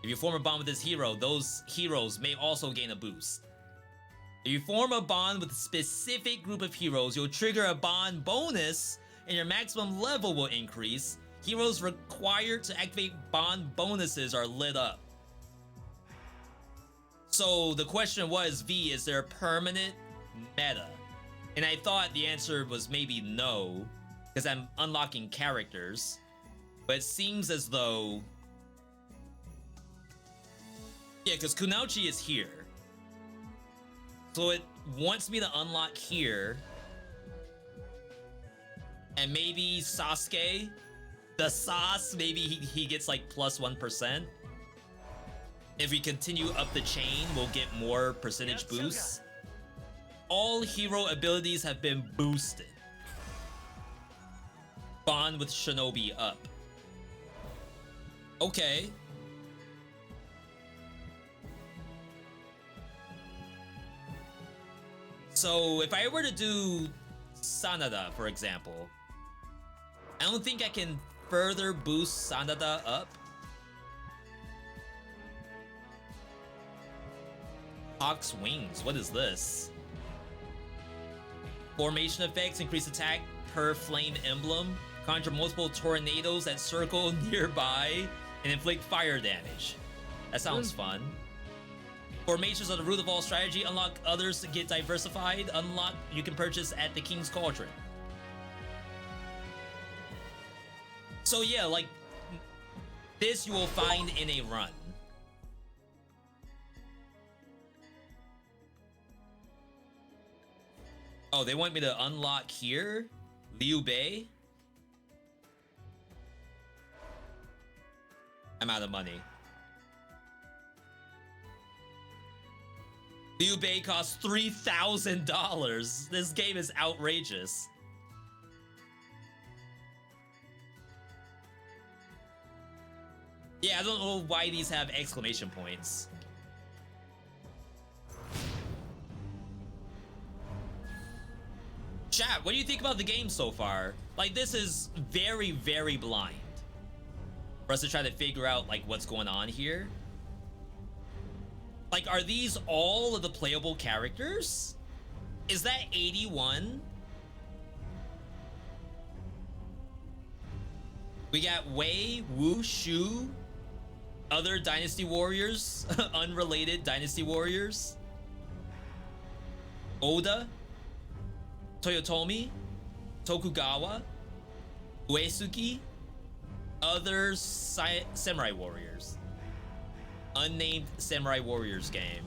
If you form a bond with this hero, those heroes may also gain a boost. If you form a bond with a specific group of heroes, you'll trigger a bond bonus and your maximum level will increase. Heroes required to activate bond bonuses are lit up. So the question was, V, is there a permanent meta? And I thought the answer was maybe no, because I'm unlocking characters. But it seems as though... Yeah, because Kunauchi is here. So it wants me to unlock here. And maybe Sasuke, the sauce, maybe he gets like plus 1%. If we continue up the chain, we'll get more percentage boosts. All hero abilities have been boosted. Bond with Shinobi up. Okay. So if I were to do Sanada, for example, I don't think I can further boost Sanada up. Hawk's Wings, what is this? Formation effects, increase attack per flame emblem, conjure multiple tornadoes that circle nearby, and inflict fire damage. That sounds fun. Formations are the root of all strategy. Unlock others to get diversified. Unlock you can purchase at the King's Cauldron. So yeah, like this you will find in a run. Oh, they want me to unlock here? Liu Bei? I'm out of money. Liu Bei costs $3,000. This game is outrageous. Yeah, I don't know why these have exclamation points. Chat, what do you think about the game so far? Like, this is very, very blind for us to try to figure out, like, what's going on here. Like, are these all of the playable characters? Is that 81? We got Wei, Wu, Shu, Other Dynasty Warriors, unrelated Dynasty Warriors. Oda, Toyotomi, Tokugawa, Uesugi, other Samurai Warriors. Unnamed Samurai Warriors game.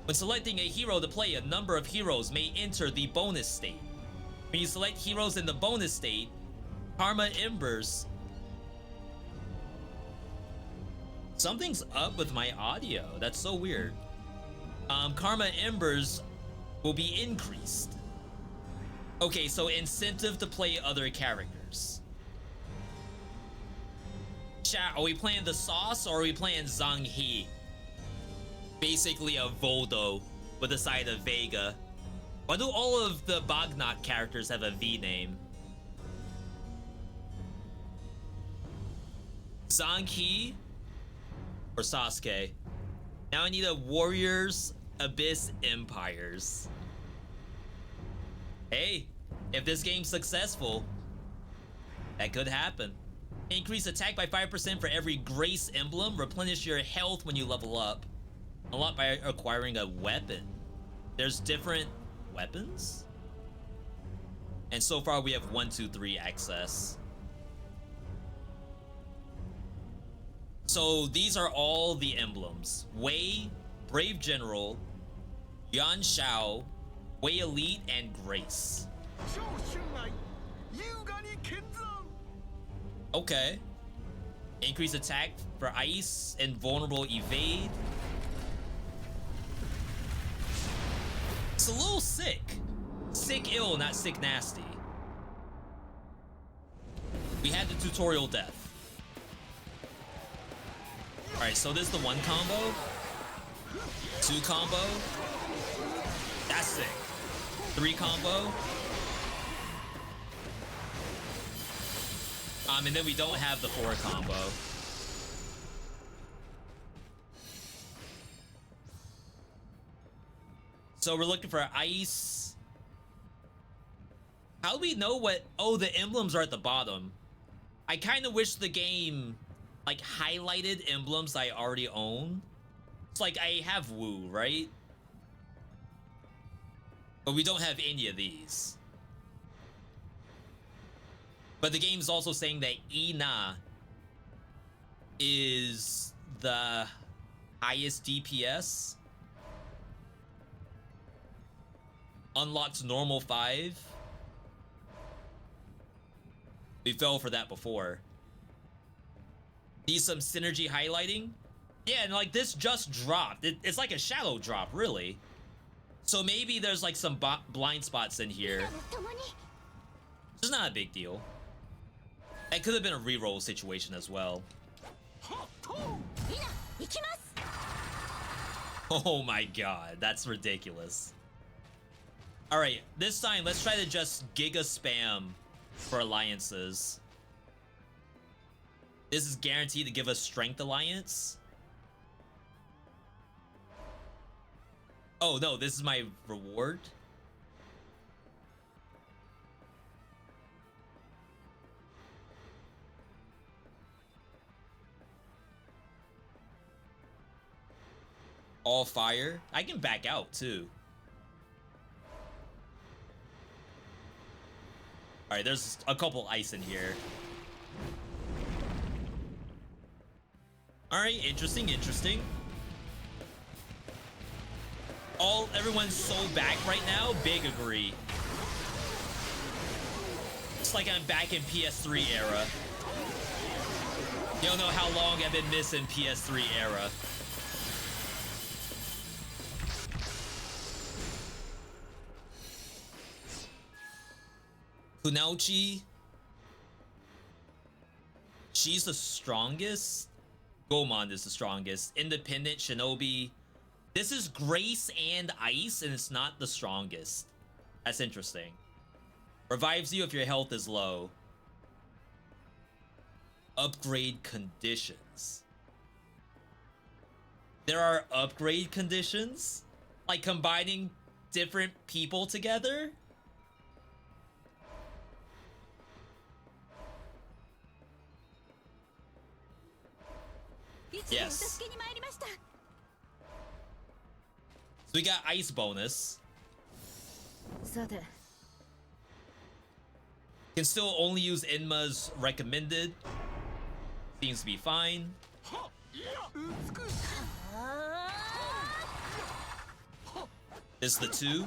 When selecting a hero to play, a number of heroes may enter the bonus state. When you select heroes in the bonus state, Karma Embers. Something's up with my audio. That's so weird. Karma Embers will be increased. Okay, so incentive to play other characters. Chat, are we playing the sauce or are we playing Zhang He? Basically a Voldo with a side of Vega. Why do all of the Bagnot characters have a V name? Zhang He or Sasuke? Now I need a Warriors Abyss Empires. Hey, if this game's successful, that could happen. Increase attack by 5% for every Grace emblem. Replenish your health when you level up. Unlock by acquiring a weapon. There's different weapons? And so far we have 1, 2, 3 access. So these are all the emblems. Wei, Brave General, Yan Shao, Wei Elite, and Grace. Okay. Increase attack for ice and vulnerable evade. It's a little sick. Sick ill, not sick nasty. We had the tutorial death. Alright, so this is the 1 combo. 2 combo. That's sick. 3 combo. And then we don't have the 4 combo. So we're looking for ice. How do we know what? Oh, the emblems are at the bottom. I kind of wish the game like highlighted emblems I already own. It's like I have Wu, right? But we don't have any of these. But the game's also saying that Ina is the highest DPS. Unlocked normal 5. We fell for that before. Need some synergy highlighting? Yeah, and like this just dropped. It's like a shadow drop, really. So maybe there's like some blind spots in here. It's not a big deal. It could have been a reroll situation as well. Oh my god, that's ridiculous. Alright, this time let's try to just giga spam for alliances. This is guaranteed to give us strength alliance. Oh no, this is my reward. All fire. I can back out too. All right, there's a couple ice in here. All right, interesting. Everyone's so back right now. Big agree. It's like I'm back in PS3 era. You don't know how long I've been missing PS3 era. Kunauchi. She's the strongest. Gomon is the strongest. Independent Shinobi. This is Grace and Ice, and it's not the strongest. That's interesting. Revives you if your health is low. Upgrade conditions. There are upgrade conditions? Like combining different people together? Yes. So we got ice bonus. さて Can still only use Inma's recommended. Seems to be fine. This is the 2.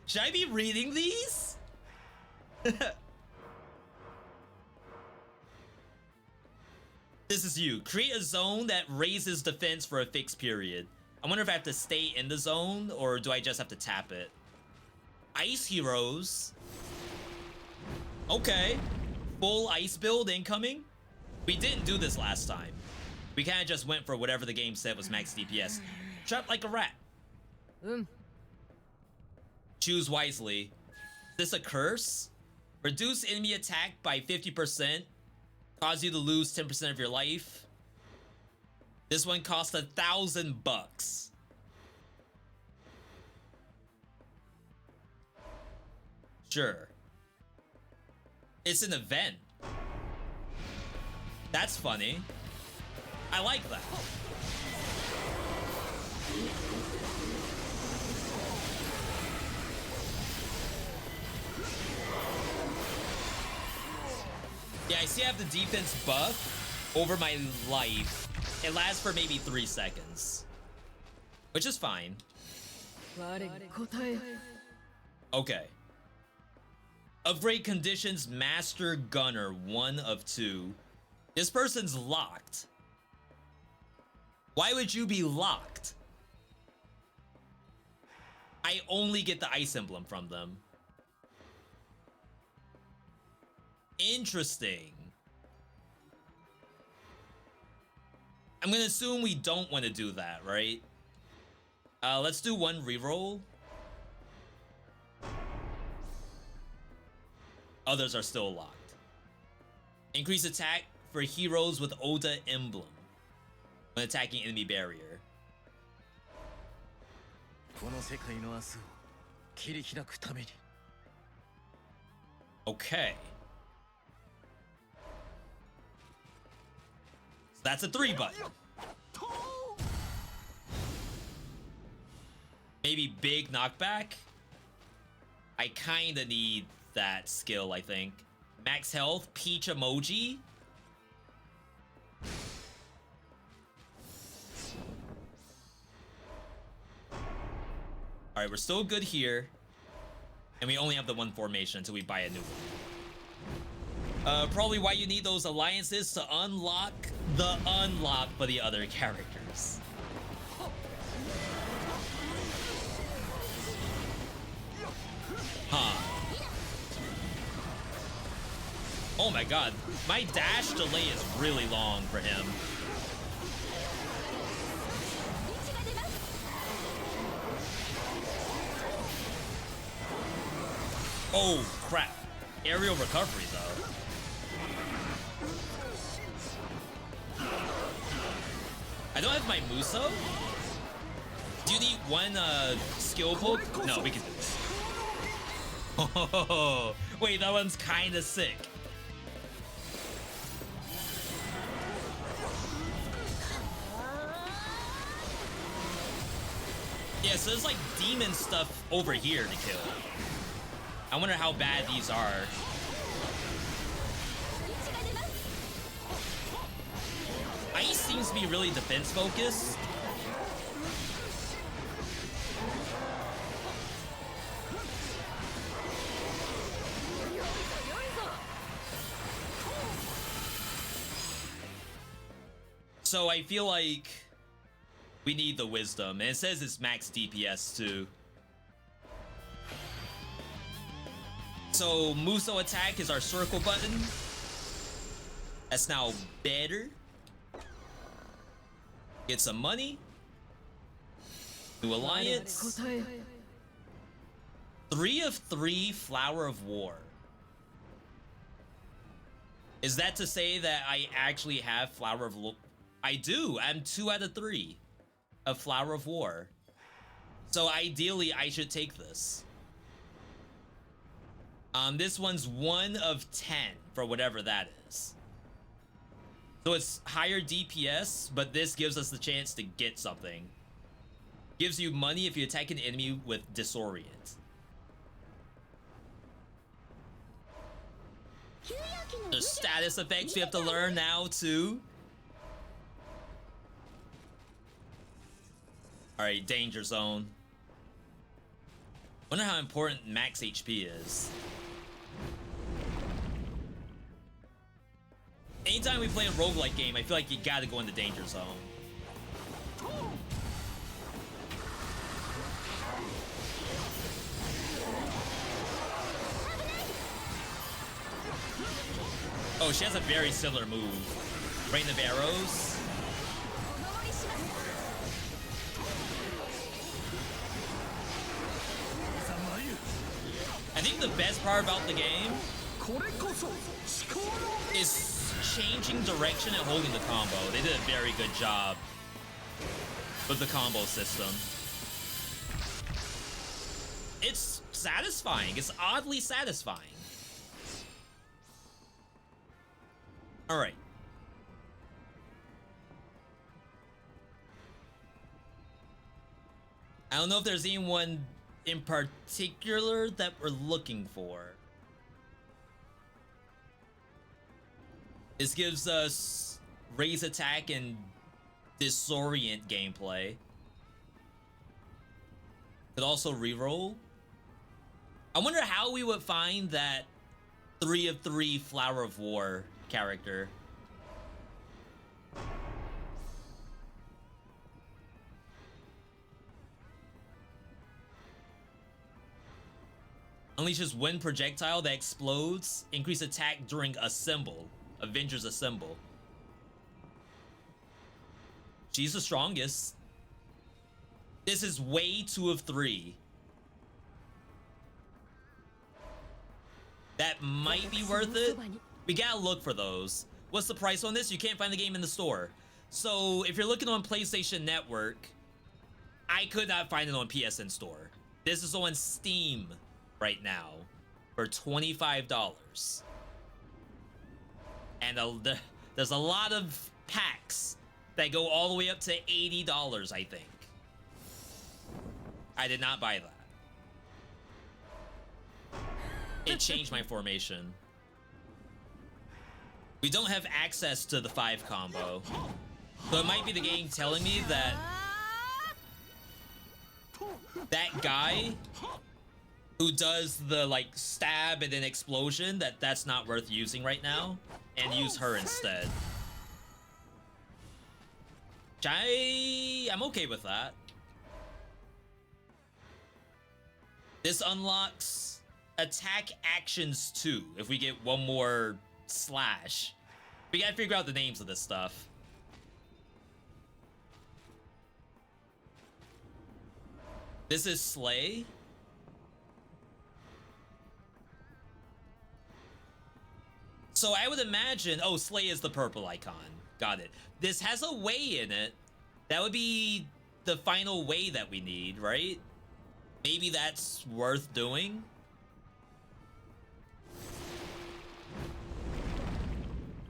Should I be reading these? This is you. Create a zone that raises defense for a fixed period. I wonder if I have to stay in the zone or do I just have to tap it? Ice heroes. Okay. Full ice build incoming. We didn't do this last time. We kind of just went for whatever the game said was max DPS. Trapped like a rat. Choose wisely. Is this a curse? Reduce enemy attack by 50%. Cause you to lose 10% of your life. This one costs $1,000. Sure. It's an event. That's funny. I like that. Yeah, I see I have the defense buff over my life. It lasts for maybe 3 seconds. Which is fine. Okay. Upgrade conditions, Master Gunner, 1 of 2. This person's locked. Why would you be locked? I only get the ice emblem from them. Interesting. I'm gonna assume we don't want to do that, right? Let's do 1 reroll. Others are still locked. Increase attack for heroes with Oda emblem when attacking enemy barrier. Okay. So that's a 3 button. Maybe big knockback. I kinda need that skill, I think. Max health, peach emoji. Alright, we're still good here. And we only have the 1 formation until we buy a new one. Probably why you need those alliances to unlock the unlock for the other characters. Huh. Oh my god, my dash delay is really long for him. Oh crap. Aerial recovery though. I don't have my Muso. Do you need 1 skill poke? No, we can do this. Oh, wait, that one's kinda sick. Yeah, so there's like demon stuff over here to kill. I wonder how bad these are. Ice seems to be really defense focused. So I feel like we need the wisdom, and it says it's max DPS too. So Muso attack is our circle button. That's now better. Get some money. New alliance. 3 of 3 Flower of War. Is that to say that I actually have Flower of War? I do. I'm 2 out of 3 of Flower of War. So ideally, I should take this. This one's 1 of 10 for whatever that is. So it's higher DPS, but this gives us the chance to get something. Gives you money if you attack an enemy with Disorient. The status effects we have to learn now too. Alright, Danger Zone. Wonder how important max HP is. Anytime we play a roguelike game, I feel like you gotta go in the Danger Zone. Oh, she has a very similar move. Rain of Arrows. I think the best part about the game is changing direction and holding the combo. They did a very good job with the combo system. It's satisfying. It's oddly satisfying. All right. I don't know if there's anyone in particular that we're looking for. This gives us raise attack and disorient gameplay. Could also reroll. I wonder how we would find that 3 of 3 Flower of War character. Unleashes wind projectile that explodes. Increase attack during Assemble. Avengers Assemble. She's the strongest. This is way 2 of 3. That might be worth it. We gotta look for those. What's the price on this? You can't find the game in the store. So if you're looking on PlayStation Network, I could not find it on PSN Store. This is on Steam right now for $25. And there's a lot of packs that go all the way up to $80, I think. I did not buy that. It changed my formation. We don't have access to the 5 combo. So it might be the game telling me that that guy who does the like stab and then explosion, that's not worth using right now, and use her instead. I'm okay with that. This unlocks attack actions too if we get one more slash. We gotta figure out the names of this stuff. This is Slay. So I would imagine, oh, Slay is the purple icon. Got it. This has a way in it. That would be the final way that we need, right? Maybe that's worth doing.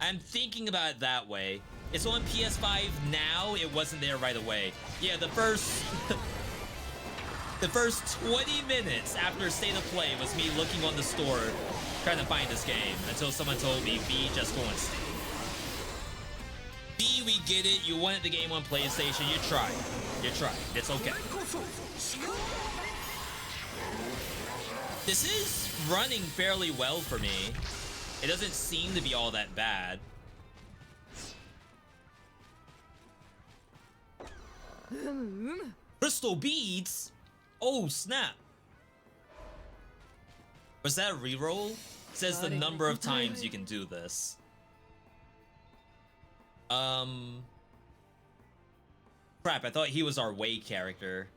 I'm thinking about it that way. It's on PS5 now. It wasn't there right away. Yeah, the first the first 20 minutes after State of Play was me looking on the store trying to find this game until someone told me, V, just go on Steam. V, we get it. You wanted the game on PlayStation. You tried. You tried. It's okay. This is running fairly well for me. It doesn't seem to be all that bad. Crystal beads? Oh, snap. Was that a reroll? It says the number of times you can do this. Crap, I thought he was our Wei character.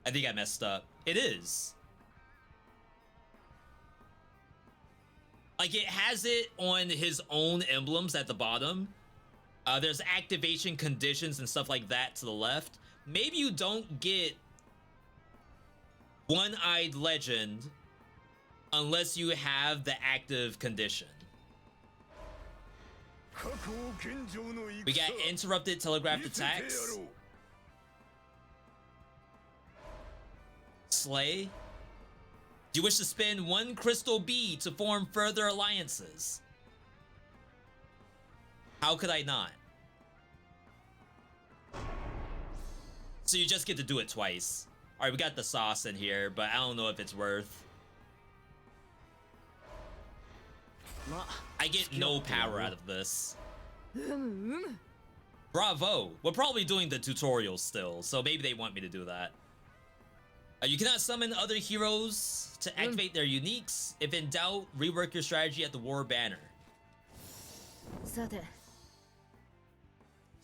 I think I messed up. It is. Like, it has it on his own emblems at the bottom. There's activation conditions and stuff like that to the left. Maybe you don't get One-eyed legend unless you have the active condition. We got interrupted telegraphed attacks. Slay. Do you wish to spend one crystal bead to form further alliances? How could I not? So you just get to do it twice. Alright, we got the sauce in here, but I don't know if it's worth. I get no power out of this. Bravo! We're probably doing the tutorial still, so maybe they want me to do that. You cannot summon other heroes to activate their uniques. If in doubt, rework your strategy at the war banner.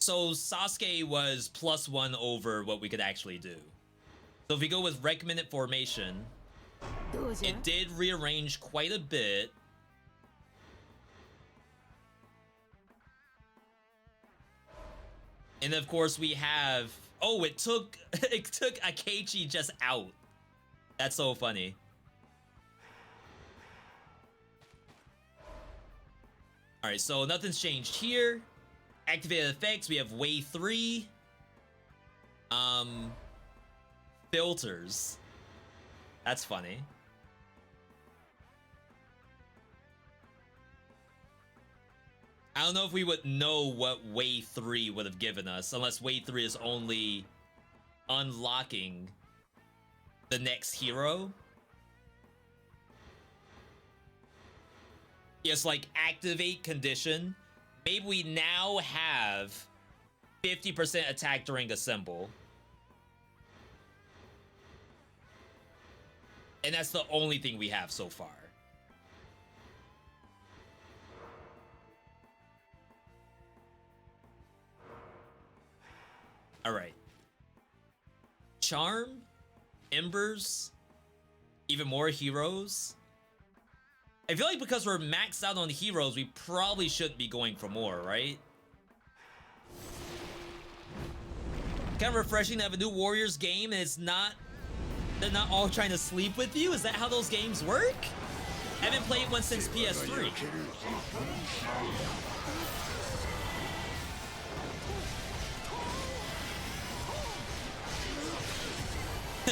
So Sasuke was +1 over what we could actually do. So if we go with recommended formation, it did rearrange quite a bit. And of course we have, oh, it took Akechi just out. That's so funny. All right, so nothing's changed here. Activated effects, we have wave 3. Filters. That's funny. I don't know if we would know what wave 3 would have given us, unless wave 3 is only unlocking the next hero. Yes, like activate condition. Maybe we now have 50% attack during a symbol. And that's the only thing we have so far. All right. Charm, Embers, even more heroes. I feel like because we're maxed out on heroes, we probably shouldn't be going for more, right? Kind of refreshing to have a new Warriors game and they're not all trying to sleep with you? Is that how those games work? I haven't played one since PS3.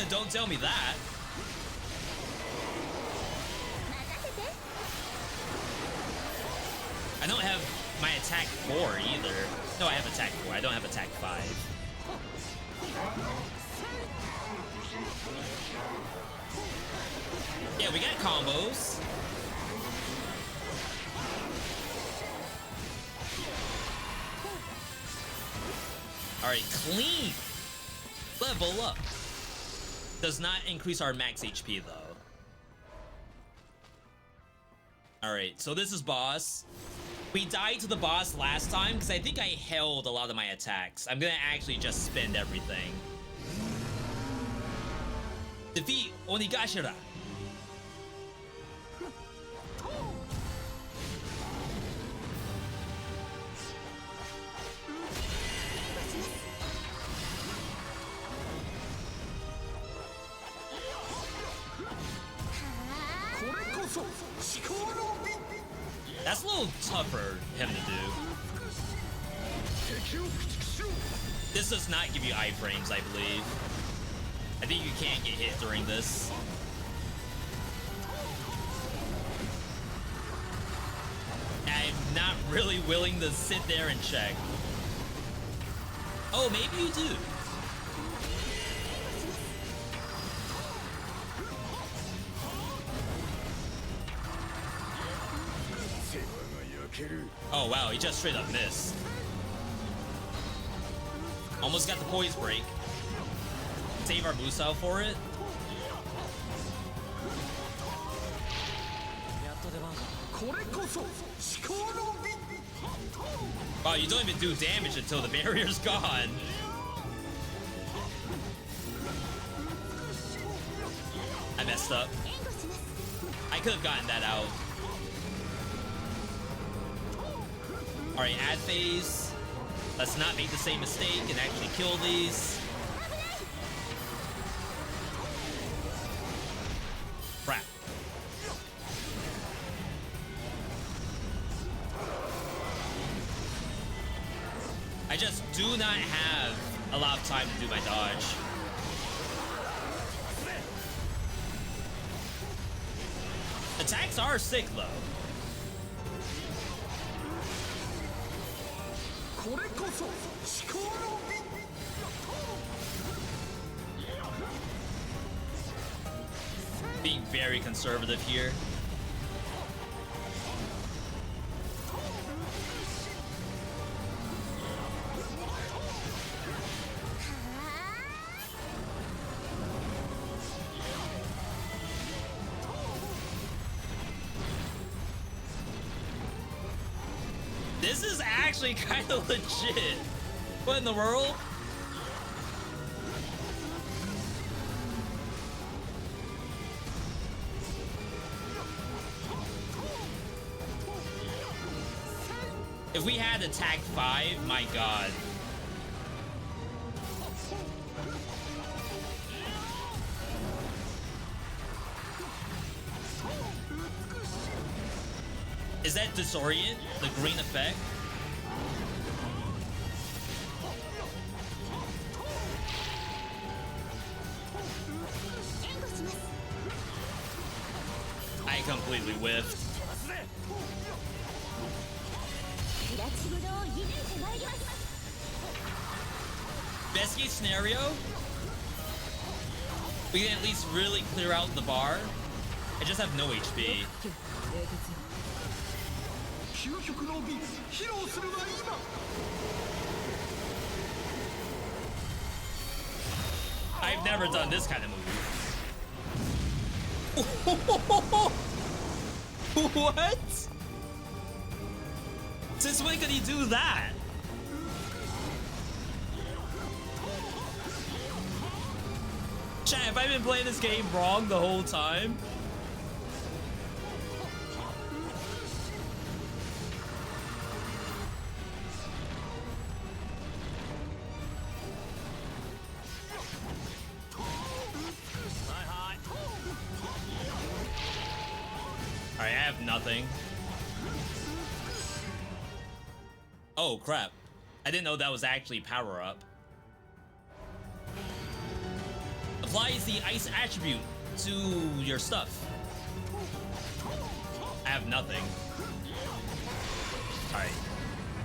Don't tell me that. I don't have my attack 4 either. No, I have attack 4. I don't have attack 5. Yeah, we got combos. Alright, clean. Level up. Does not increase our max HP though. Alright, so this is boss. We died to the boss last time because I think I held a lot of my attacks. I'm gonna actually just spend everything. Defeat Onigashira. That's a little tougher him to do. This does not give you iframes, I believe. I think you can't get hit during this. I'm not really willing to sit there and check. Oh, maybe you do. Oh wow, he just straight up missed. Almost got the poise break. Save our Musou for it. Wow, you don't even do damage until the barrier's gone. I messed up. I could have gotten that out. Alright, add phase. Let's not make the same mistake and actually kill these. I just do not have a lot of time to do my dodge. Attacks are sick though. Being very conservative here. This is actually kind of legit. What in the world? If we had attack 5, my god. Is that disorient? The green effect? I completely whiffed. Best case scenario, we can at least really clear out the bar. I just have no HP. I've never done this kind of move. What? Since when could he do that? Chat, have I been playing this game wrong the whole time? Alright, I have nothing. Oh crap. I didn't know that was actually power up. Applies the ice attribute to your stuff. I have nothing. Alright.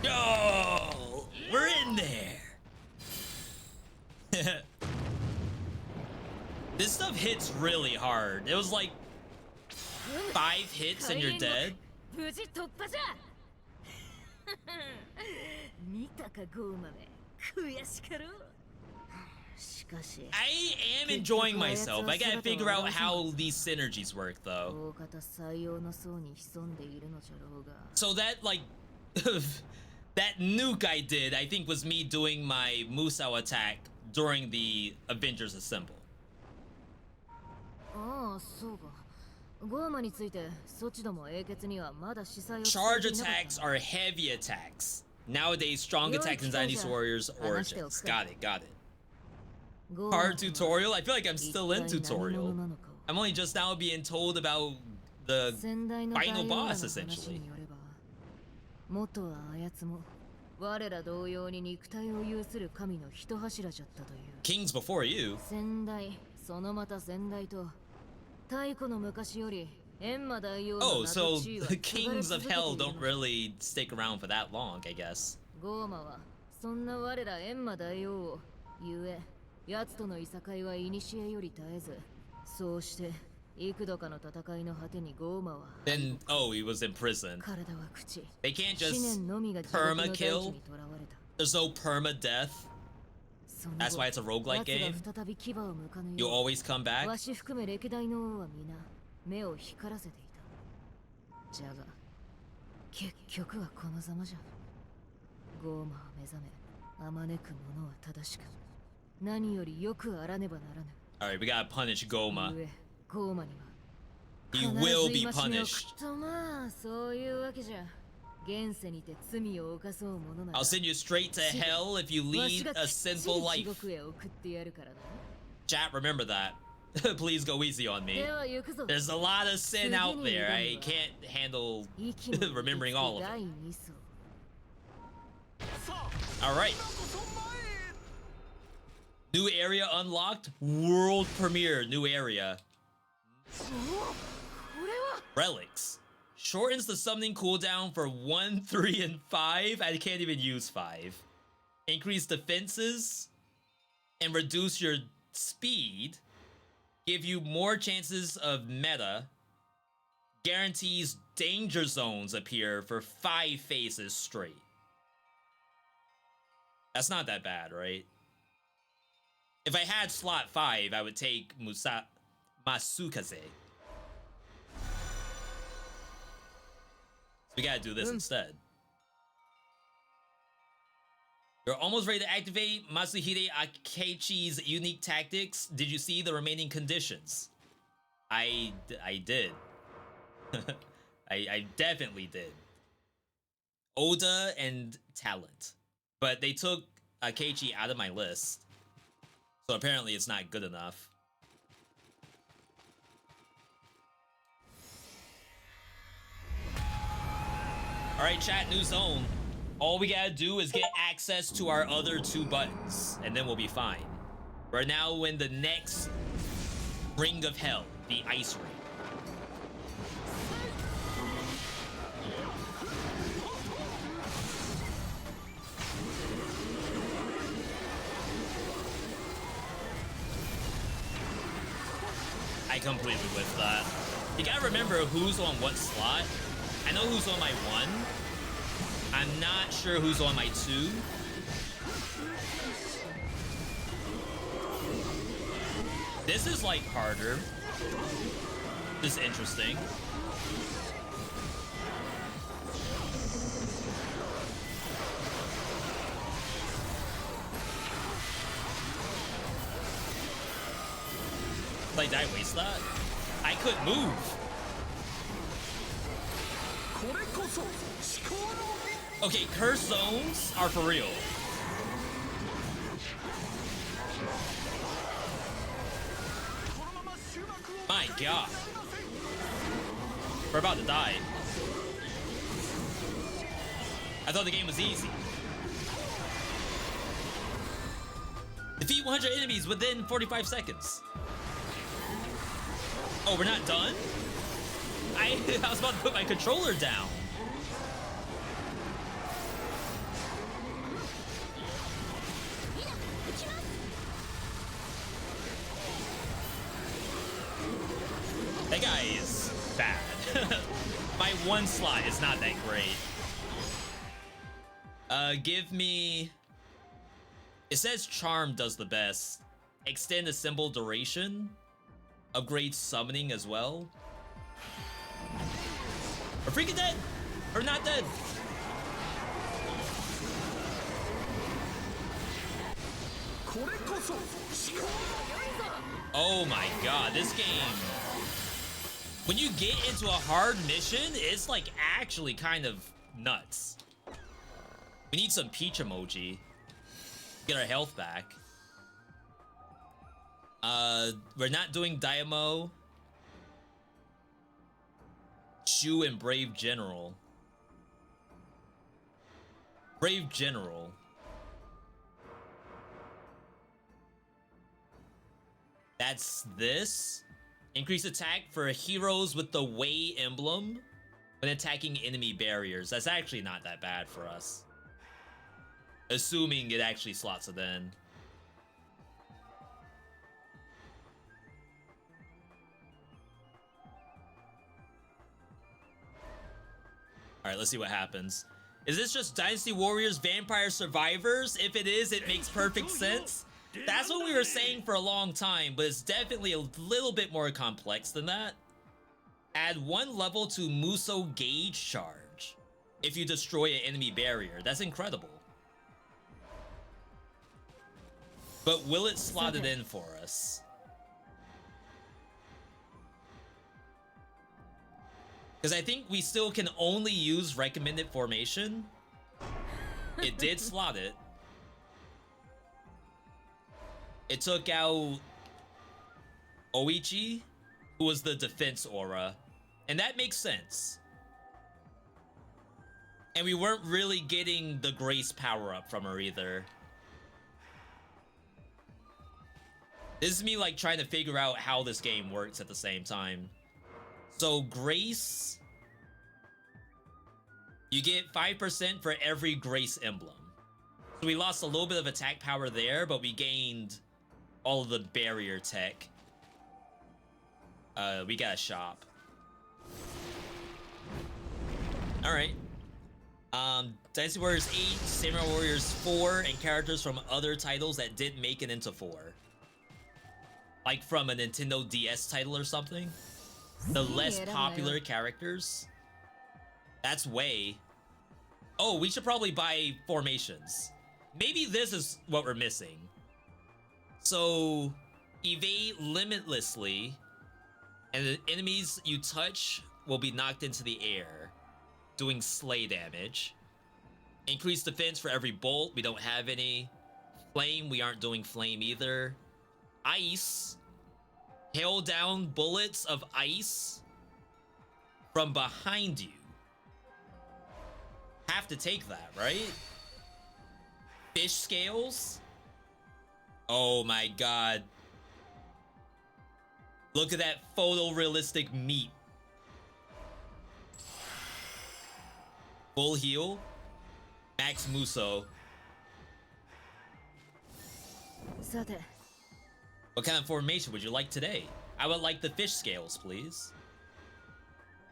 Yo! We're in there! This stuff hits really hard. It was like 5 hits and you're dead. I am enjoying myself. I gotta figure out how these synergies work though. So that like that nuke I did, I think was me doing my Musou attack during the Avengers Assemble. Charge attacks are heavy attacks. Nowadays, strong attacks in Dynasty Warriors Origins. Got it. Hard tutorial? I feel like I'm still in tutorial. I'm only just now being told about the final boss, essentially. Kings before you? Oh, so the Kings of Hell don't really stick around for that long, I guess. Then, oh, he was in prison. They can't just perma kill. There's no perma death. That's why it's a roguelike game. You always come back. Alright, we gotta punish Goma. He will be punished. I'll send you straight to hell if you lead a sinful life. Chat, remember that. Please go easy on me. There's a lot of sin out there. I can't handle remembering all of it. All right. New area unlocked. World premiere. New area. Relics. Shortens the summoning cooldown for 1, 3, and 5. I can't even use 5. Increase defenses and reduce your speed. Give you more chances of meta. Guarantees danger zones appear for 5 phases straight. That's not that bad, right? If I had slot 5, I would take Masukaze. So we gotta do this instead. You're almost ready to activate Masuhide Akechi's unique tactics. Did you see the remaining conditions? I did. I definitely did. Oda and talent. But they took Akechi out of my list. So apparently it's not good enough. Alright, chat, new zone. All we gotta do is get access to our other 2 buttons, and then we'll be fine. We're now in the next Ring of Hell, the Ice Ring. I completely whiffed that. You gotta remember who's on what slot. I know who's on my 1. I'm not sure who's on my 2. This is like harder. This is interesting. Like, did I waste that? I couldn't move. Okay, curse zones are for real. My god. We're about to die. I thought the game was easy. Defeat 100 enemies within 45 seconds. Oh, we're not done? I was about to put my controller down. That guy is bad. My 1 slot is not that great. Give me... It says Charm does the best. Extend the symbol duration. Upgrade summoning as well. We're freaking dead! We're not dead! Oh my god, this game... When you get into a hard mission, it's like actually kind of nuts. We need some peach emoji. Get our health back. We're not doing Daimo. Shu and Brave General. Brave General. That's this. Increase attack for heroes with the Wei emblem when attacking enemy barriers. That's actually not that bad for us. Assuming it actually slots it in. Alright, let's see what happens. Is this just Dynasty Warriors Vampire Survivors? If it is, it makes perfect sense. That's what we were saying for a long time, but it's definitely a little bit more complex than that. Add 1 level to Muso Gauge Charge if you destroy an enemy barrier. That's incredible. But will it slot it in for us? Because I think we still can only use recommended formation. It did slot it. It took out Oichi, who was the defense aura, and that makes sense. And we weren't really getting the Grace power-up from her either. This is me like trying to figure out how this game works at the same time. So Grace, you get 5% for every Grace emblem. So we lost a little bit of attack power there, but we gained all of the barrier tech. We got a shop. All right. Dynasty Warriors 8, Samurai Warriors 4, and characters from other titles that didn't make it into 4. Like from a Nintendo DS title or something. The less popular characters. That's way. Oh, we should probably buy formations. Maybe this is what we're missing. So, evade limitlessly, and the enemies you touch will be knocked into the air, doing slay damage. Increase defense for every bolt. We don't have any. Flame, we aren't doing flame either. Ice. Hail down bullets of ice from behind you. Have to take that, right? Fish scales. Oh my god. Look at that photorealistic meat. Full heal. Max Muso. What kind of formation would you like today? I would like the fish scales, please.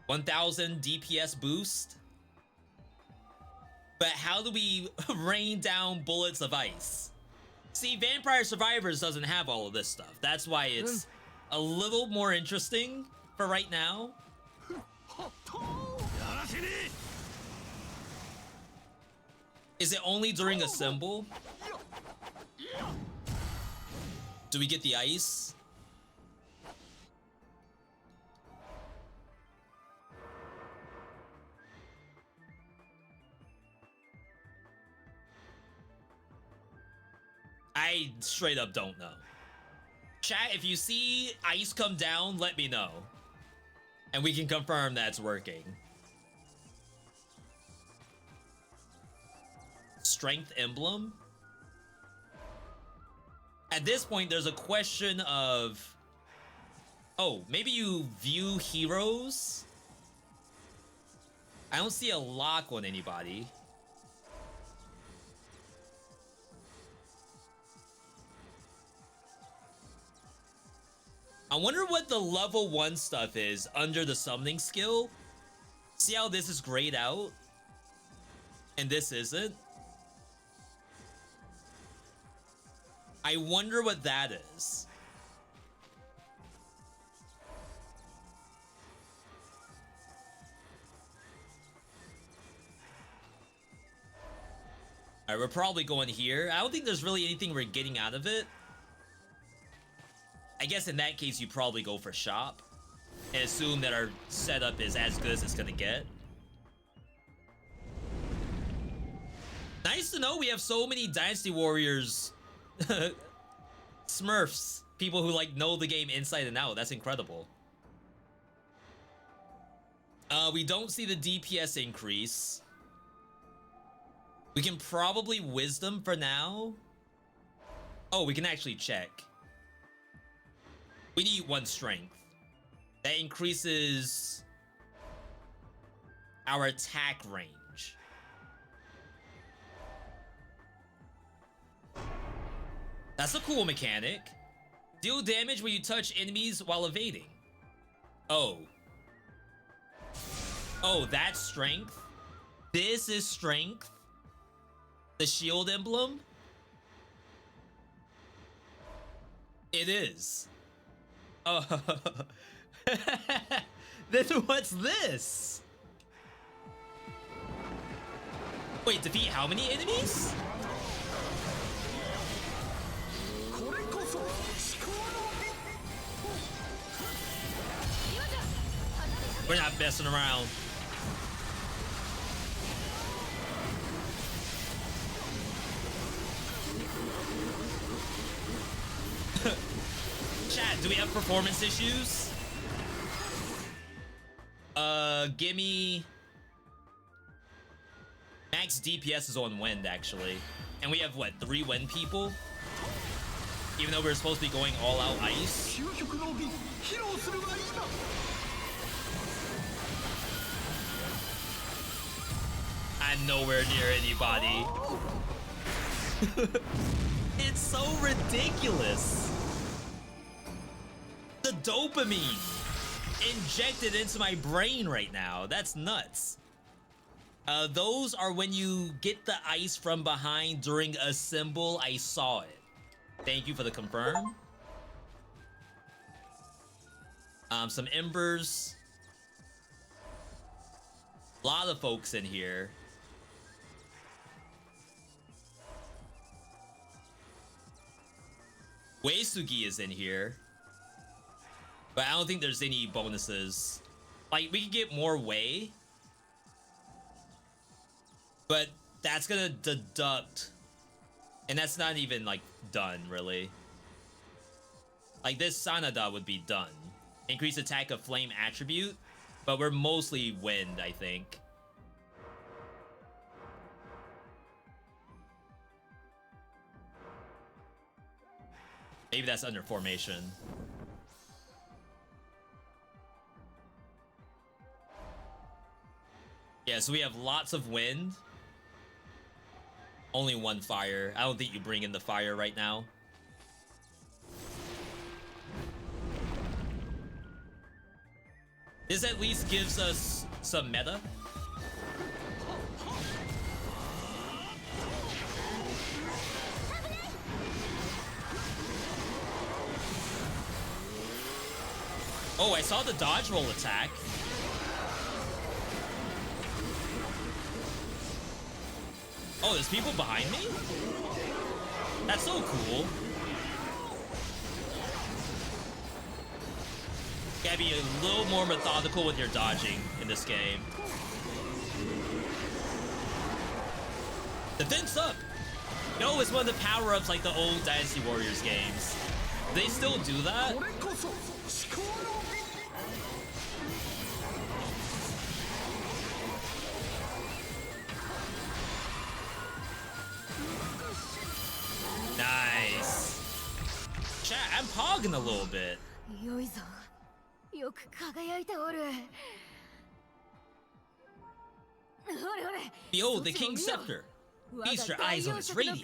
1000 DPS boost. But how do we rain down bullets of ice? See, Vampire Survivors doesn't have all of this stuff. That's why it's a little more interesting for right now. Is it only during a symbol? Do we get the ice? I straight up don't know. Chat, if you see ice come down, let me know. And we can confirm that's working. Strength emblem? At this point, there's a question of... Oh, maybe you view heroes? I don't see a lock on anybody. I wonder what the level 1 stuff is under the summoning skill. See how this is grayed out? And this isn't? I wonder what that is. Alright, we're probably going here. I don't think there's really anything we're getting out of it. I guess in that case, you probably go for shop and assume that our setup is as good as it's gonna get. Nice to know we have so many Dynasty Warriors Smurfs, people who like know the game inside and out. That's incredible. We don't see the DPS increase. We can probably wisdom for now. Oh, we can actually check. We need 1 strength. That increases our attack range. That's a cool mechanic. Deal damage when you touch enemies while evading. Oh. Oh, that's strength? This is strength? The shield emblem? It is. Oh. Then what's this? Wait, defeat how many enemies? We're not messing around. Chat, do we have performance issues? Gimme Max DPS is on wind, actually. And we have, what, 3 wind people? Even though we're supposed to be going all out ice? I'm nowhere near anybody. It's so ridiculous. The dopamine injected into my brain right now. That's nuts. Those are when you get the ice from behind during a symbol. I saw it. Thank you for the confirm. Some embers. A lot of folks in here. Weisugi is in here. But I don't think there's any bonuses. Like, we could get more Wei. But that's gonna deduct. And that's not even, like, done, really. Like, this Sanada would be done. Increase attack of flame attribute. But we're mostly wind, I think. Maybe that's under formation. Yeah, so we have lots of wind. Only 1 fire. I don't think you bring in the fire right now. This at least gives us some meta. Oh, I saw the dodge roll attack. Oh, there's people behind me? That's so cool. Gotta be a little more methodical with your dodging in this game. Defense up! No, it's one of the power-ups like the old Dynasty Warriors games. They still do that? Nice. Chat, I'm pogging a little bit. Behold the King's Scepter. Feast your eyes on its radiance.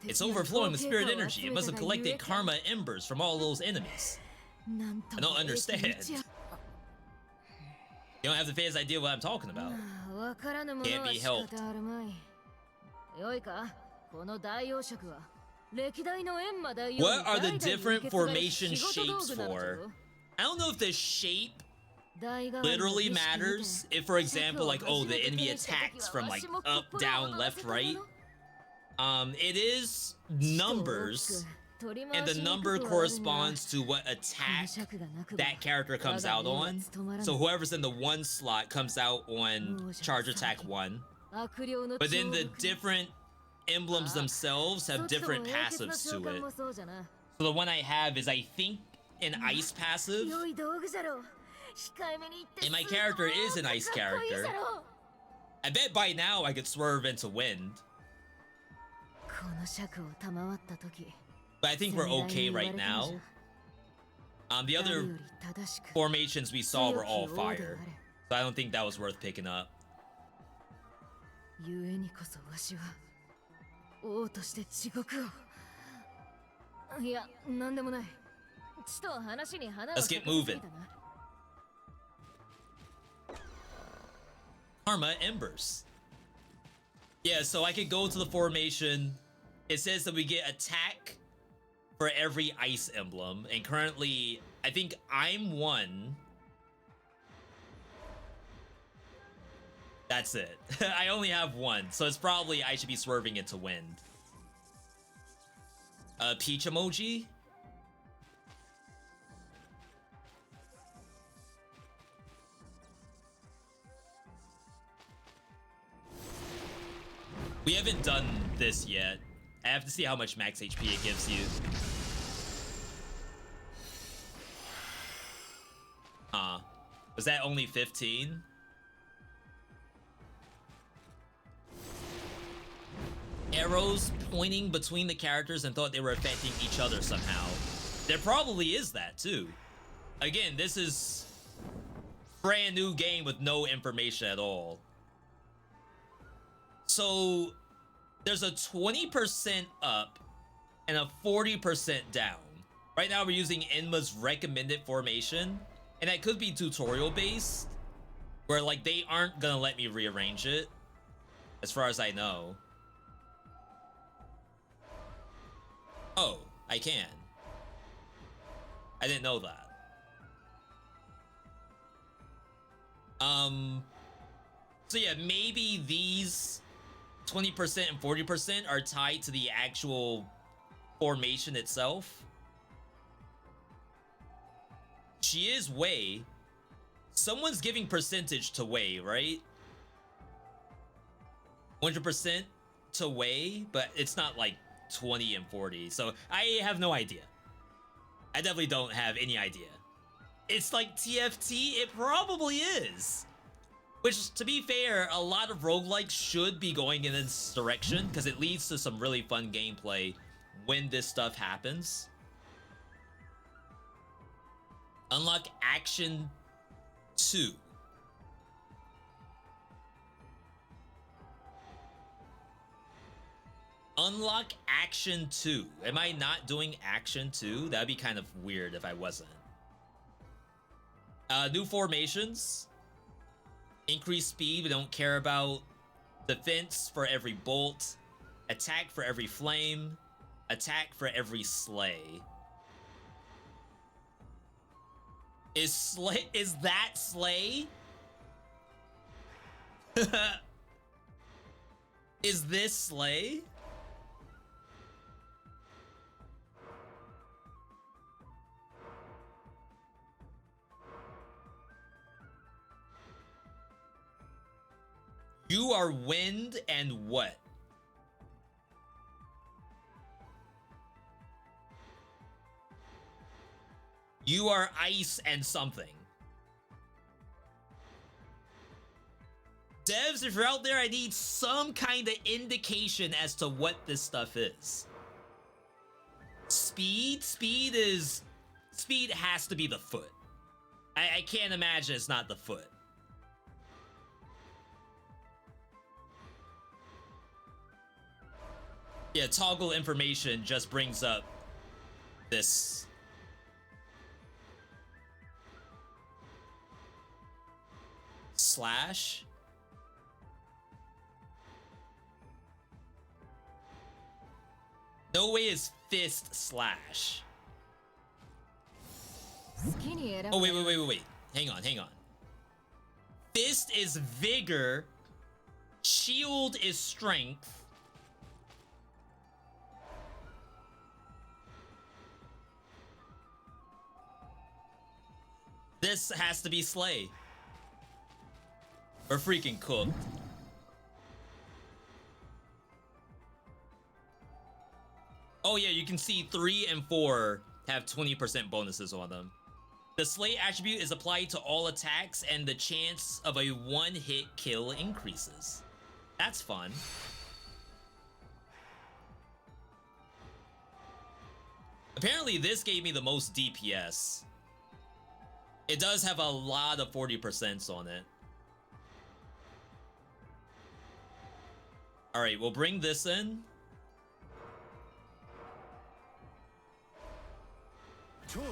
It's overflowing with spirit energy. It must have collected karma embers from all those enemies. I don't understand. You don't have the faintest idea what I'm talking about. Can't be helped. What are the different formation shapes for? I don't know if the shape literally matters. If, for example, like, oh, the enemy attacks from like up, down, left, right. It is numbers, and the number corresponds to what attack that character comes out on. So whoever's in the 1 slot comes out on charge attack 1. But then the different emblems themselves have different passives to it. So the one I have is, I think, an ice passive. And my character is an ice character. I bet by now I could swerve into wind. But I think we're okay right now. The other formations we saw were all fire. So I don't think that was worth picking up. Let's get moving. Karma Embers. Yeah, so I could go to the formation. It says that we get attack for every ice emblem. And currently, I think I'm 1. That's it. I only have 1. So it's probably I should be swerving into wind. Peach emoji. We haven't done this yet. I have to see how much max HP it gives you. Was that only 15? arrows pointing between the characters and thought they were affecting each other somehow. There probably is that too. Again, this is brand new game with no information at all. So there's a 20% up and a 40% down. Right now we're using Enma's recommended formation, and that could be tutorial based, where like they aren't gonna let me rearrange it, as far as I know. Oh, I can. I didn't know that. So yeah, maybe these 20% and 40% are tied to the actual formation itself. She is Wei. Someone's giving percentage to Wei, right? 100% to Wei, but it's not like 20 and 40. So I have no idea. I definitely don't have any idea. It's like TFT, it probably is. Which, to be fair, a lot of roguelikes should be going in this direction because it leads to some really fun gameplay when this stuff happens. Unlock Action 2. Unlock Action 2. Am I not doing Action 2? That'd be kind of weird if I wasn't. New formations. Increase speed, we don't care about. Defense for every bolt. Attack for every flame. Attack for every slay. Is that slay? Is this slay? You are wind and what? You are ice and something. Devs, if you're out there, I need some kind of indication as to what this stuff is. Speed? Speed has to be the foot. I can't imagine it's not the foot. Yeah, toggle information just brings up this. Slash? No way is fist slash. Oh, wait. Hang on. Fist is vigor. Shield is strength. This has to be slay. We're freaking cooked. Oh yeah, you can see 3 and 4 have 20% bonuses on them. The slay attribute is applied to all attacks and the chance of a one-hit kill increases. That's fun. Apparently this gave me the most DPS. It does have a lot of 40% on it. All right, we'll bring this in. All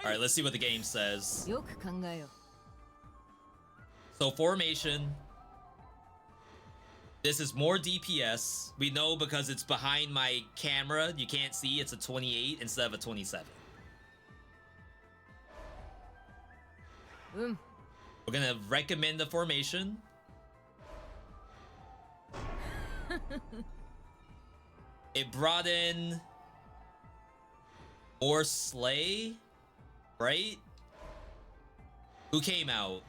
right, let's see what the game says. So formation. This is more DPS. We know because it's behind my camera. You can't see it's a 28 instead of a 27. We're gonna recommend the formation. It brought in more slay, right? Who came out?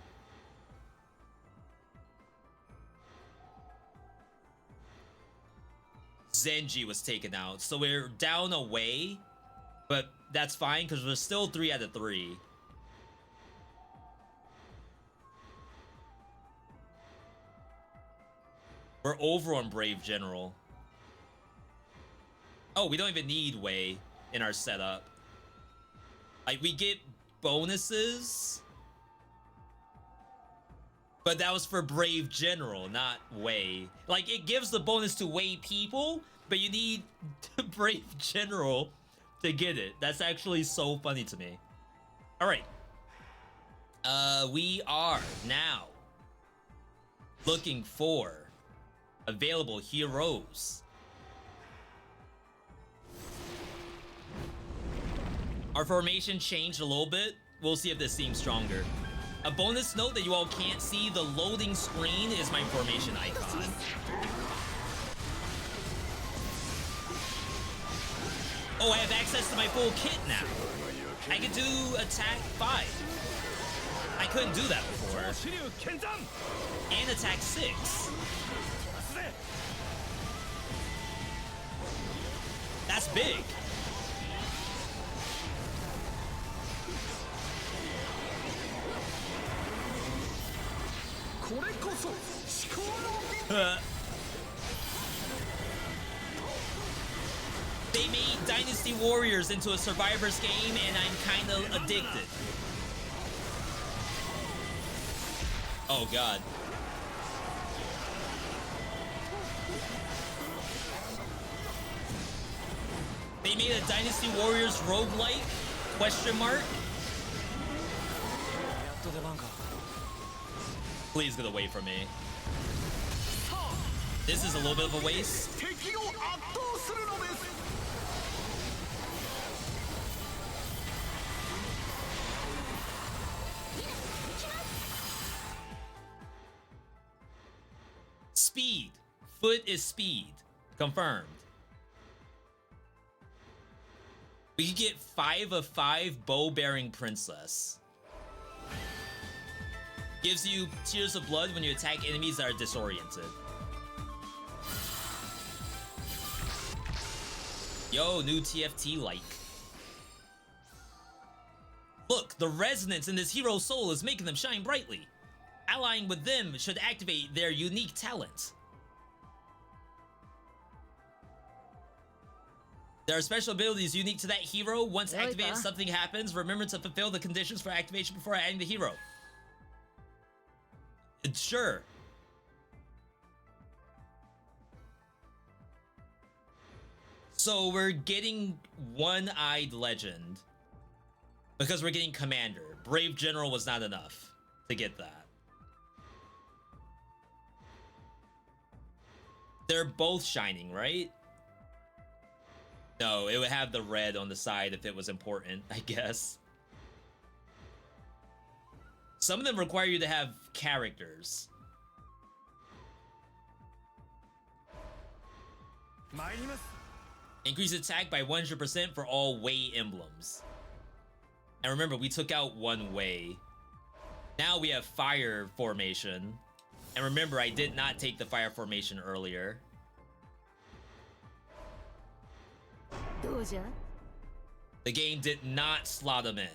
Zenji was taken out, so we're down away, but that's fine because we're still 3 out of 3. We're over on Brave General. Oh, we don't even need Wei in our setup. Like, we get bonuses, but that was for Brave General, not Wei. Like, it gives the bonus to Wei people, but you need Brave General to get it. That's actually so funny to me. All right. We are now looking for available heroes. Our formation changed a little bit. We'll see if this seems stronger. A bonus note that you all can't see, the loading screen is my formation icon. Oh, I have access to my full kit now. I can do attack 5. I couldn't do that before. And attack 6. That's big. They made Dynasty Warriors into a Survivor's game, and I'm kind of addicted. Oh, God. They made a Dynasty Warriors roguelike? Question mark? Please get away from me. This is a little bit of a waste. Speed. Foot is speed. Confirmed. We could get 5 of 5 bow-bearing princess. Gives you tears of blood when you attack enemies that are disoriented. Yo, new TFT like. Look, the resonance in this hero's soul is making them shine brightly. Allying with them should activate their unique talent. There are special abilities unique to that hero. Once activated, something happens. Remember to fulfill the conditions for activation before adding the hero. Sure. So we're getting One-Eyed Legend because we're getting Commander. Brave General was not enough to get that. They're both shining, right? No, it would have the red on the side if it was important, I guess. Some of them require you to have characters. Increase attack by 100% for all Wei emblems. And remember, we took out one Wei. Now we have fire formation. And remember, I did not take the fire formation earlier. The game did not slot him in.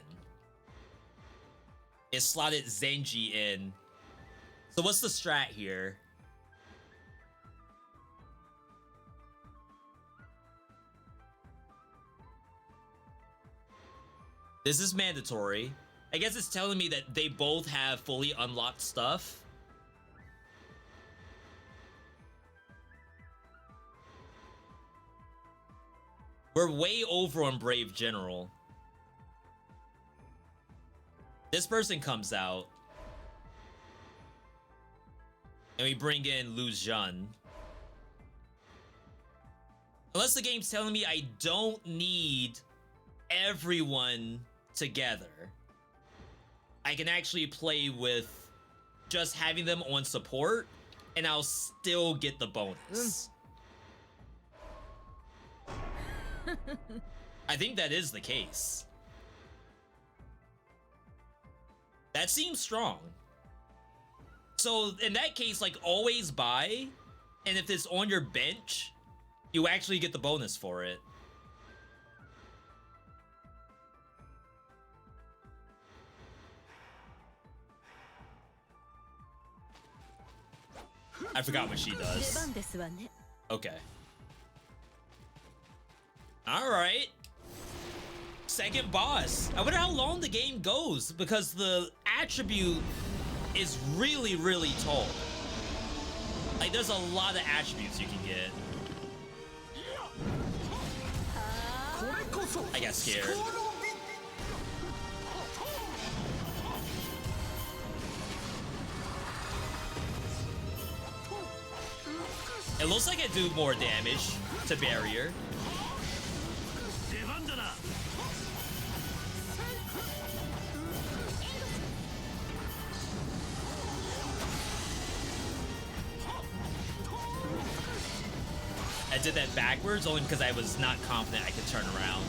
It slotted Zenji in. So what's the strat here? This is mandatory. I guess it's telling me that they both have fully unlocked stuff. We're way over on Brave General. This person comes out. And we bring in Lu Zhen. Unless the game's telling me I don't need everyone together. I can actually play with just having them on support, and I'll still get the bonus. I think that is the case. That seems strong. So in that case, like, always buy, and if it's on your bench, you actually get the bonus for it. I forgot what she does. Okay. Alright. Second boss. I wonder how long the game goes because the attribute is really, really tall. Like, there's a lot of attributes you can get. I got scared. It looks like I do more damage to barrier. I did that backwards only because I was not confident I could turn around.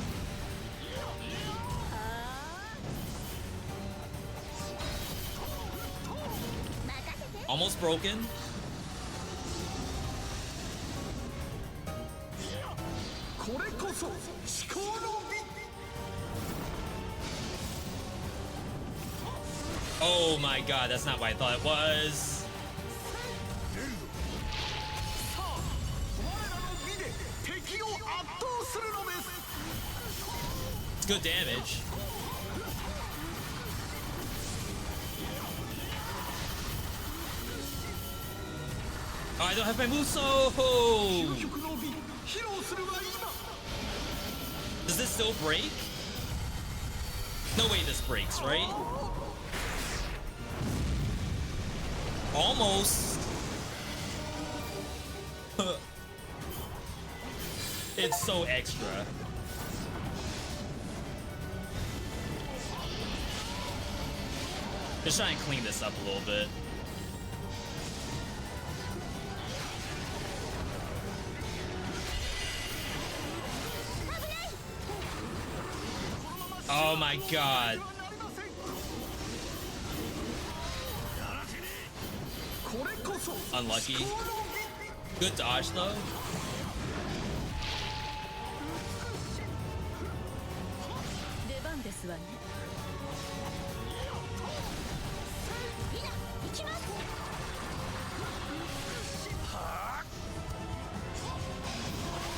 Almost broken. Oh my god, that's not what I thought it was. It's good damage. Oh, I don't have my move, so does this still break? No way this breaks, right? Almost. It's so extra. Just trying to clean this up a little bit. Oh my god. Unlucky. Good dodge though.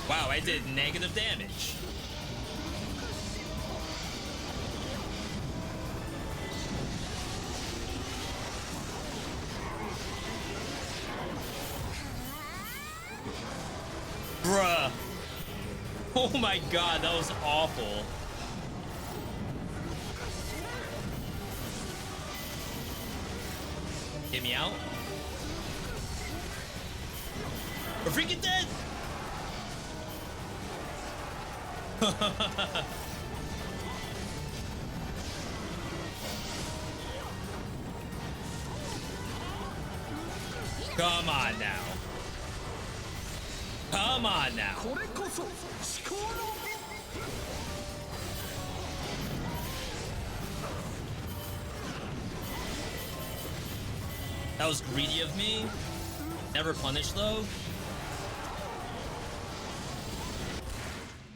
Wow, I did negative damage. Bruh. Oh my god, that was awful. Get me out. We're freaking dead. Come on now. Come on now. That was greedy of me. Never punished though.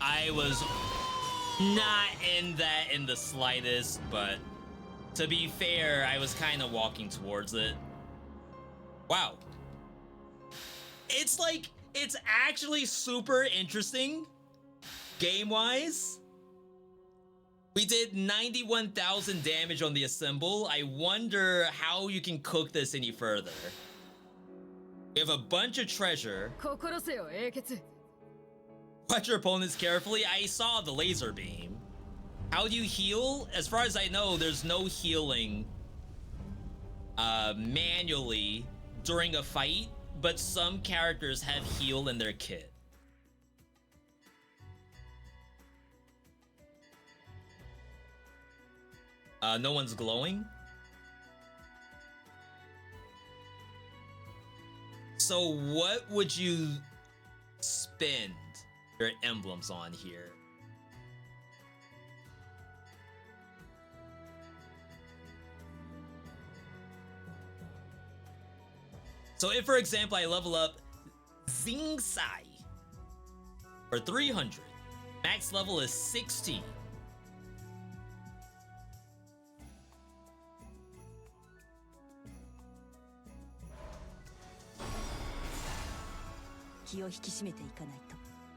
I was not in that in the slightest, but to be fair, I was kind of walking towards it. Wow. It's like, it's actually super interesting game-wise. We did 91,000 damage on the assemble. I wonder how you can cook this any further. We have a bunch of treasure. Watch your opponents carefully. I saw the laser beam. How do you heal? As far as I know, there's no healing manually during a fight, but some characters have heal in their kit. No one's glowing. So what would you spend your emblems on here? So if, for example, I level up Zing Sai for 300, max level is 16.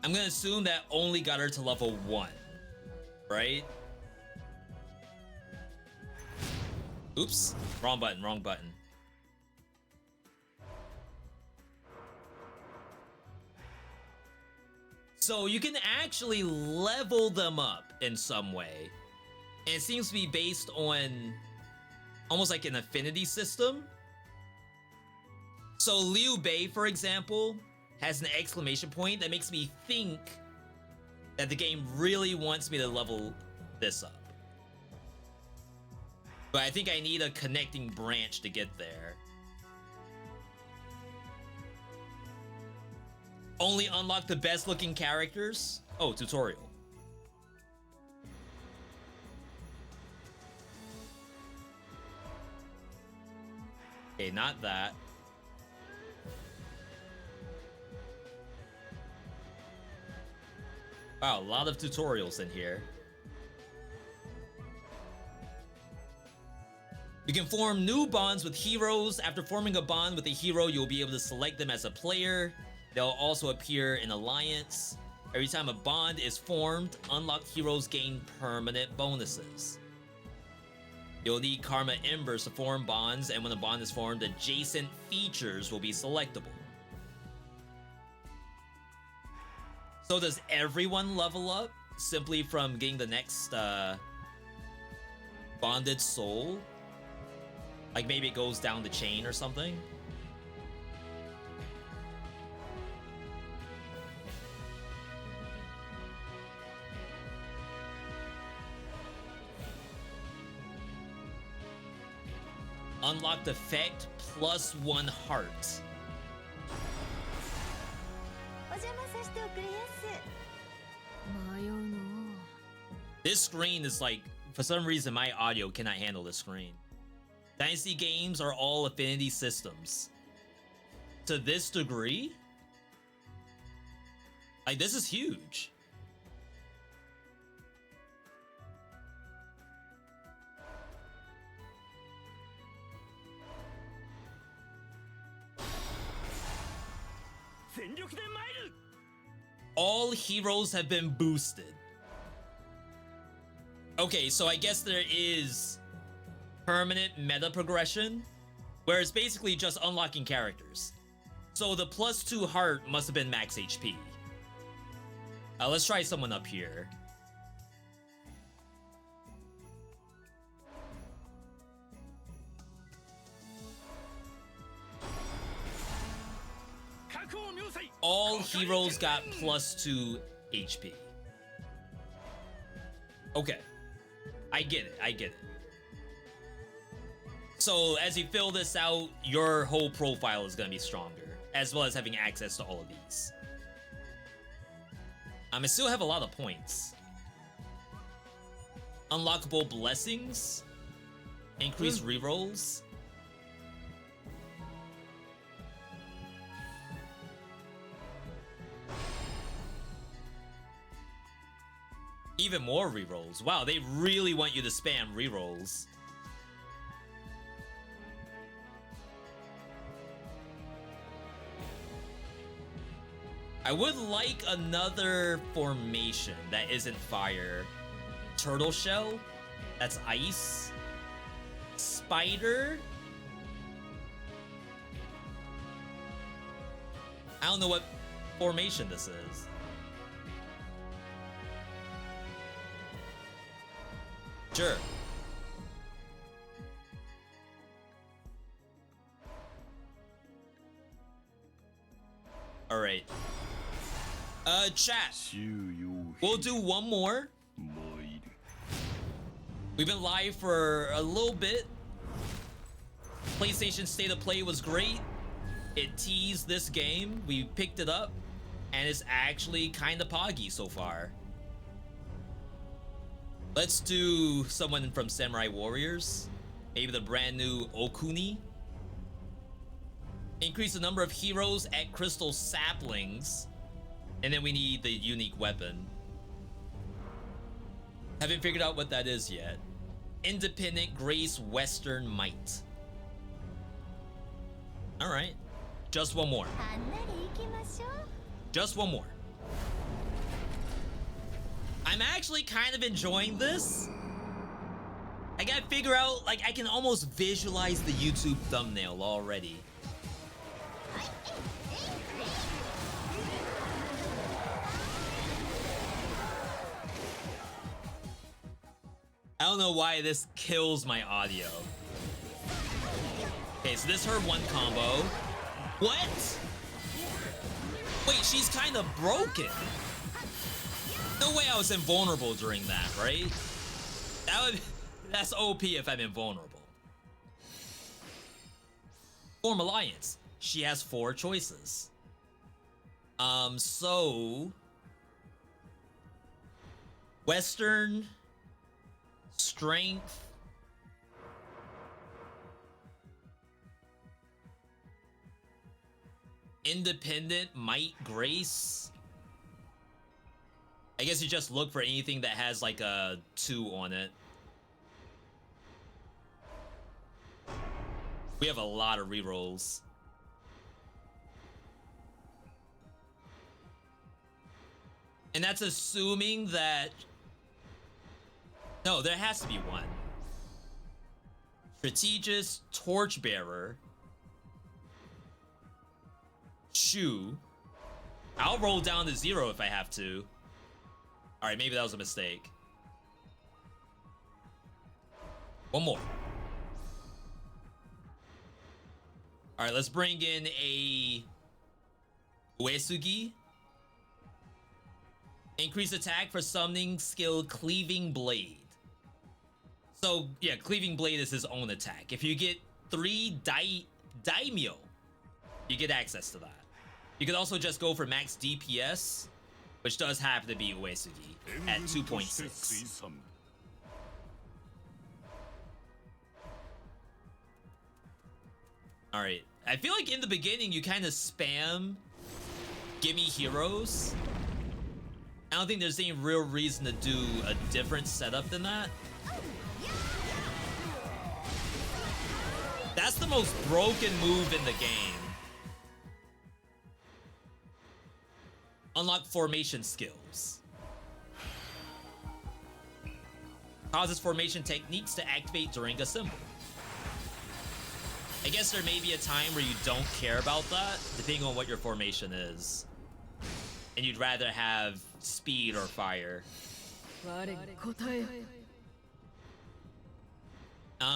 I'm gonna assume that only got her to level 1, right? Oops, wrong button, wrong button. So you can actually level them up in some way. And it seems to be based on almost like an affinity system. So Liu Bei, for example, has an exclamation point that makes me think that the game really wants me to level this up. But I think I need a connecting branch to get there. Only unlock the best looking characters? Oh, tutorial. Okay, not that. Wow, a lot of tutorials in here. You can form new bonds with heroes. After forming a bond with a hero, you'll be able to select them as a player. They'll also appear in Alliance. Every time a bond is formed, unlocked heroes gain permanent bonuses. You'll need Karma Embers to form bonds, and when a bond is formed, adjacent features will be selectable. So does everyone level up simply from getting the next bonded soul? Like maybe it goes down the chain or something? Unlocked effect +1 heart. This screen is like, for some reason my audio cannot handle this screen. Dynasty games are all affinity systems. To this degree? Like, this is huge. All heroes have been boosted. Okay, so I guess there is permanent meta progression, where it's basically just unlocking characters. So the +2 heart must have been max HP. Let's try someone up here. All heroes got +2 HP. Okay. I get it, I get it. So as you fill this out, your whole profile is gonna be stronger, as well as having access to all of these. I still have a lot of points. Unlockable blessings. Increased rerolls. Even more rerolls. Wow, they really want you to spam rerolls. I would like another formation that isn't fire. Turtle shell? That's ice. Spider? I don't know what formation this is. Sure. All right. Chat. We'll do one more. We've been live for a little bit. PlayStation State of Play was great. It teased this game. We picked it up, and it's actually kind of poggy so far. Let's do someone from Samurai Warriors. Maybe the brand new Okuni. Increase the number of heroes at crystal saplings. And then we need the unique weapon. Haven't figured out what that is yet. Independent Grace Western Might. Alright. Just one more. Just one more. I'm actually kind of enjoying this. I gotta figure out, like, I can almost visualize the YouTube thumbnail already. I don't know why this kills my audio. Okay, so this is her one combo. What? Wait, she's kind of broken. No way I was invulnerable during that, right? That's OP if I'm invulnerable. Form alliance. She has 4 choices. So Western, strength, independent, might, grace. I guess you just look for anything that has like a 2 on it. We have a lot of rerolls. And that's assuming that... No, there has to be one. Strategist, Torchbearer, Shoe. I'll roll down to 0 if I have to. Alright, maybe that was a mistake. One more. Alright, let's bring in a Uesugi. Increase attack for summoning skill Cleaving Blade. So, yeah, Cleaving Blade is his own attack. If you get 3 Daimyo, you get access to that. You could also just go for max DPS, which does have to be Uesugi at 2.6. Alright, I feel like in the beginning you kind of spam gimme heroes. I don't think there's any real reason to do a different setup than that. That's the most broken move in the game. Unlock formation skills. Causes formation techniques to activate during a symbol. I guess there may be a time where you don't care about that, depending on what your formation is. And you'd rather have speed or fire. I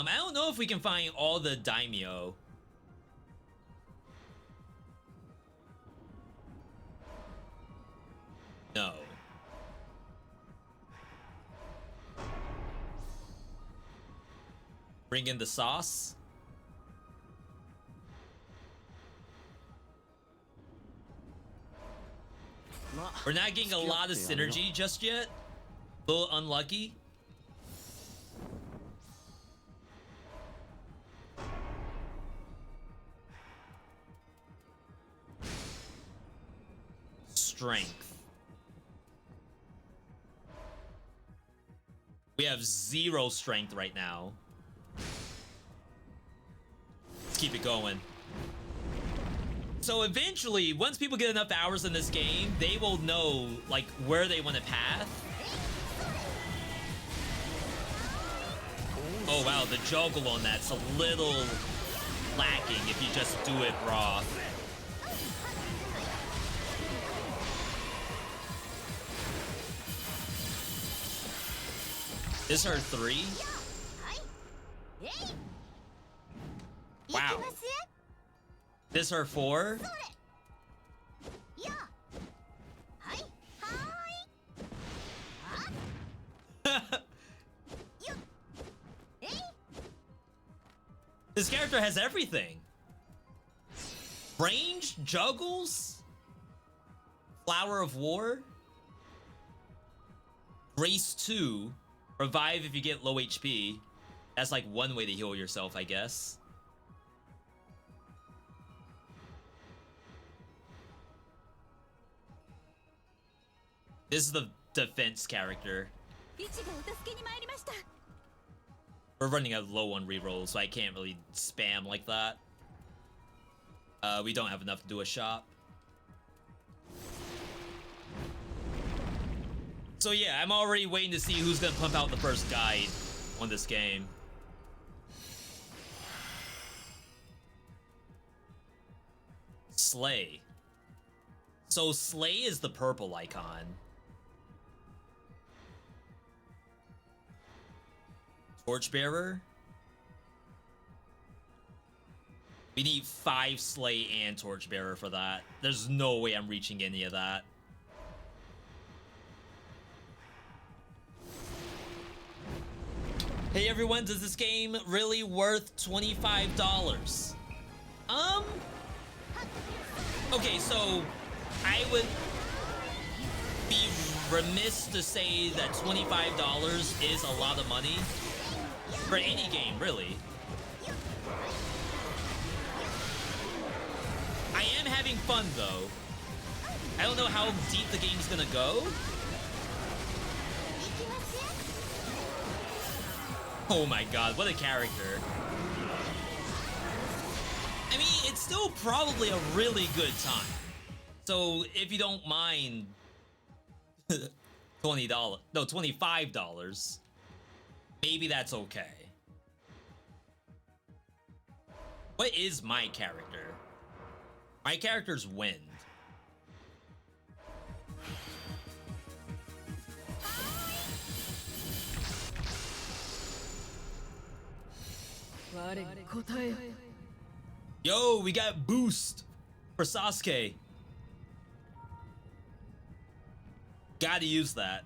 don't know if we can find all the daimyo. No. Bring in the sauce. We're not getting a lot of synergy just yet. A little unlucky. Strength. We have 0 strength right now. Let's keep it going. So eventually, once people get enough hours in this game, they will know, like, where they want to path. Oh wow, the juggle on that's a little lacking if you just do it raw. Is her 3? Wow. This her 4? This character has everything. Range, juggles, Flower of War, Grace 2, revive if you get low HP. That's like one way to heal yourself, I guess. This is the defense character. We're running out low on rerolls, so I can't really spam like that. We don't have enough to do a shop. So yeah, I'm already waiting to see who's gonna pump out the first guide on this game. Slay. So Slay is the purple icon. Torchbearer. We need 5 Slay and Torchbearer for that. There's no way I'm reaching any of that. Hey everyone, does this game really worth $25? Okay, so I would be remiss to say that $25 is a lot of money for any game, really. I am having fun though. I don't know how deep the game's gonna go. Oh my god, what a character. I mean, it's still probably a really good time. So if you don't mind $25, maybe that's okay. What is my character? My character's Wind. Yo, we got boost for Sasuke. Gotta use that.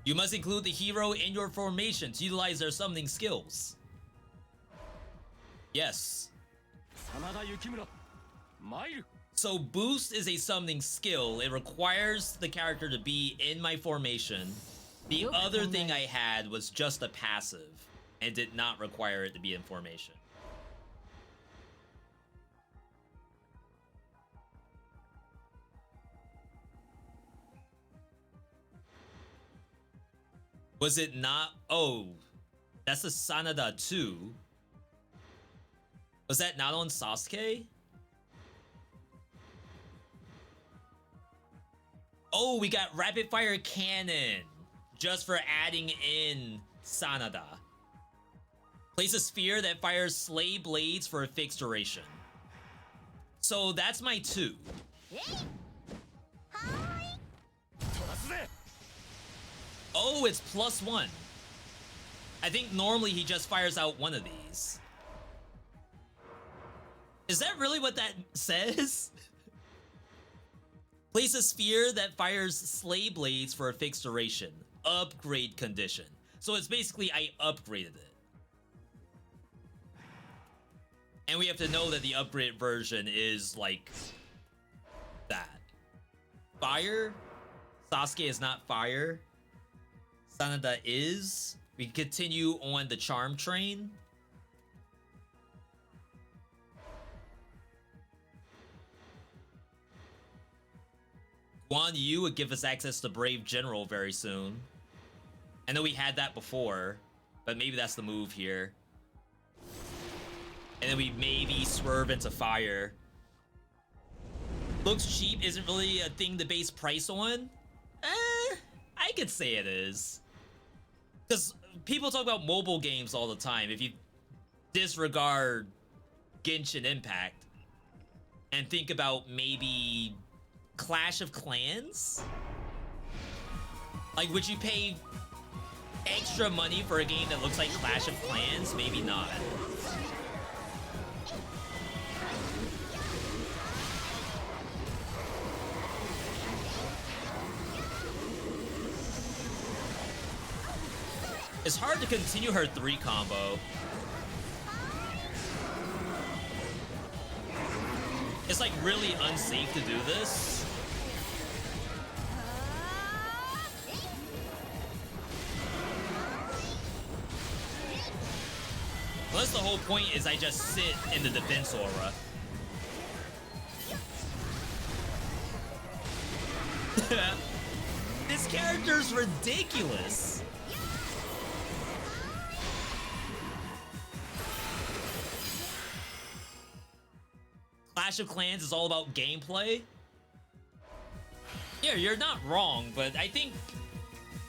You must include the hero in your formation to utilize their summoning skills. Yes. So boost is a summoning skill. It requires the character to be in my formation. The other thing I had was just a passive and did not require it to be in formation. Was it not? Oh, that's the Sanada 2. Was that not on Sasuke? Oh, we got rapid fire cannon just for adding in Sanada. Place a sphere that fires Slay Blades for a fixed duration. So that's my 2. Oh, it's +1. I think normally he just fires out one of these. Is that really what that says? Place a sphere that fires Slay Blades for a fixed duration. Upgrade condition. So it's basically I upgraded it. And we have to know that the upgraded version is like that. Fire? Sasuke is not fire. Sanada is. We can continue on the charm train. Guan Yu would give us access to Brave General very soon. I know we had that before, but maybe that's the move here. And then we maybe swerve into fire. Looks cheap isn't really a thing to base price on. I could say it is. Because people talk about mobile games all the time. If you disregard Genshin Impact and think about maybe Clash of Clans? Like, would you pay extra money for a game that looks like Clash of Clans? Maybe not. It's hard to continue her 3 combo. It's like really unsafe to do this. Unless the whole point is I just sit in the defense aura. This character's ridiculous. Clash of Clans is all about gameplay. fair, you're not wrong, but I think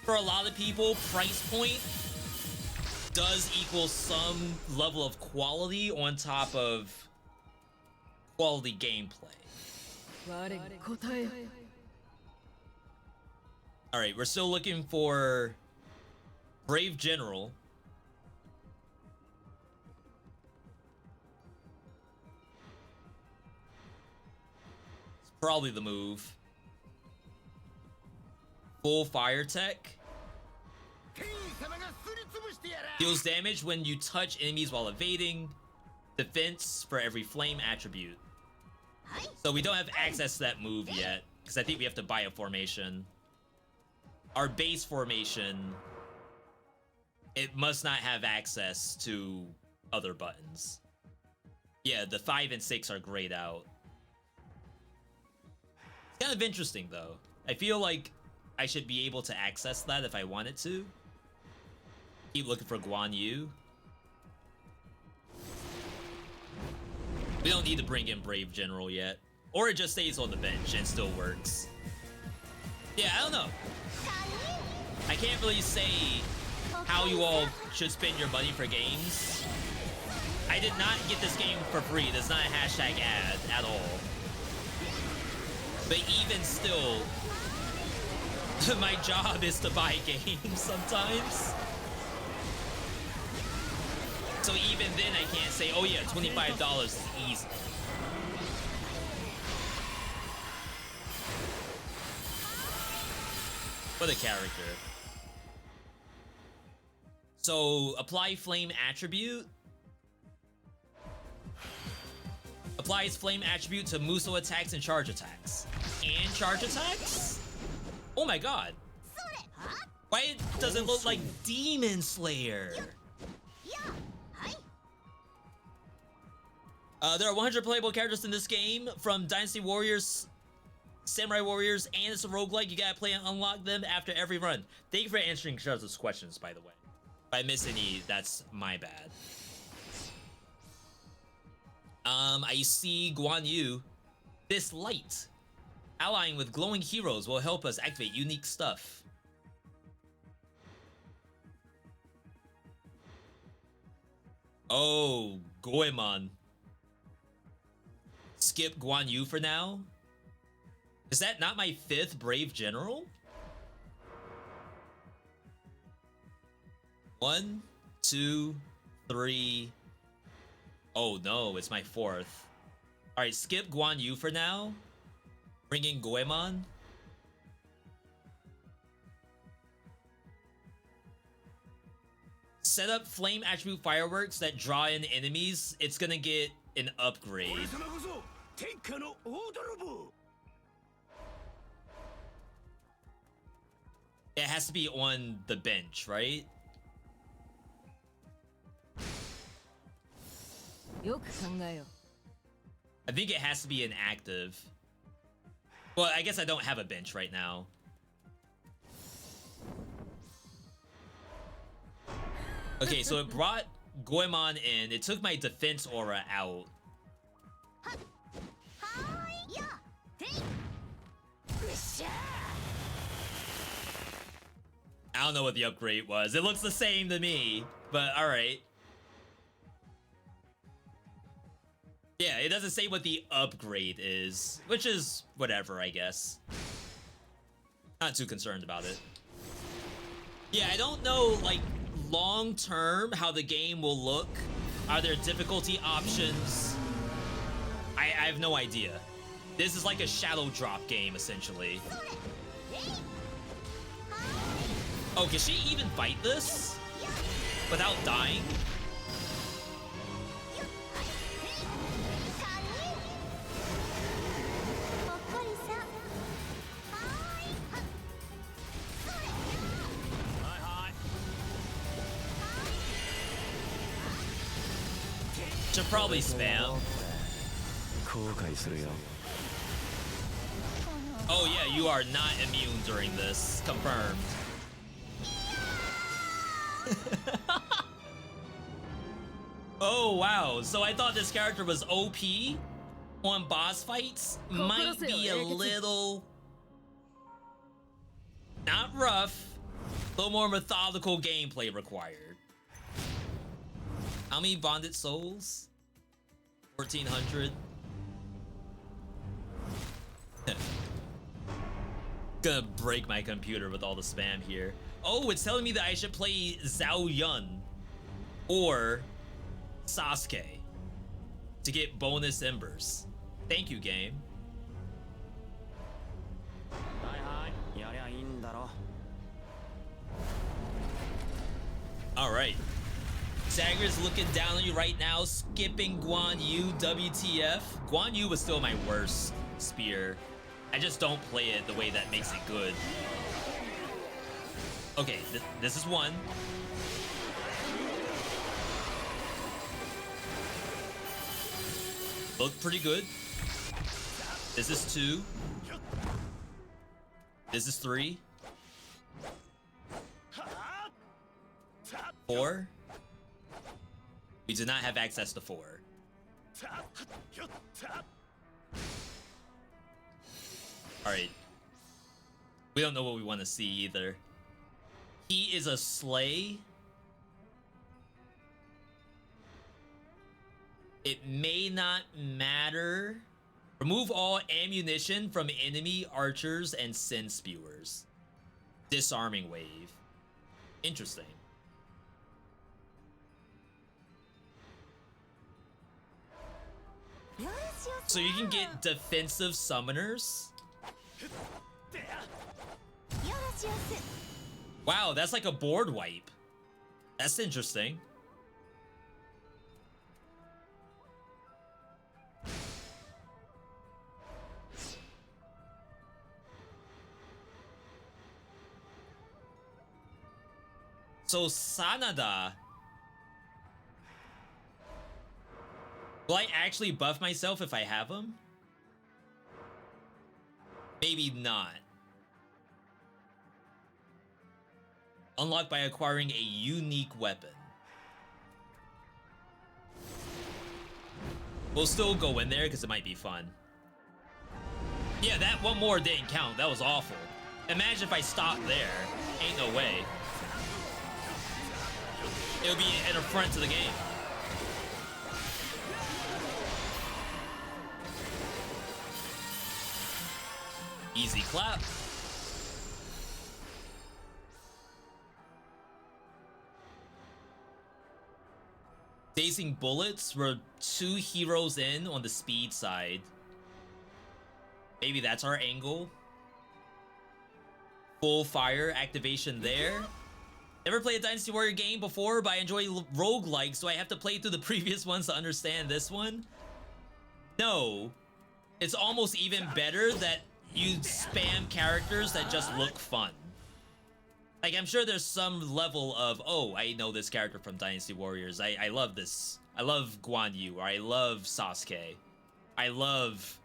for a lot of people, price point does equal some level of quality on top of quality gameplay. Alright, we're still looking for Brave General. It's probably the move. Full fire tech. Deals damage when you touch enemies while evading. Defense for every flame attribute. So we don't have access to that move yet, because I think we have to buy a formation. Our base formation, it must not have access to other buttons. Yeah, the 5 and 6 are grayed out. It's kind of interesting though. I feel like I should be able to access that if I wanted to. Keep looking for Guan Yu. We don't need to bring in Brave General yet. Or it just stays on the bench and still works. Yeah, I don't know. I can't really say how you all should spend your money for games. I did not get this game for free. There's not a hashtag ad at all. But even still, my job is to buy games sometimes. So even then I can't say, oh yeah, $25 is easy. What a character. So apply flame attribute. Applies flame attribute to Muso attacks and charge attacks. And charge attacks? Oh my god. Why does it look like Demon Slayer? There are 100 playable characters in this game, from Dynasty Warriors, Samurai Warriors, and it's a roguelike. You gotta play and unlock them after every run. Thank you for answering Charles' questions, by the way. If I miss any, that's my bad. I see Guan Yu. This light. Allying with glowing heroes will help us activate unique stuff. Oh, Goemon. Skip Guan Yu for now? Is that not my 5th Brave General? 1, 2, 3. Oh no, it's my 4th. Alright, skip Guan Yu for now. Bring in Goemon. Set up flame attribute fireworks that draw in enemies. It's gonna get an upgrade. It has to be on the bench, right? I think it has to be an active. Well, I guess I don't have a bench right now. Okay, so it brought Goemon in. It took my defense aura out. I don't know what the upgrade was. It looks the same to me, but alright. Yeah, it doesn't say what the upgrade is, which is whatever, I guess. Not too concerned about it. Yeah, I don't know, like, long term how the game will look. Are there difficulty options? I have no idea. This is like a shadow drop game, essentially. Oh, can she even fight this without dying? Should probably spam. Oh yeah, you are not immune during this. Confirmed. Oh wow, so I thought this character was OP on boss fights. Might be a little Not rough. A little more methodical gameplay required. How many bonded souls? 1,400. Gonna break my computer with all the spam here. Oh, it's telling me that I should play Zhao Yun or Sasuke to get bonus embers. Thank you, game. Alright. Zagre's looking down on you right now, skipping Guan Yu, WTF. Guan Yu was still my worst spear. I just don't play it the way that makes it good. Okay, this is one. Look pretty good. This is two. This is three. Four. We do not have access to four. Alright. We don't know what we want to see either. He is a slay. It may not matter. Remove all ammunition from enemy archers and sin spewers. Disarming wave. Interesting. So you can get defensive summoners. Wow, that's like a board wipe. That's interesting. So Sanada. Will I actually buff myself if I have him? Maybe not. Unlocked by acquiring a unique weapon. We'll still go in there because it might be fun. Yeah, that one more didn't count. That was awful. Imagine if I stopped there. Ain't no way. It would be an affront to the game. Easy clap. Dazing bullets were 2 heroes in on the speed side. Maybe that's our angle. Full fire activation there. Never played a Dynasty Warrior game before, but I enjoy roguelikes, so I have to play through the previous ones to understand this one? No. It's almost even better that you spam characters that just look fun. Like, I'm sure there's some level of, oh, I know this character from Dynasty Warriors. I love this. I love Guan Yu, or I love Sasuke. I love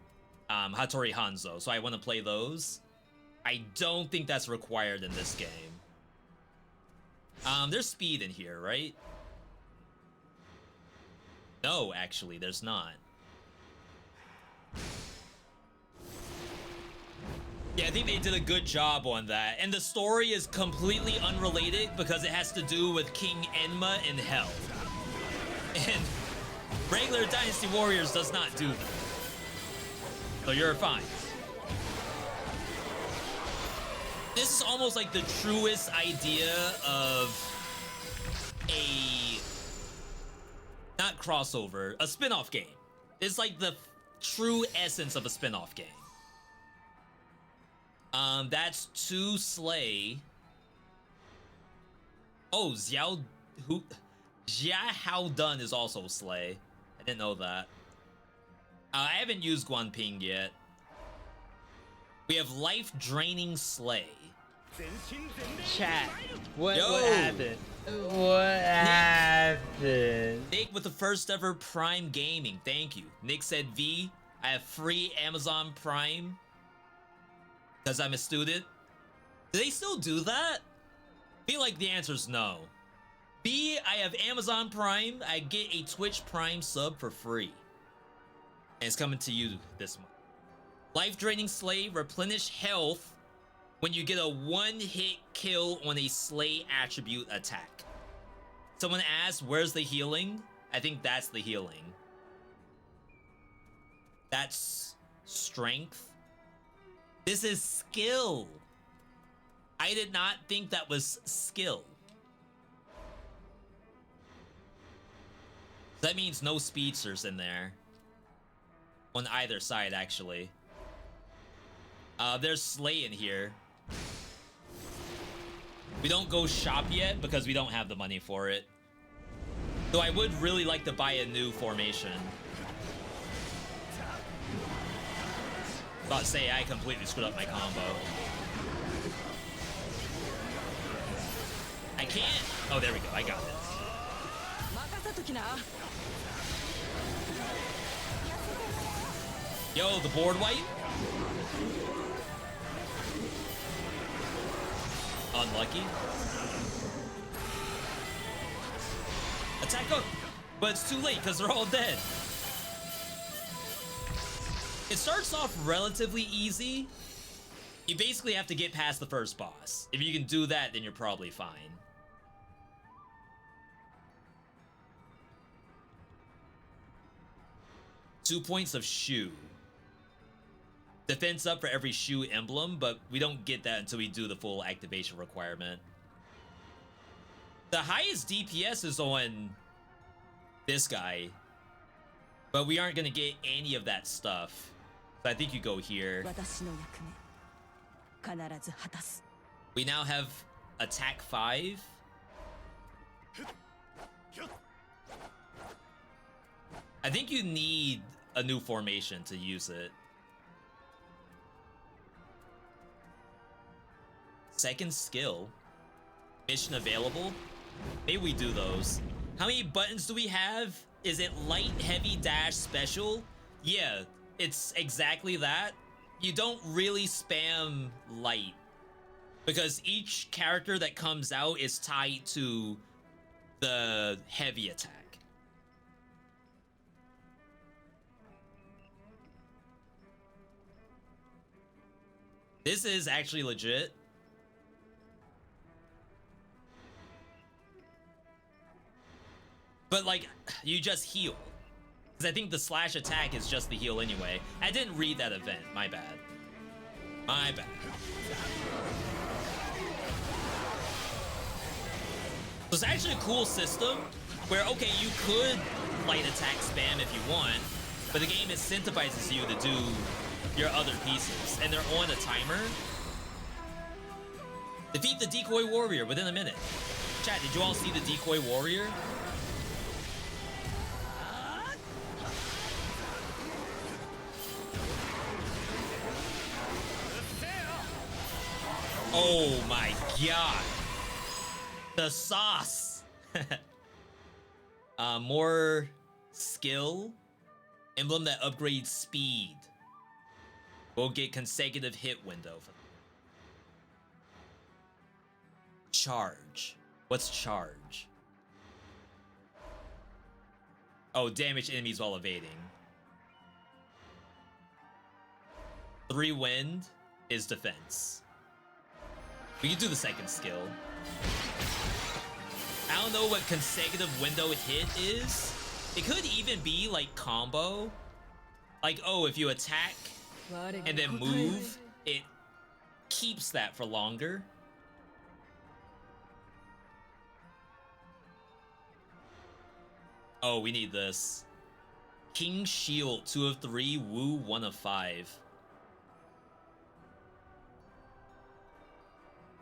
Hattori Hanzo, so I want to play those. I don't think that's required in this game. There's speed in here, right? No, actually, there's not. Yeah, I think they did a good job on that. And the story is completely unrelated because it has to do with King Enma in Hell. And regular Dynasty Warriors does not do that. So you're fine. This is almost like the truest idea of a... not crossover, a spin-off game. It's like the true essence of a spin-off game. That's 2 slay. Oh, Xiao Hao Dun is also slay. I didn't know that. I haven't used Guan Ping yet. We have life draining slay. Chat. What happened? What happened? Nick with the first ever Prime Gaming. Thank you. Nick said, V, I have free Amazon Prime because I'm a student. Do they still do that? I feel like the answer is no. B, I have Amazon Prime. I get a Twitch Prime sub for free. And it's coming to you this month. Life draining slay, replenish health when you get a one-hit kill on a slay attribute attack. Someone asked, where's the healing? I think that's the healing. That's strength. This is skill. I did not think that was skill. That means no speedsters in there. On either side, actually. There's Slay in here. We don't go shop yet because we don't have the money for it. Though I would really like to buy a new formation. About to say I completely screwed up my combo. I can't. Oh, there we go. I got it. Yo, the board wipe. Unlucky. Attack up, but it's too late because they're all dead. It starts off relatively easy. You basically have to get past the first boss. If you can do that, then you're probably fine. Two points of shoe. Defense up for every shoe emblem, but we don't get that until we do the full activation requirement. The highest DPS is on this guy, but we aren't gonna get any of that stuff. So I think you go here. We now have attack 5. I think you need a new formation to use it. Second skill. Mission available. Maybe we do those. How many buttons do we have? Is it light, heavy, dash, special? Yeah, it's exactly that. You don't really spam light because each character that comes out is tied to the heavy attack. This is actually legit. But like, you just heal. Because I think the slash attack is just the heal anyway. I didn't read that event, my bad. My bad. So it's actually a cool system where, okay, you could light attack spam if you want, but the game incentivizes you to do your other pieces, and they're on a timer. Defeat the decoy warrior within a minute. Chat, did you all see the decoy warrior? Oh my god. The sauce. More skill. Emblem that upgrades speed. We'll get consecutive hit window. Charge. What's charge? Oh, damage enemies while evading. 3 wind is defense. We can do the second skill. I don't know what consecutive window hit is. It could even be like combo. Like, oh, if you attack and then move, it keeps that for longer. Oh, we need this. King Shield, 2 of 3, Woo, 1 of 5.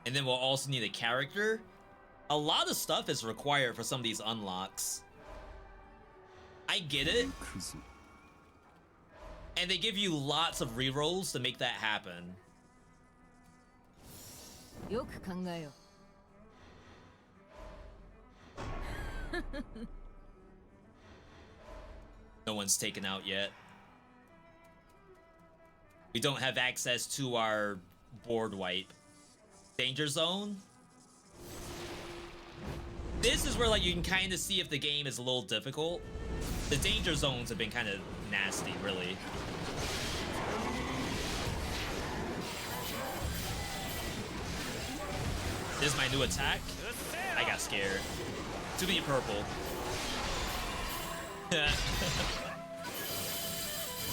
And then we'll also need a character. A lot of stuff is required for some of these unlocks. I get it. And they give you lots of rerolls to make that happen. No one's taken out yet. We don't have access to our board wipe. Danger zone. This is where like you can kind of see if the game is a little difficult. The danger zones have been kind of nasty, really. This is my new attack. I got scared. Too many purple.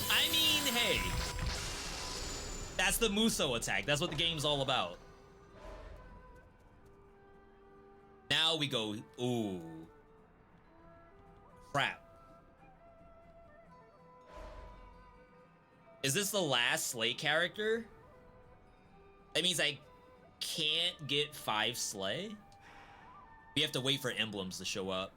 I mean, hey. That's the Muso attack. That's what the game's all about. Now we go. Ooh. Crap. Is this the last Slay character? That means I can't get 5 Slay? We have to wait for emblems to show up.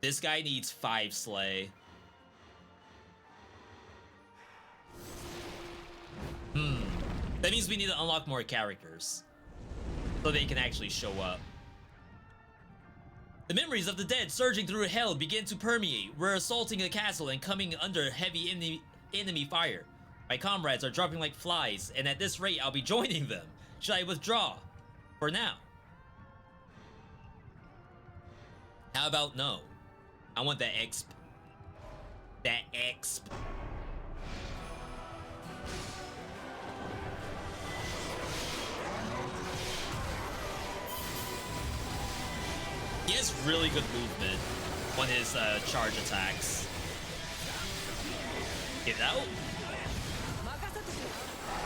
This guy needs 5 Slay. That means we need to unlock more characters so they can actually show up. The memories of the dead surging through hell begin to permeate. We're assaulting the castle and coming under heavy enemy fire. My comrades are dropping like flies, and at this rate, I'll be joining them. Should I withdraw? For now. How about no? I want that exp. That exp. He has really good movement on his charge attacks. Get out.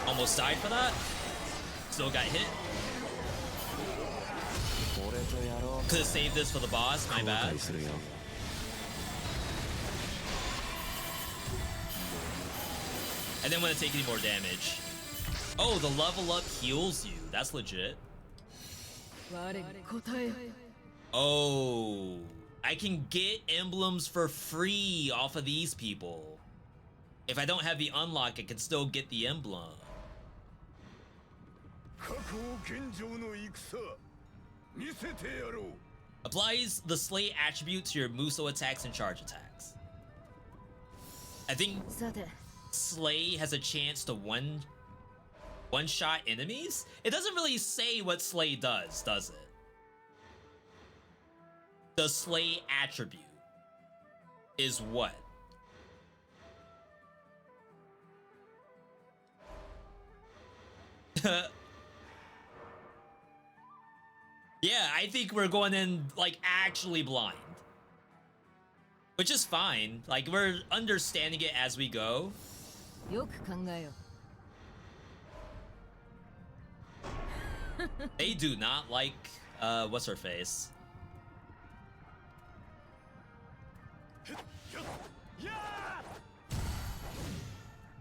Almost died for that. Still got hit. Could have saved this for the boss, my bad. I didn't want to take any more damage. Oh, the level up heals you. That's legit. Oh, I can get emblems for free off of these people. If I don't have the unlock, I can still get the emblem. Applies the Slay attribute to your Muso attacks and charge attacks. I think Slay has a chance to one-shot enemies? It doesn't really say what Slay does it? The Slay attribute is what? Yeah, I think we're going in like actually blind. Which is fine. Like we're understanding it as we go. They do not like what's her face?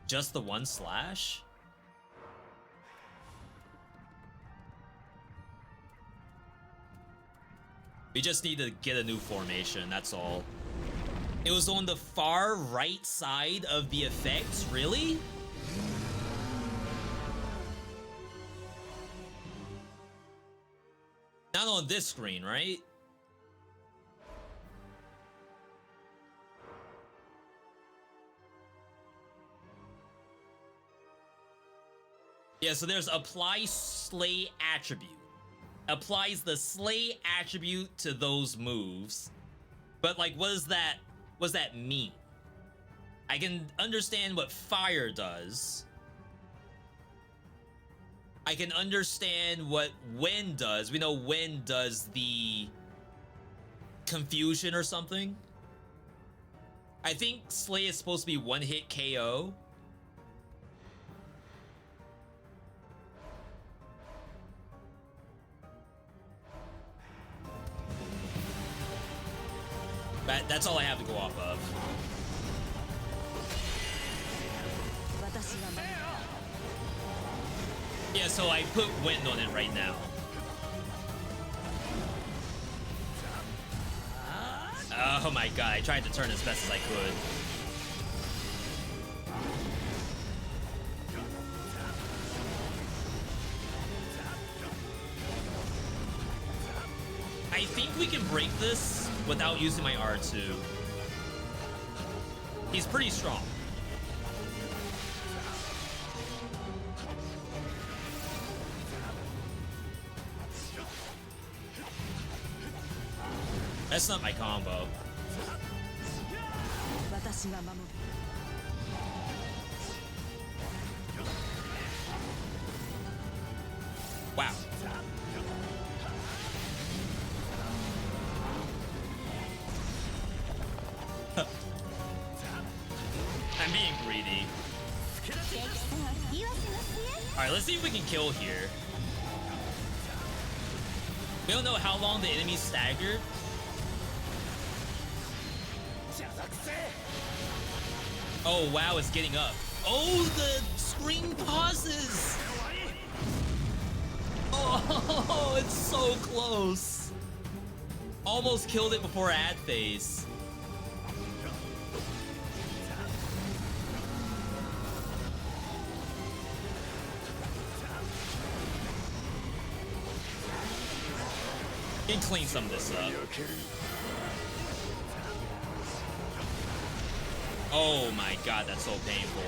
Just the one slash? We just need to get a new formation, that's all. It was on the far right side of the effects, really? Not on this screen, right? Yeah, so there's apply Slay attribute. Applies the Slay attribute to those moves. But like, what does that mean? I can understand what fire does. I can understand what wind does. We know wind does the confusion or something. I think Slay is supposed to be one-hit KO. But that's all I have to go off of. Yeah, so I put wind on it right now. Oh my god, I tried to turn as best as I could. I think we can break this without using my R2. He's pretty strong. That's not my combo. Wow. I'm being greedy. Alright, let's see if we can kill here. We don't know how long the enemy's staggered. Oh wow, it's getting up. Oh, the screen pauses! Oh, it's so close. Almost killed it before ad phase. Can clean some of this up. Oh my god, that's so painful.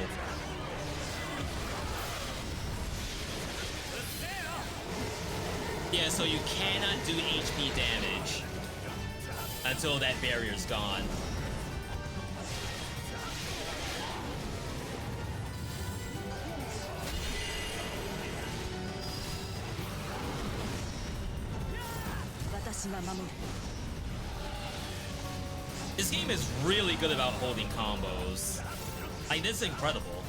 Yeah, so you cannot do HP damage until that barrier's gone. This game is really good about holding combos. Like, this is incredible.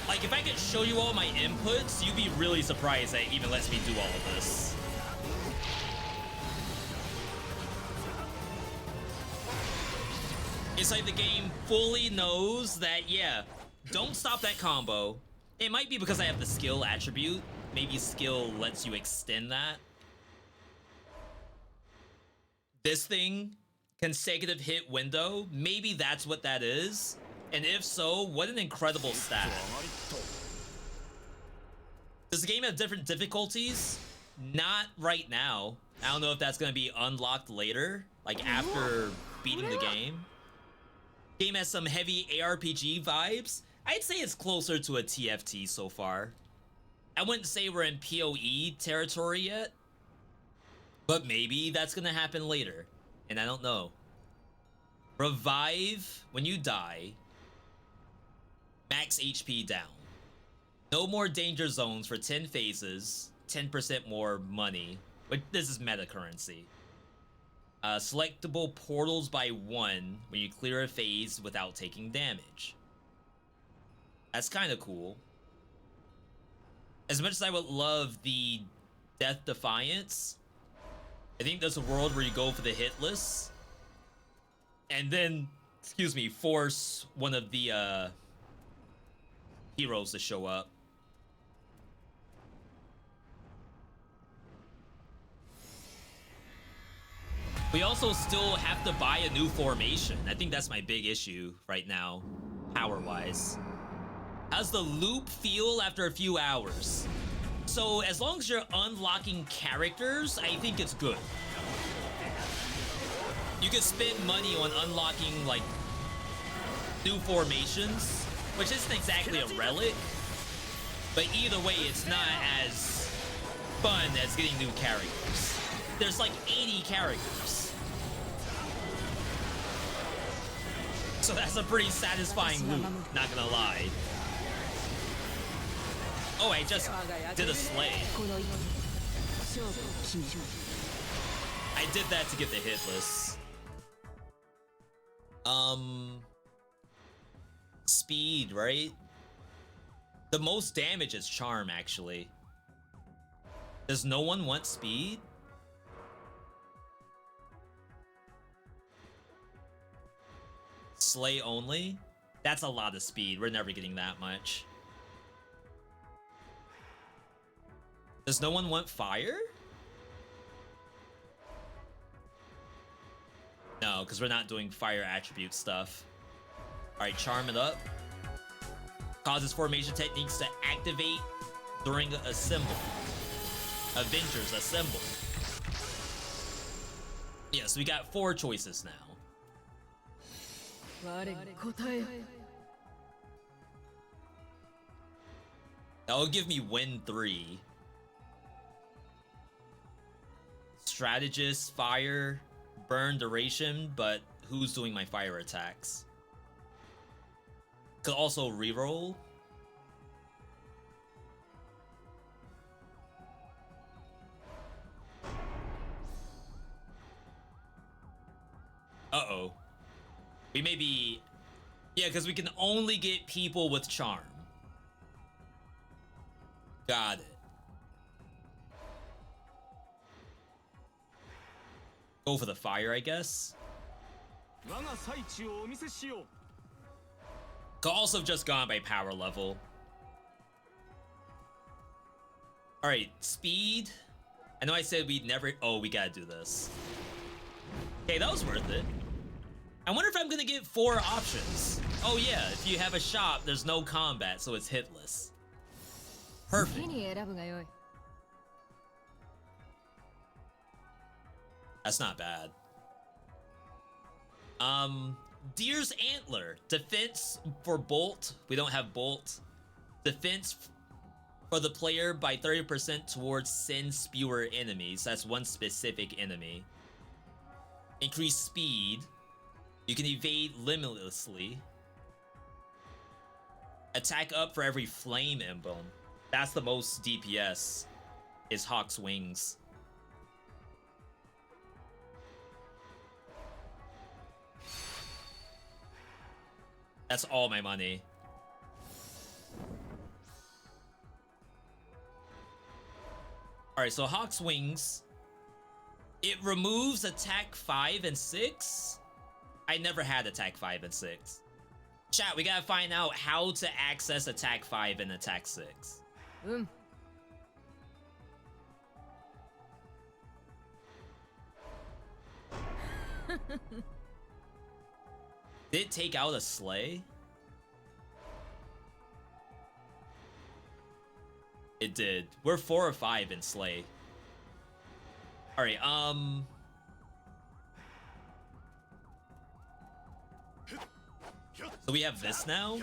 Like, if I could show you all my inputs, you'd be really surprised that it even lets me do all of this. It's like the game fully knows that, yeah, don't stop that combo. It might be because I have the skill attribute. Maybe skill lets you extend that. This thing, consecutive hit window, maybe that's what that is. And if so, what an incredible stat. Does the game have different difficulties? Not right now. I don't know if that's gonna be unlocked later, like after beating the game. Game has some heavy ARPG vibes. I'd say it's closer to a TFT so far. I wouldn't say we're in PoE territory yet, but maybe that's gonna happen later, and I don't know. Revive when you die. Max HP down. No more danger zones for 10 phases. 10% more money. But this is meta currency. Selectable portals by 1 when you clear a phase without taking damage. That's kind of cool. As much as I would love the Death Defiance, I think there's a world where you go for the hitless and then, excuse me, force one of the heroes to show up. We also still have to buy a new formation. I think that's my big issue right now, power-wise. How's the loop feel after a few hours? So as long as you're unlocking characters, I think it's good. You can spend money on unlocking like new formations, which isn't exactly a relic, but either way, it's not as fun as getting new characters. There's like 80 characters. So that's a pretty satisfying loop, not gonna lie. Oh, I just did a slay. I did that to get the hitless. Speed, right? The most damage is charm, actually. Does no one want speed? Slay only? That's a lot of speed. We're never getting that much. Does no one want fire? No, because we're not doing fire attribute stuff. Alright, charm it up. Causes formation techniques to activate during a symbol. Avengers assemble. Yes, we got 4 choices now. That'll give me win 3. strategist fire burn duration, but who's doing my fire attacks? Could also reroll. Uh-oh. We may be... Yeah, because we can only get people with charm. Got it. Go for the fire, I guess. Could also have just gone by power level. Alright, speed. I know I said we'd never... Oh, we gotta do this. Okay, that was worth it. I wonder if I'm gonna get 4 options. Oh yeah, if you have a shop, there's no combat, so it's hitless. Perfect. That's not bad. Deer's Antler. Defense for Bolt. We don't have Bolt. Defense for the player by 30% towards Sin Spewer enemies. That's one specific enemy. Increase speed. You can evade limitlessly. Attack up for every flame emblem. That's the most DPS, is Hawk's Wings. That's all my money. Alright, so Hawk's Wings. It removes attack 5 and 6. I never had attack 5 and 6. Chat, we gotta find out how to access attack 5 and attack 6. Did it take out a sleigh? It did. We're 4 or 5 in sleigh. Alright, so we have this now?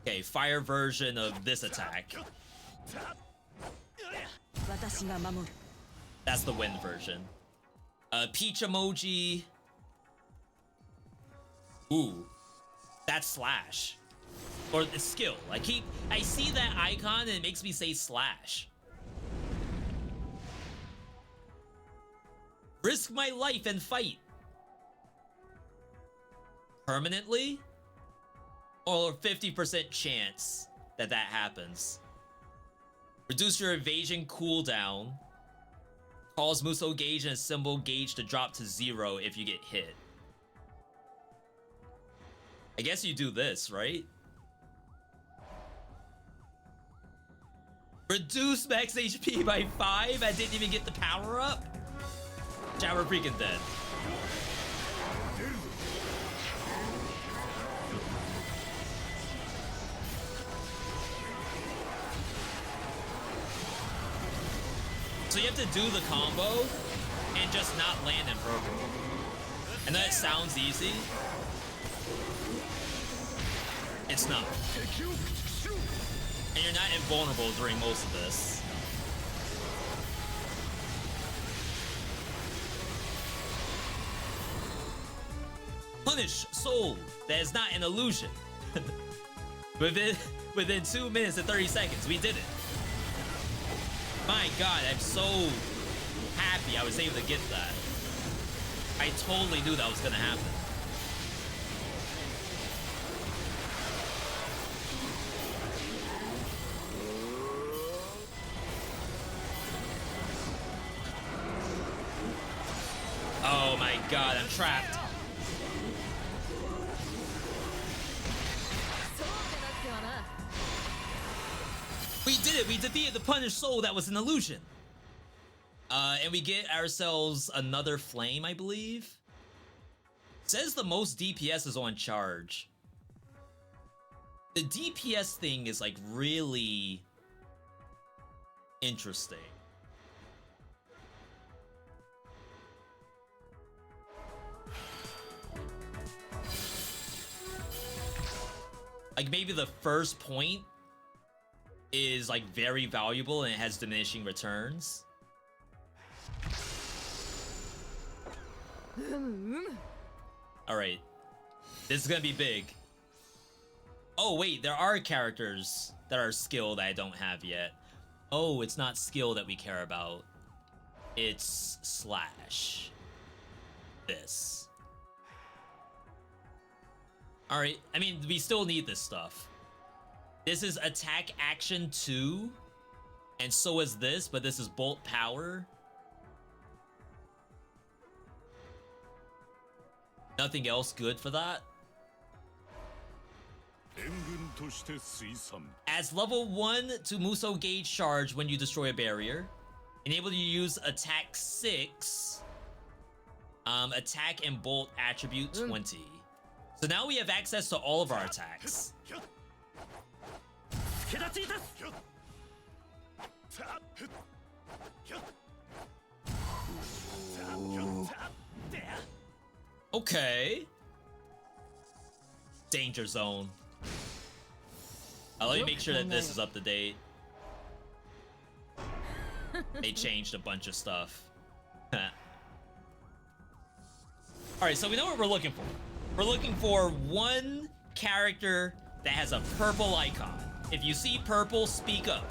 Okay, fire version of this attack. That's the wind version. Peach emoji. Ooh. That's slash. Or the skill. I see that icon and it makes me say slash. Risk my life and fight. Permanently? Or 50% chance that that happens. Reduce your evasion cooldown. Cause Muso gauge and a symbol gauge to drop to 0 if you get hit. I guess you do this, right? Reduce max HP by 5? I didn't even get the power up? Chat, we're freaking dead. So you have to do the combo and just not land in purple. And that sounds easy. It's not. And you're not invulnerable during most of this. Punish soul that is not an illusion. within 2 minutes and 30 seconds, we did it. My god, I'm so happy I was able to get that. I totally knew that was gonna happen. Oh my god, I'm trapped. We did it! We defeated the punished soul that was an illusion! And we get ourselves another flame, I believe? Says the most DPS is on charge. The DPS thing is like really interesting. Like maybe the first point is like very valuable and it has diminishing returns. Alright. This is gonna be big. Oh wait, there are characters that are skill that I don't have yet. Oh, it's not skill that we care about. It's slash. This. Alright, I mean, we still need this stuff. This is attack action 2. And so is this, but this is bolt power. Nothing else good for that. As level 1 to Muso gauge charge when you destroy a barrier. Enable you to use attack 6. Attack and bolt attribute 20. So now we have access to all of our attacks. Okay. Danger zone. Let me make sure that this is up to date. They changed a bunch of stuff. Alright, so we know what we're looking for. We're looking for one character that has a purple icon. If you see purple, speak up.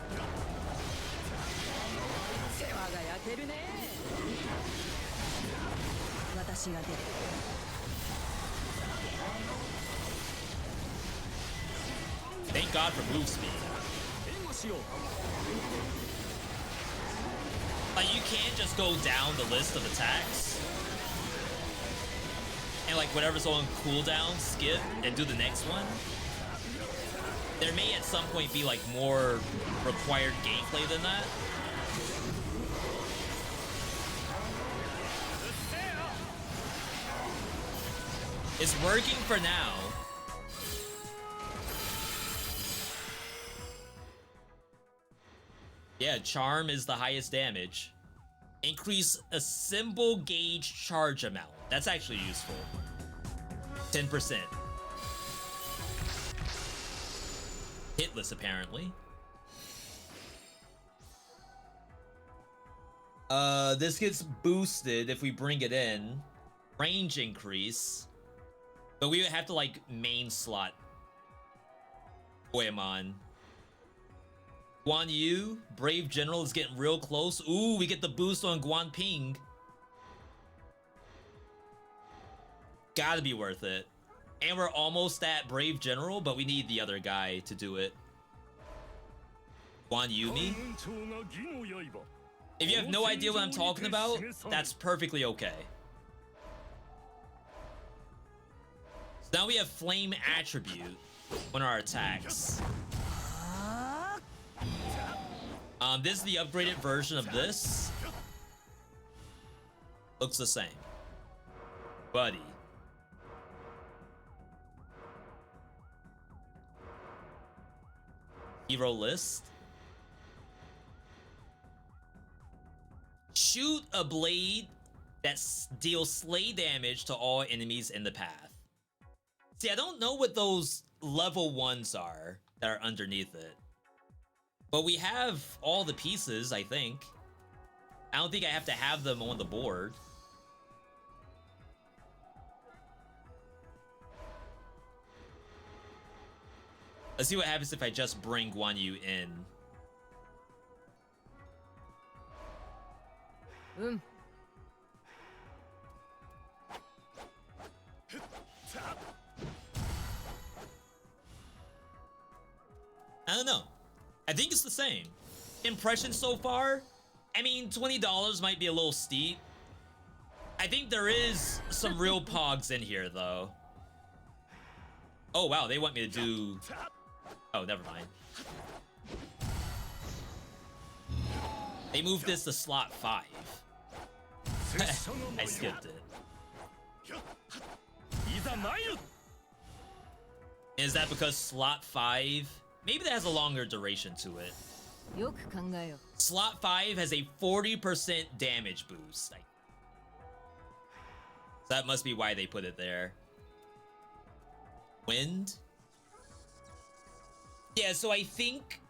Thank God for move speed. Like, you can't just go down the list of attacks and like whatever's on cooldown, skip and do the next one. There may at some point be like more required gameplay than that. It's working for now. Yeah, charm is the highest damage. Increase a symbol gauge charge amount. That's actually useful. 10%. Hitless, apparently. This gets boosted if we bring it in. Range increase. But we would have to, like, main slot Goemon. Guan Yu, Brave General, is getting real close. Ooh, we get the boost on Guan Ping. Gotta be worth it. And we're almost at Brave General, but we need the other guy to do it. Guan Yumi. If you have no idea what I'm talking about, that's perfectly okay. So now we have Flame Attribute on our attacks. This is the upgraded version of this. Looks the same. Buddy. Hero list. Shoot a blade that deals slay damage to all enemies in the path. See, I don't know what those level 1s are that are underneath it. But we have all the pieces, I think. I don't think I have to have them on the board. Let's see what happens if I just bring Guan Yu in. I don't know. I think it's the same. Impressions so far? I mean, $20 might be a little steep. I think there is some real pogs in here, though. Oh, wow, they want me to do... Oh, never mind. They moved this to slot 5. I skipped it. Is that because slot 5... Maybe that has a longer duration to it. Slot 5 has a 40% damage boost. So that must be why they put it there. Wind? Yeah, so I think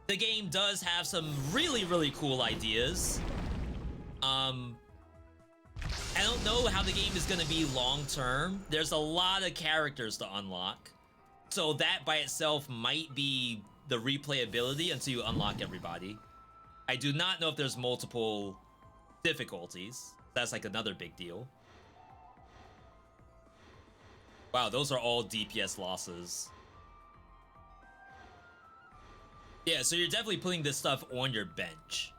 The game does have some really, really cool ideas. I don't know how the game is going to be long term. There's a lot of characters to unlock. So that by itself might be the replayability until you unlock everybody. I do not know if there's multiple difficulties. That's like another big deal. Wow, those are all DPS losses. Yeah, so you're definitely putting this stuff on your bench.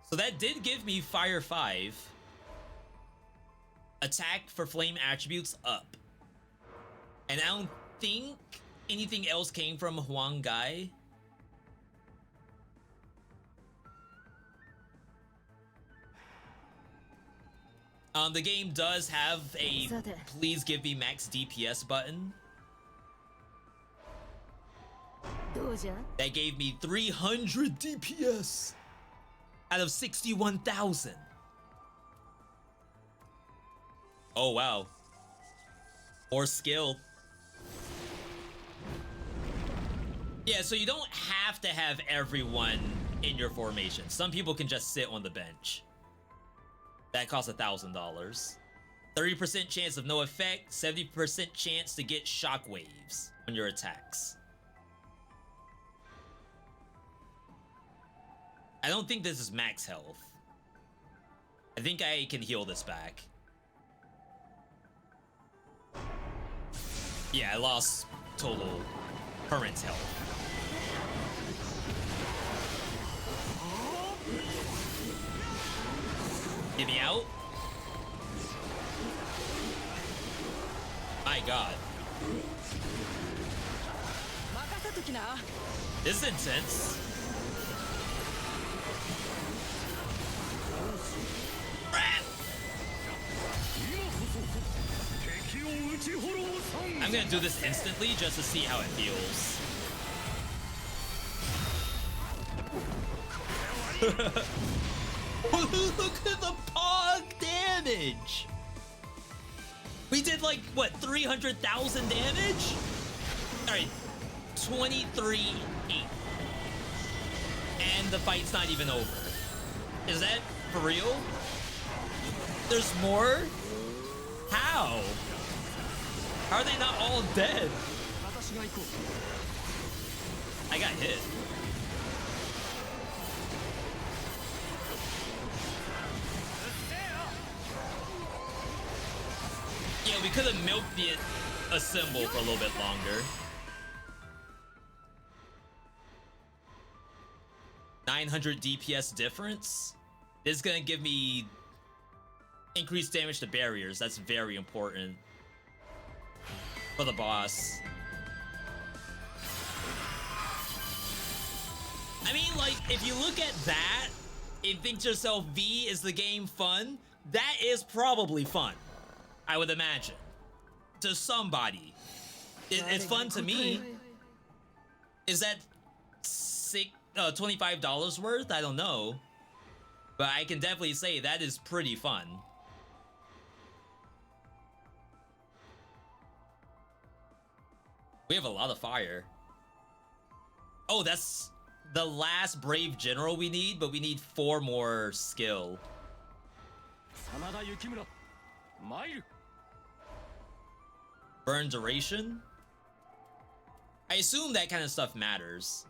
So that did give me Fire 5. Attack for flame attributes up. And I don't think anything else came from Huang Gai. The game does have a please give me max DPS button. That gave me 300 DPS out of 61,000. Oh, wow. Or skill. Yeah, so you don't have to have everyone in your formation. Some people can just sit on the bench. That costs $1,000. 30% chance of no effect, 70% chance to get shockwaves on your attacks. I don't think this is max health. I think I can heal this back. Yeah, I lost total current health. Get me out. My god. This is intense. I'm gonna do this instantly just to see how it feels. Look at the pog damage! We did like, what, 300,000 damage? Alright, 23-8. And the fight's not even over. Is that for real? There's more? How? How are they not all dead? I got hit. Yeah, we could have milked the assemble for a little bit longer. 900 DPS difference. This is gonna give me increased damage to barriers. That's very important for the boss. I mean, like, if you look at that and think to yourself, V, is the game fun? That is probably fun, I would imagine. To somebody. It's fun to me. Is that $25 worth? I don't know. But I can definitely say that is pretty fun. We have a lot of fire. Oh, that's the last brave general we need, but we need 4 more skill. Burn duration? I assume that kind of stuff matters.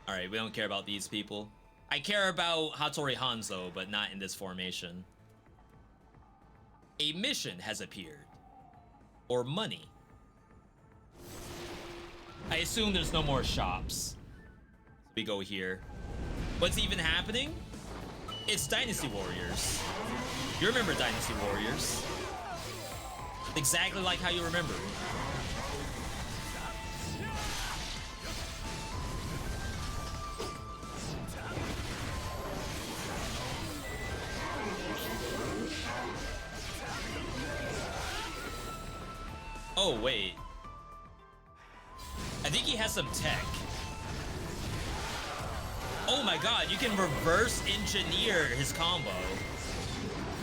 Alright, we don't care about these people. I care about Hattori Hanzo, but not in this formation. A mission has appeared. Or money. I assume there's no more shops. We go here. What's even happening? It's Dynasty Warriors. You remember Dynasty Warriors. Exactly like how you remember. Oh, wait. I think he has some tech. Oh my god, you can reverse engineer his combo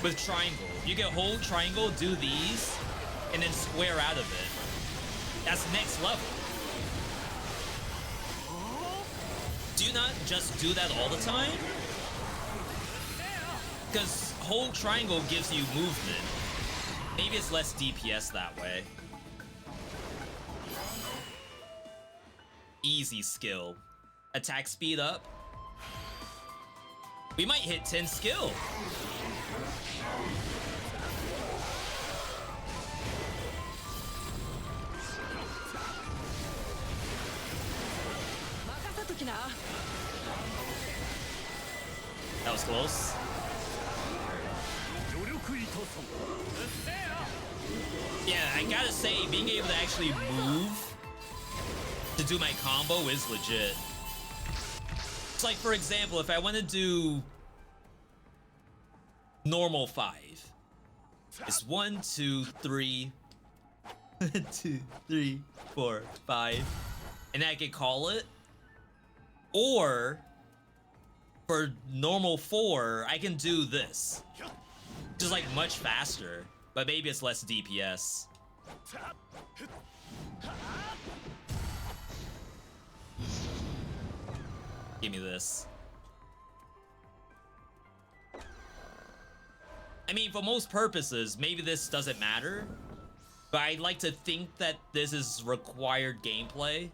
with triangle. You can hold triangle, do these, and then square out of it. That's next level. Do you not just do that all the time? Because hold triangle gives you movement. Maybe it's less DPS that way. Easy skill. Attack speed up. We might hit 10 skill. That was close. Yeah, I gotta say, being able to actually move to do my combo is legit. It's like, for example, if I want to do normal 5, it's 1, 2, 3, 2, 3, 4, 5, and I can call it. Or for normal 4, I can do this, just like much faster, but maybe it's less DPS. Give me this. I mean, for most purposes, maybe this doesn't matter, but I'd like to think that this is required gameplay.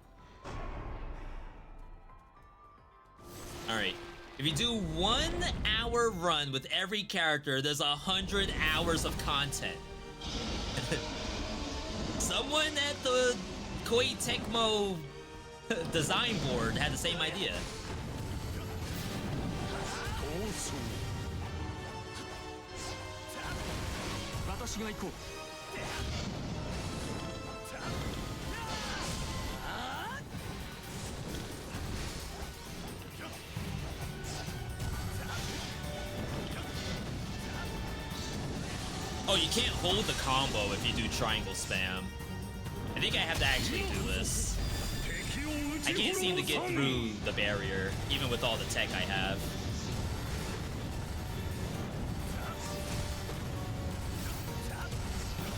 All right, if you do 1 hour run with every character, there's 100 hours of content. Someone at the Koei Tecmo design board had the same idea. Oh, you can't hold the combo if you do triangle spam. I think I have to actually do this. I can't seem to get through the barrier, even with all the tech I have.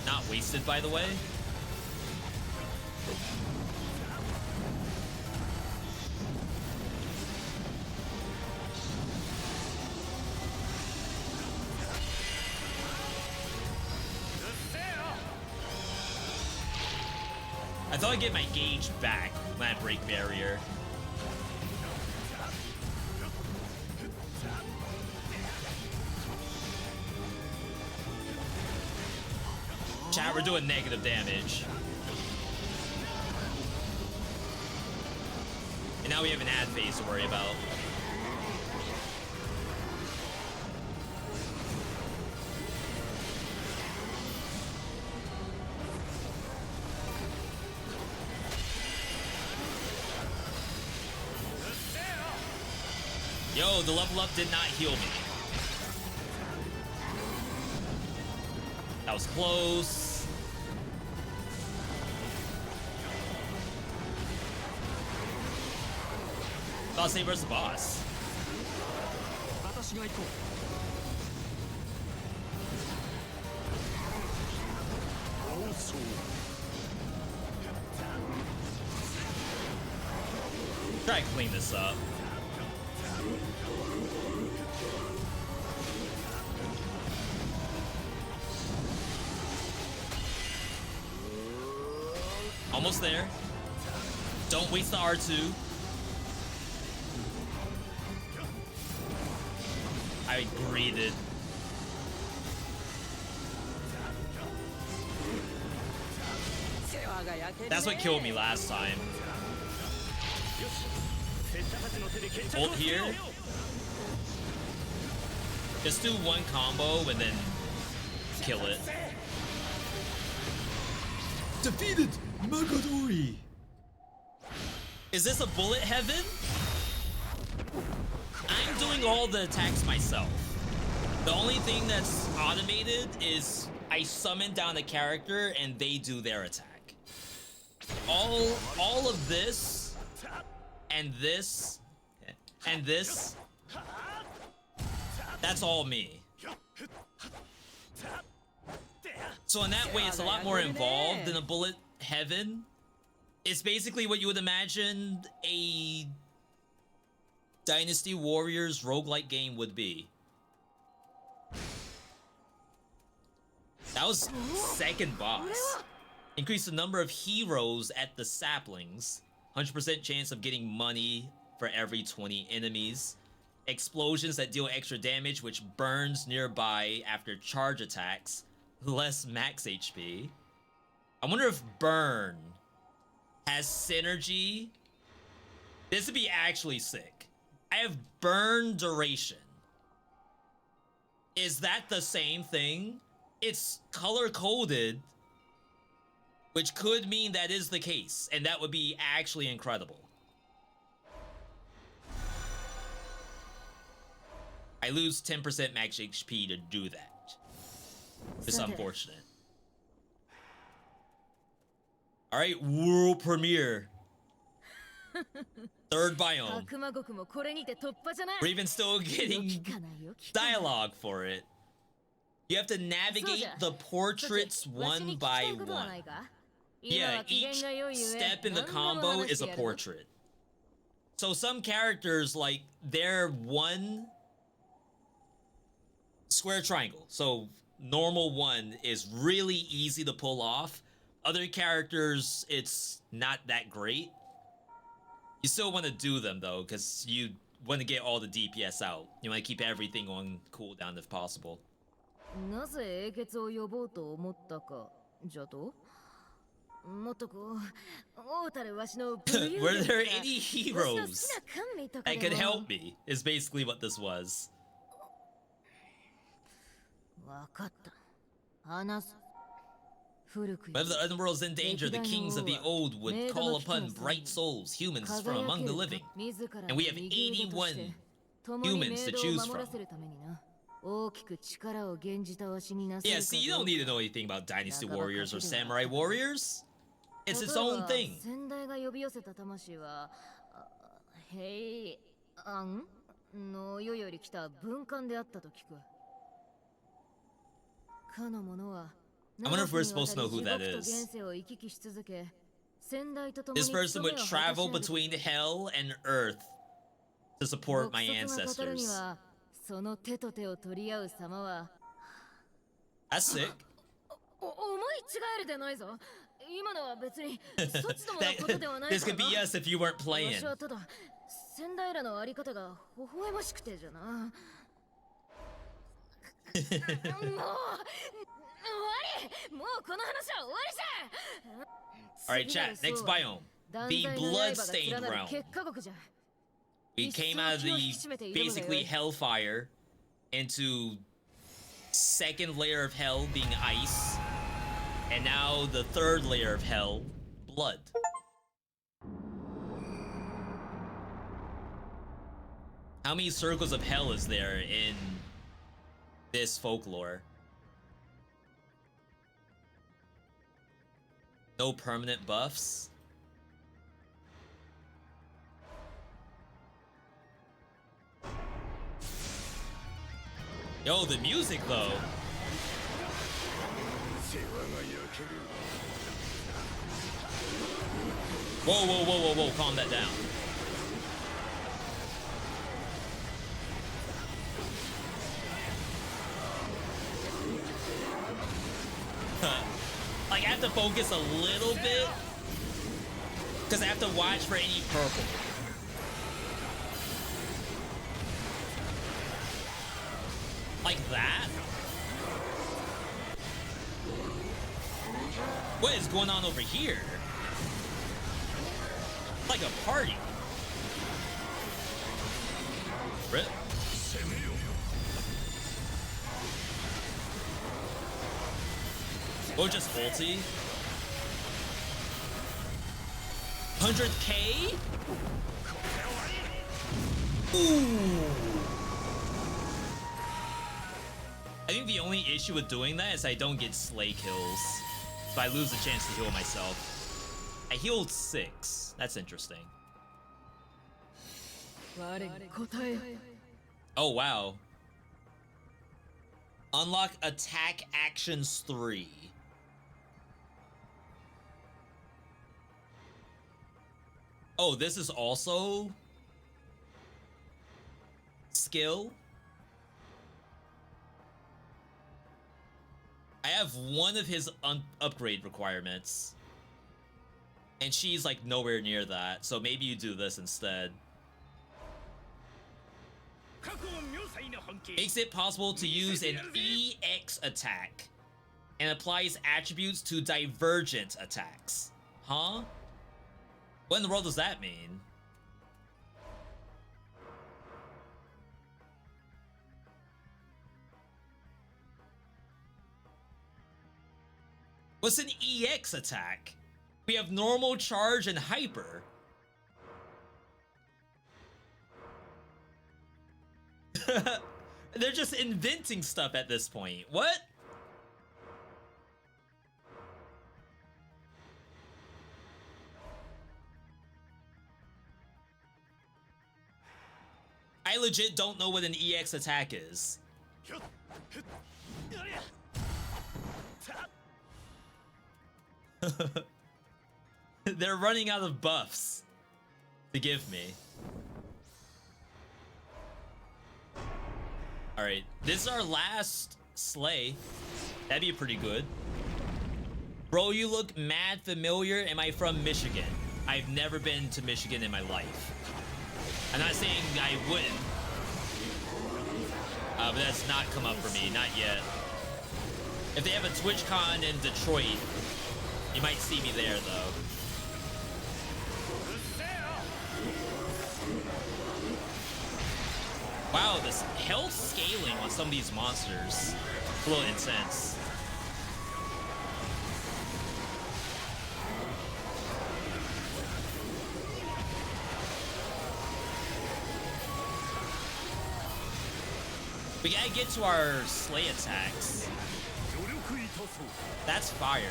Not wasted, by the way. I thought I'd get my gauge back when I break barrier. Chat, we're doing negative damage. And now we have an ad phase to worry about. Yo, the level up did not heal me. That was close. I'll say where's the boss? Try to clean this up. Almost there. Don't waste the R2. I breathed. That's what killed me last time. Ult here. Just do one combo and then kill it. Defeated Magadori. Is this a bullet heaven? I'm doing all the attacks myself. The only thing that's automated is I summon down a character and they do their attack. all of this and this and this, that's all me. So in that way, it's a lot more involved than a bullet heaven. It's basically what you would imagine a Dynasty Warriors roguelike game would be. That was second boss. Increase the number of heroes at the saplings. 100% chance of getting money for every 20 enemies. Explosions that deal extra damage, which burns nearby after charge attacks. Less max HP. I wonder if burn has synergy. This would be actually sick. I have burn duration. Is that the same thing? It's color coded, which could mean that is the case, and that would be actually incredible. I lose 10% max HP to do that. It's unfortunate. All right, world premiere. Third biome. We're even still getting dialogue for it. You have to navigate the portraits one by one. Yeah, each step in the combo is a portrait. So some characters, like, they're one square triangle. So normal one is really easy to pull off. Other characters, it's not that great. You still want to do them though, because you want to get all the DPS out. You want to keep everything on cooldown if possible. Were there any heroes that could help me? Is basically what this was. But if the underworld's in danger, the kings of the old would call upon bright souls, humans from among the living. And we have 81 humans to choose from. Yeah, see, you don't need to know anything about Dynasty Warriors or Samurai Warriors. It's its own thing. I wonder if we're supposed to know who that is. This person would travel between hell and earth to support my ancestors. That's sick. This could be us if you weren't playing. Alright, chat, next biome. The Bloodstained Realm. We came out of the, basically, Hellfire into second layer of hell being ice. And now the third layer of hell, blood. How many circles of hell is there in this folklore? No permanent buffs? Yo, the music though. Whoa, whoa, whoa, whoa, whoa, calm that down. Like, I have to focus a little bit because I have to watch for any purple. Like that? What is going on over here? Like a party. Rip. Or just ulti. 100k? Ooh. I think the only issue with doing that is I don't get slay kills. So I lose the chance to heal myself. I healed 6. That's interesting. Oh, wow. Unlock attack actions 3. Oh, this is also skill. I have one of his upgrade requirements. And she's like nowhere near that, so maybe you do this instead. Makes it possible to use an EX attack and applies attributes to divergent attacks. Huh? What in the world does that mean? What's an EX attack? We have normal, charge, and hyper. They're just inventing stuff at this point. What? I legit don't know what an EX attack is. They're running out of buffs to give me. Alright, this is our last sleigh. That'd be pretty good. Bro, you look mad familiar. Am I from Michigan? I've never been to Michigan in my life. I'm not saying I wouldn't. But that's not come up for me, not yet. If they have a TwitchCon in Detroit, you might see me there, though. Wow, this health scaling on some of these monsters, a little intense. We gotta get to our sleigh attacks. That's fire.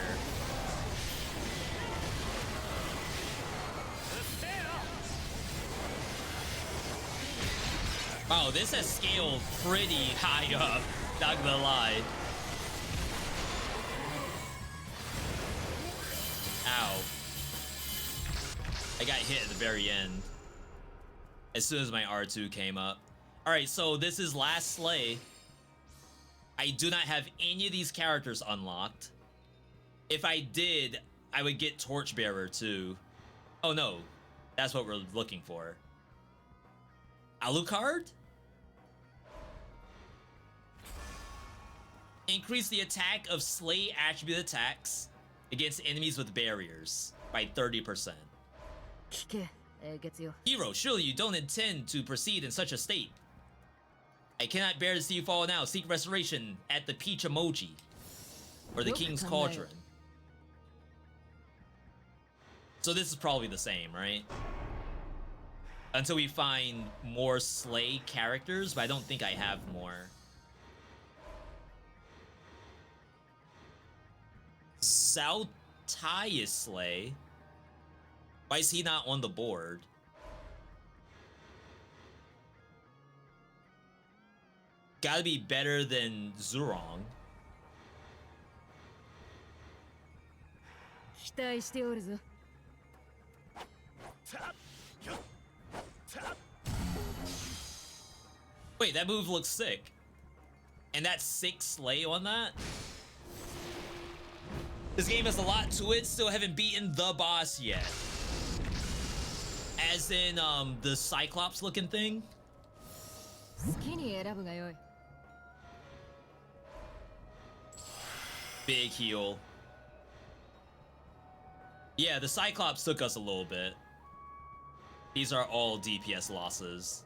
Wow, this has scaled pretty high up, not gonna lie. Ow. I got hit at the very end. As soon as my R2 came up. Alright, so this is last sleigh. I do not have any of these characters unlocked. If I did, I would get Torchbearer too. Oh no, that's what we're looking for. Alucard? Increase the attack of sleigh attribute attacks against enemies with barriers by 30%. Hero, surely you don't intend to proceed in such a state. I cannot bear to see you fall now. Seek restoration at the Peach Emoji. Or the King's Cauldron. So this is probably the same, right? Until we find more sleigh characters, but I don't think I have more. Sautai is sleigh. Why is he not on the board? Gotta be better than Zurong. Wait, that move looks sick. And that's 6 sleigh on that? This game has a lot to it. Still haven't beaten the boss yet. As in, the Cyclops looking thing. Big heal. Yeah, the Cyclops took us a little bit. These are all DPS losses.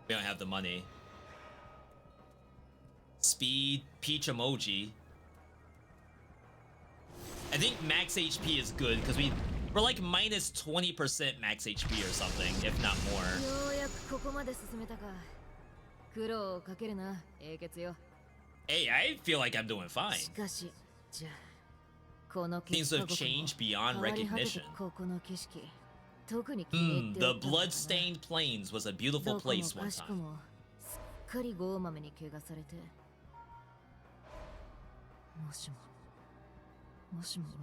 We don't have the money. Speed, Peach Emoji. I think max HP is good because we're like minus 20% max HP or something, if not more. Hey, I feel like I'm doing fine. しかし、じゃあ、この Things 結 have 果 changed beyond 変わり果てた recognition. ここの景色、特に気に入って The おったのかな。 blood-stained plains was a beautiful どこも place one かしく time. もすっかりゴーマメに怪我されて、もしも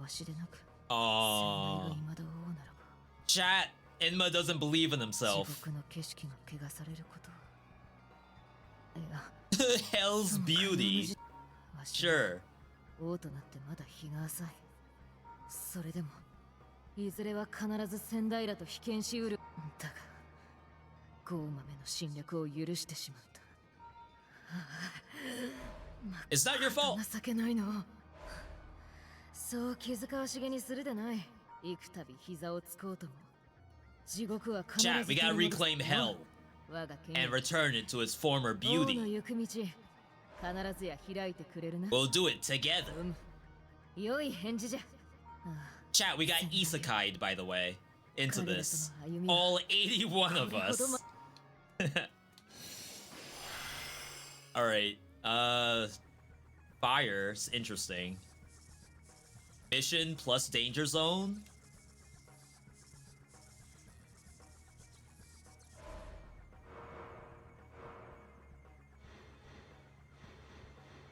わしでなく、先代が Aww. 未だ王ならば、 Chat, Enma doesn't believe in 地 himself. 獄の景色が怪我されることは、いや、 Hell's beauty. Sure. 王となってまだ日が浅い。それでもいずれは必ず先代らと被験しうる。だがゴーマメの侵略を許してしまった。 It's not your fault. 情けないの。そう気遣わしげにするでない。幾たび膝をつこうとも、地獄は必ず Chat, we gotta 取り戻す。 reclaim hell 我が権 and 威、 return it to its former 王の beauty. 行く道、必ずや開いてくれるな。 We'll do it together. 良い返事じゃ。 Chat, we got isekai'd, by the way, into this. All 81 of us. Alright. Fire's interesting. Mission plus danger zone?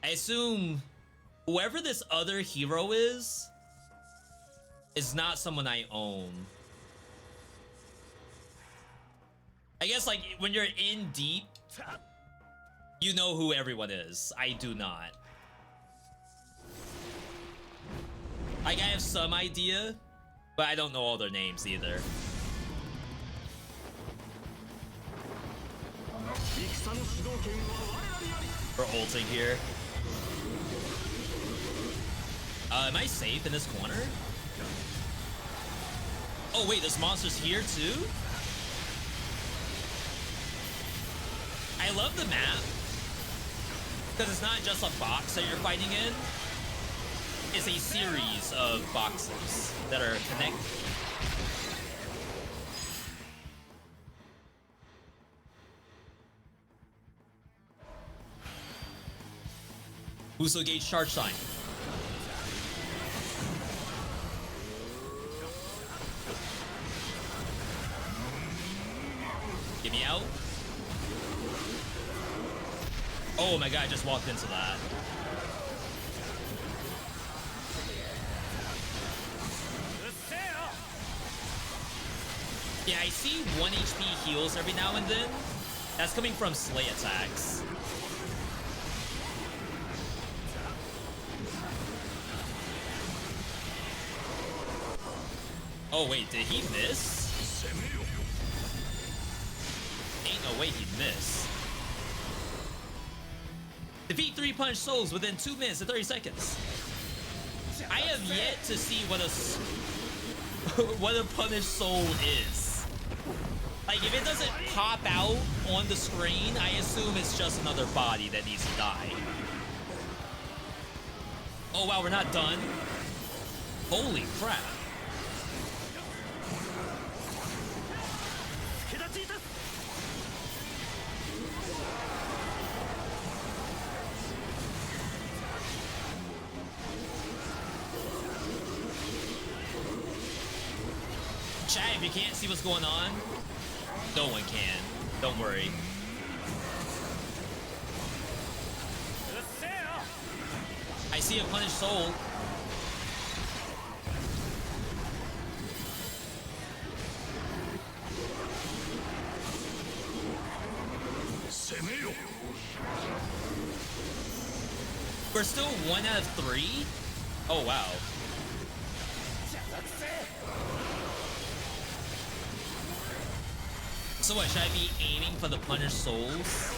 I assume whoever this other hero is not someone I own. I guess, like, when you're in deep, you know who everyone is. I do not. Like, I have some idea, but I don't know all their names either. We're ulting here. Am I safe in this corner? Oh wait, there's monsters here too? I love the map, because it's not just a box that you're fighting in. It's a series of boxes that are connected. Uso Gauge Charge Sign. Get me out. Oh my god, I just walked into that. Yeah, I see 1 HP heals every now and then. That's coming from Slay attacks. Oh wait, did he miss? Ain't no way he'd miss. Defeat 3 punished souls within 2 minutes and 30 seconds. I have yet to see what a punished soul is. Like, if it doesn't pop out on the screen, I assume it's just another body that needs to die. Oh wow, we're not done. Holy crap. Chat, if you can't see what's going on, no one can. Don't worry. I see a punished soul. We're still 1 out of 3? Oh, wow. So what, should I be aiming for the punished souls?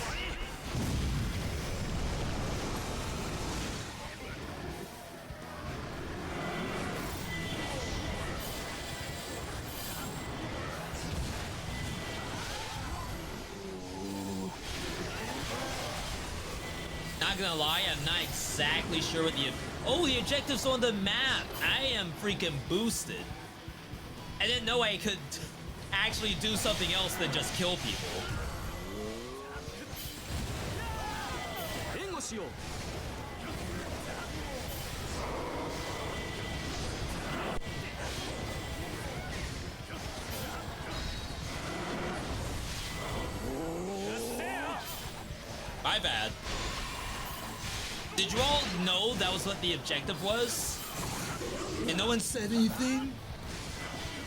Not gonna lie, I'm not exactly sure what the... Oh, the objective's on the map! I am freaking boosted. I didn't know I could actually do something else than just kill people. My bad. Did you all know that was what the objective was? And no one said anything?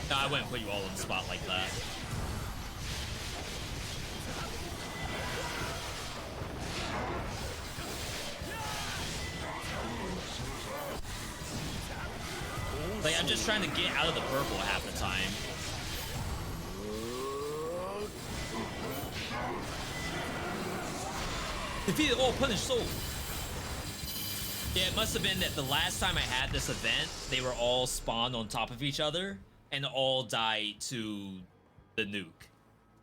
No, I wouldn't put you all on the spot like that. Like, I'm just trying to get out of the purple half the time. Defeated all punished souls. Yeah, it must have been that the last time I had this event, they were all spawned on top of each other and all died to the nuke.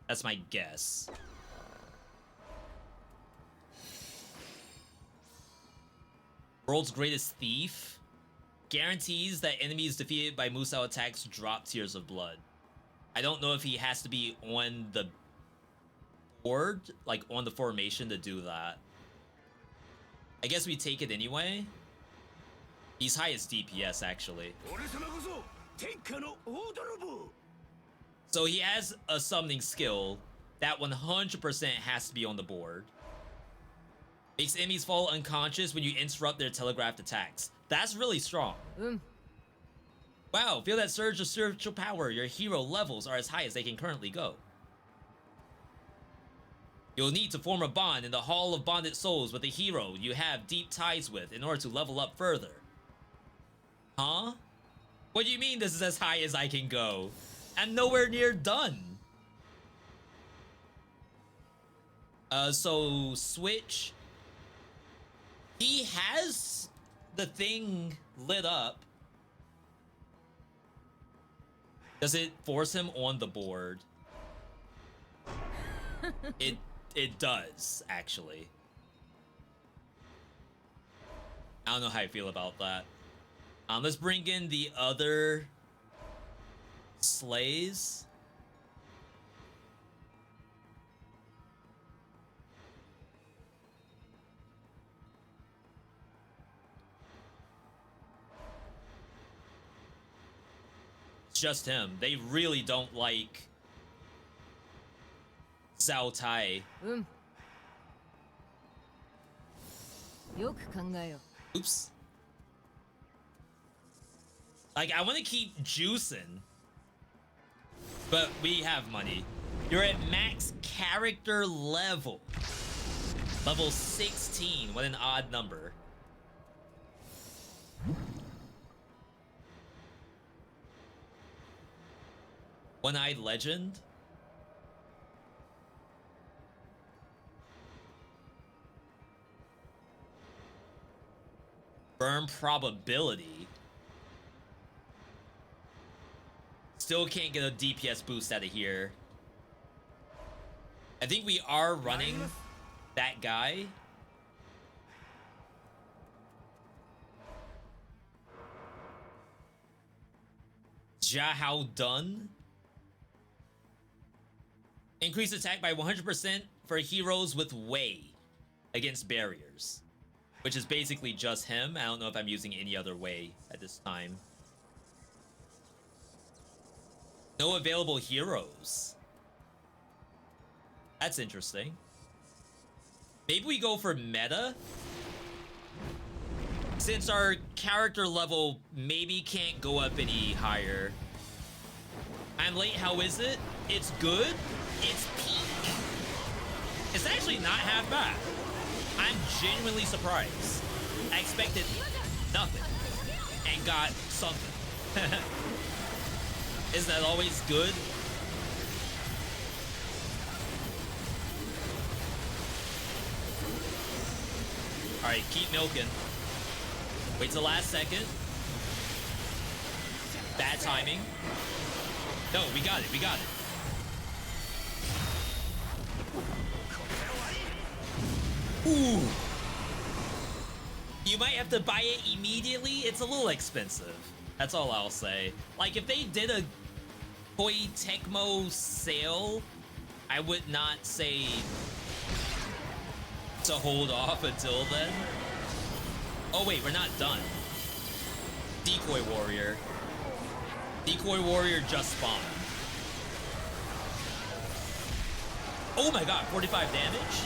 That's my guess. World's greatest thief guarantees that enemies defeated by Musou attacks drop tears of blood. I don't know if he has to be on the board, like on the formation to do that. I guess we take it anyway. He's highest DPS actually. So he has a summoning skill that 100% has to be on the board. Makes enemies fall unconscious when you interrupt their telegraphed attacks. That's really strong. Wow, feel that surge of spiritual power. Your hero levels are as high as they can currently go. You'll need to form a bond in the Hall of Bonded Souls with a hero you have deep ties with in order to level up further. Huh? What do you mean this is as high as I can go? I'm nowhere near done. So switch. He has the thing lit up. Does it force him on the board? It does, actually. I don't know how I feel about that. Let's bring in the other slays. It's just him. They really don't like Zhao Tai. Oops. Like, I want to keep juicing, but we have money. You're at max character level. Level 16. What an odd number. One-eyed legend. Burn probability. Still can't get a DPS boost out of here. I think we are running that guy. Jahao Dun. Increase attack by 100% for heroes with Wei against barriers. Which is basically just him. I don't know if I'm using any other way at this time. No available heroes. That's interesting. Maybe we go for meta. Since our character level maybe can't go up any higher. I'm late, how is it? It's good. It's peak. It's actually not half bad. I'm genuinely surprised. I expected nothing and got something. Isn't that always good? Alright, keep milking. Wait till the last second. Bad timing. No, we got it, we got it. Ooh. You might have to buy it immediately. It's a little expensive. That's all I'll say. Like, if they did a Koei Tecmo sale, I would not say to hold off until then. Oh wait, we're not done. Decoy Warrior. Decoy Warrior just spawned. Oh my god, 45 damage?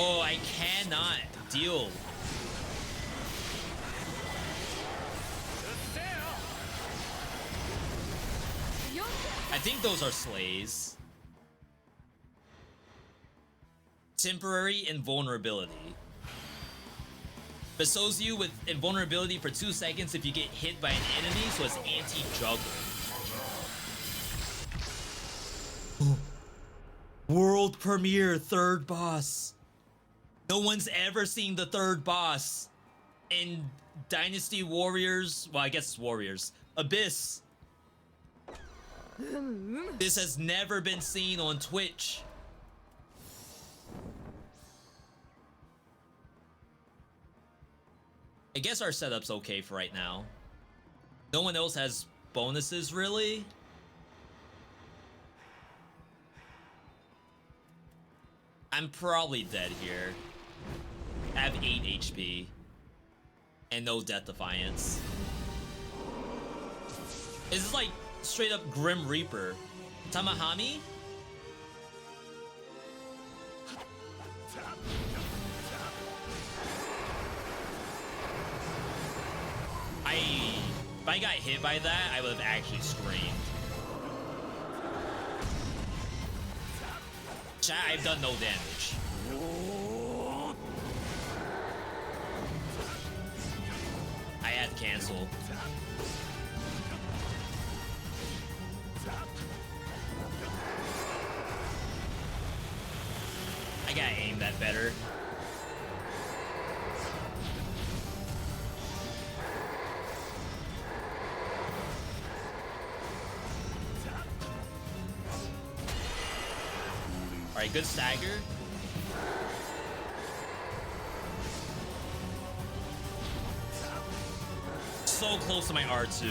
Oh, I cannot deal. I think those are slays. Temporary invulnerability. Bestows you with invulnerability for 2 seconds if you get hit by an enemy, so it's anti-juggle. World premiere third boss. No one's ever seen the third boss in Dynasty Warriors. Well, I guess it's Warriors. Abyss. This has never been seen on Twitch. I guess our setup's okay for right now. No one else has bonuses, really? I'm probably dead here. I have 8 HP. And no Death Defiance. Is this like straight up Grim Reaper? Tamahami? If I got hit by that, I would have actually screamed. Chat, I've done no damage. I had cancel. I gotta aim that better. Alright, good stagger. So close to my R2.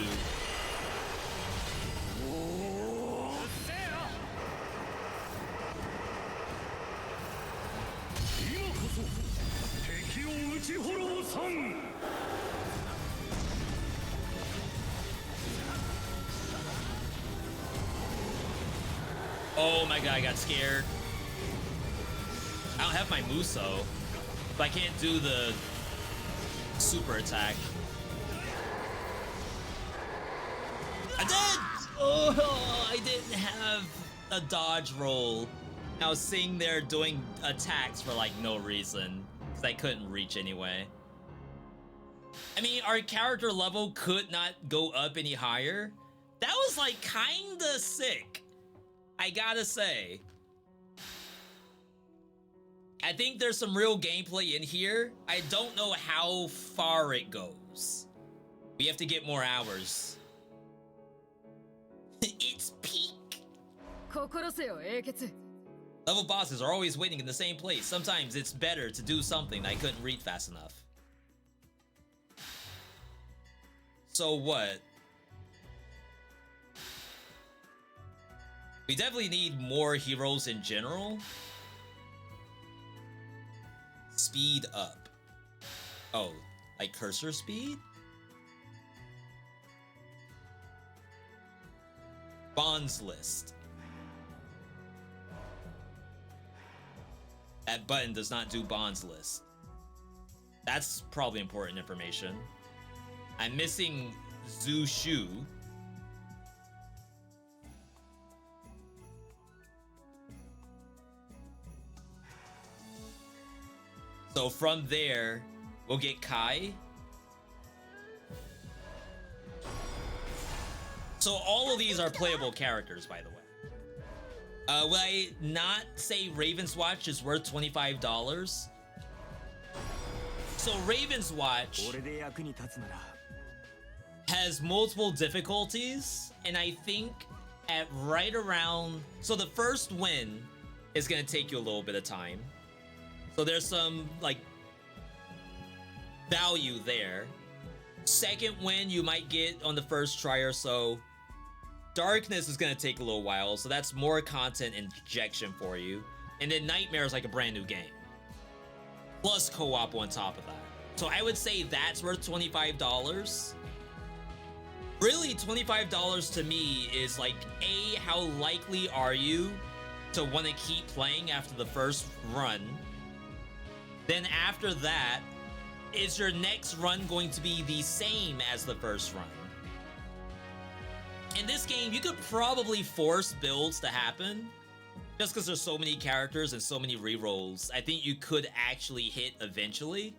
Oh my god, I got scared. I don't have my Muso, but I can't do the super attack. I did! Oh, I didn't have a dodge roll. I was sitting there doing attacks for like no reason, because I couldn't reach anyway. I mean, our character level could not go up any higher. That was like kinda sick, I gotta say. I think there's some real gameplay in here. I don't know how far it goes. We have to get more hours. It's peak. Level bosses are always waiting in the same place. Sometimes it's better to do something I couldn't read fast enough. So what? We definitely need more heroes in general. Speed up. Oh, like cursor speed? Bonds list. That button does not do bonds list. That's probably important information. I'm missing Zhu Shu. So from there, we'll get Kai. So all of these are playable characters, by the way. Will I not say Raven's Watch is worth $25? So Raven's Watch has multiple difficulties, and I think at right around... So the first win is going to take you a little bit of time. So there's some, like, value there. Second win you might get on the first try or so. Darkness is going to take a little while, so that's more content injection for you. And then Nightmare is like a brand new game. Plus co-op on top of that. So I would say that's worth $25. Really, $25 to me is like, A, how likely are you to want to keep playing after the first run? Then after that, is your next run going to be the same as the first run? In this game, you could probably force builds to happen. Just because there's so many characters and so many rerolls, I think you could actually hit eventually.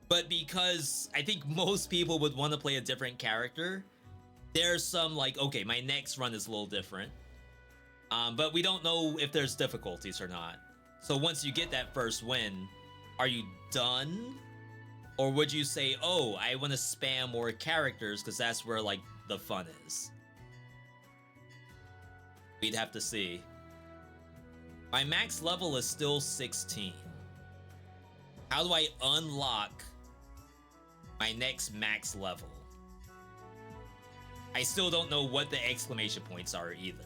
But because I think most people would want to play a different character, there's some like, okay, my next run is a little different. But we don't know if there's difficulties or not. So once you get that first win, are you done? Or would you say, oh, I want to spam more characters because that's where like the fun is? We'd have to see. My max level is still 16. How do I unlock my next max level? I still don't know what the exclamation points are either.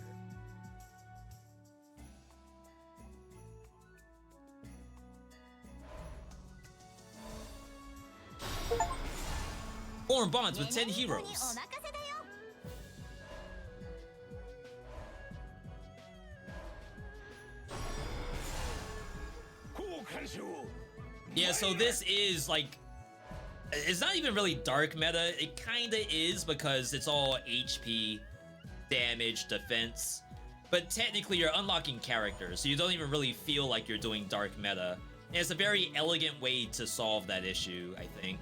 Form bonds with 10 heroes. Yeah, so this is like, it's not even really dark meta. It kinda is because it's all HP, damage, defense. But technically you're unlocking characters, so you don't even really feel like you're doing dark meta. And it's a very elegant way to solve that issue, I think.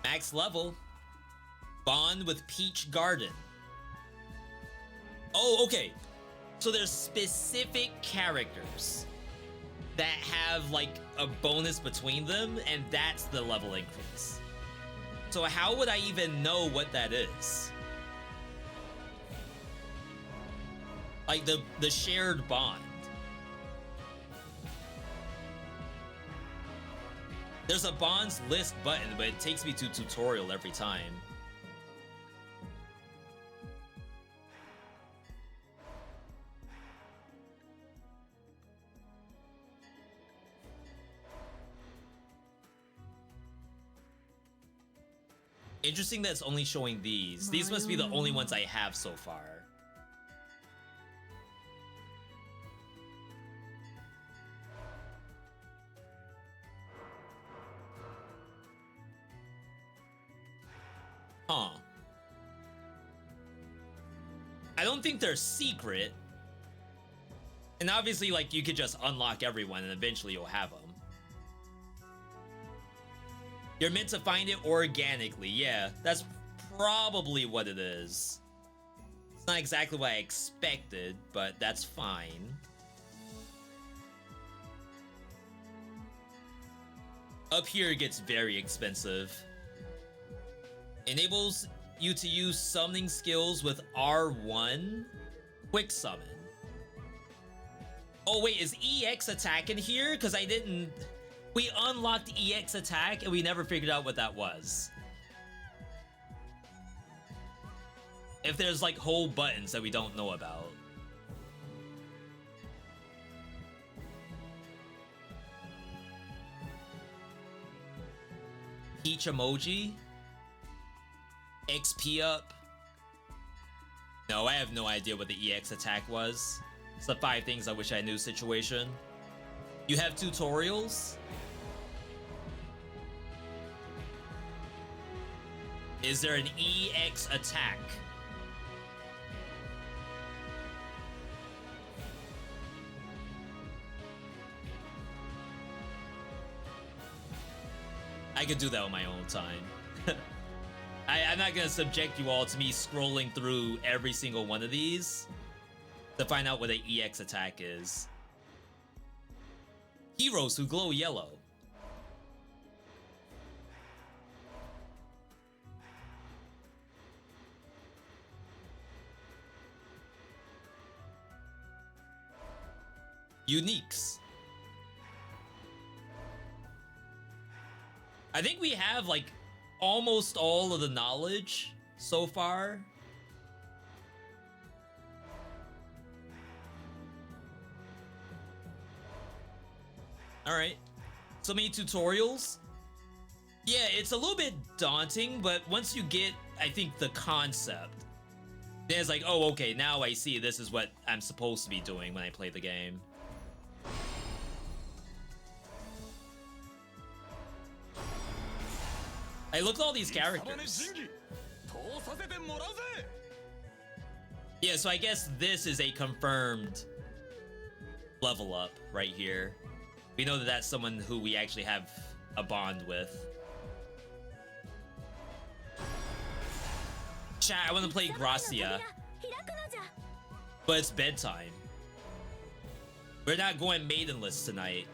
Max level. Bond with Peach Garden. Oh, okay. So there's specific characters that have like a bonus between them, and that's the level increase. So how would I even know what that is? Like the shared bond. There's a bonds list button, but it takes me to tutorial every time. Interesting that it's only showing these. These must be the only ones I have so far. Huh. I don't think they're secret. And obviously, like, you could just unlock everyone and eventually you'll have them. You're meant to find it organically. Yeah, that's probably what it is. It's not exactly what I expected, but that's fine. Up here it gets very expensive. Enables you to use summoning skills with R1. Quick summon. Oh wait, is EX attack in here? Because I didn't... We unlocked EX attack and we never figured out what that was. If there's like whole buttons that we don't know about. Peach emoji. XP up. No, I have no idea what the EX attack was. It's the 5 things I wish I knew situation. You have tutorials? Is there an EX attack? I could do that on my own time. I'm not gonna subject you all to me scrolling through every single one of these to find out what an EX attack is. Heroes who glow yellow. Uniques. I think we have like almost all of the knowledge so far. All right, so many tutorials. Yeah, it's a little bit daunting, but once you get, I think, the concept, Then it's like, oh, okay, now I see this is what I'm supposed to be doing when I play the game. Hey, look at all these characters. Yeah, so I guess this is a confirmed level up right here. We know that that's someone who we actually have a bond with. Chat, I want to play Gracia, but it's bedtime. We're not going maidenless tonight.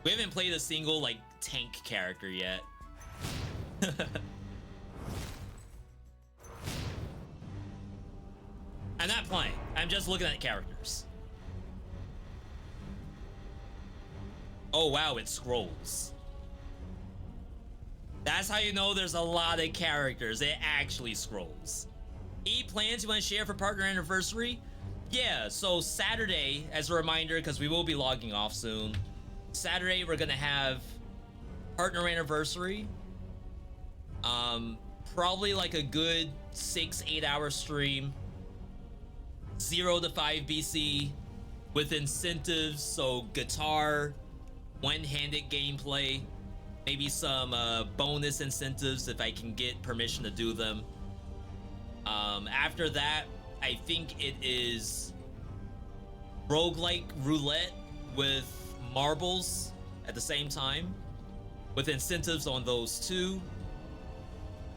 We haven't played a single, like, tank character yet. I'm not playing. I'm just looking at characters. Oh, wow, it scrolls. That's how you know there's a lot of characters. It actually scrolls. Any plans you want to share for partner anniversary? Yeah, so Saturday, as a reminder, because we will be logging off soon. Saturday, we're gonna have partner anniversary. Probably like a good 6-8 hour stream. 0 to 5 BC with incentives, so guitar, one-handed gameplay, maybe some bonus incentives if I can get permission to do them. After that, I think it is roguelike roulette with marbles at the same time, with incentives on those two.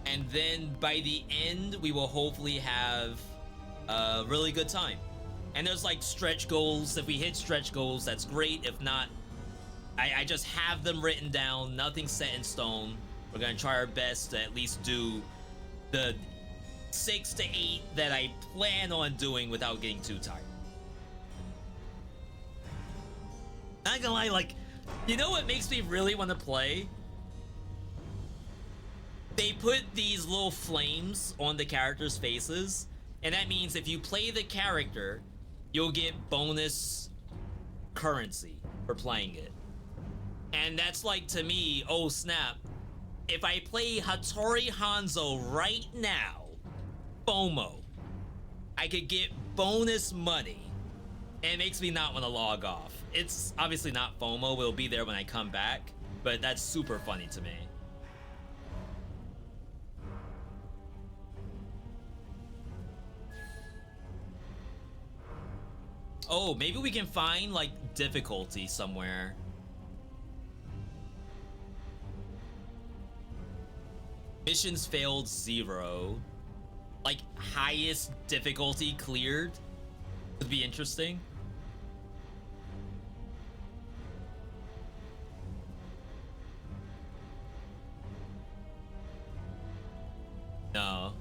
And then by the end, we will hopefully have a really good time. And there's like stretch goals. If we hit stretch goals, that's great. If not, I just have them written down, nothing set in stone. We're gonna try our best to at least do the 6 to 8 that I plan on doing without getting too tired. Not gonna lie, like, you know what makes me really want to play? They put these little flames on the characters' faces, and that means if you play the character, you'll get bonus currency for playing it. And that's like, to me, oh snap, if I play Hattori Hanzo right now, FOMO, I could get bonus money, and it makes me not want to log off. It's obviously not FOMO, it'll be there when I come back, but that's super funny to me. Oh, maybe we can find, like, difficulty somewhere. Missions failed 0. Like, highest difficulty cleared. Would be interesting. No.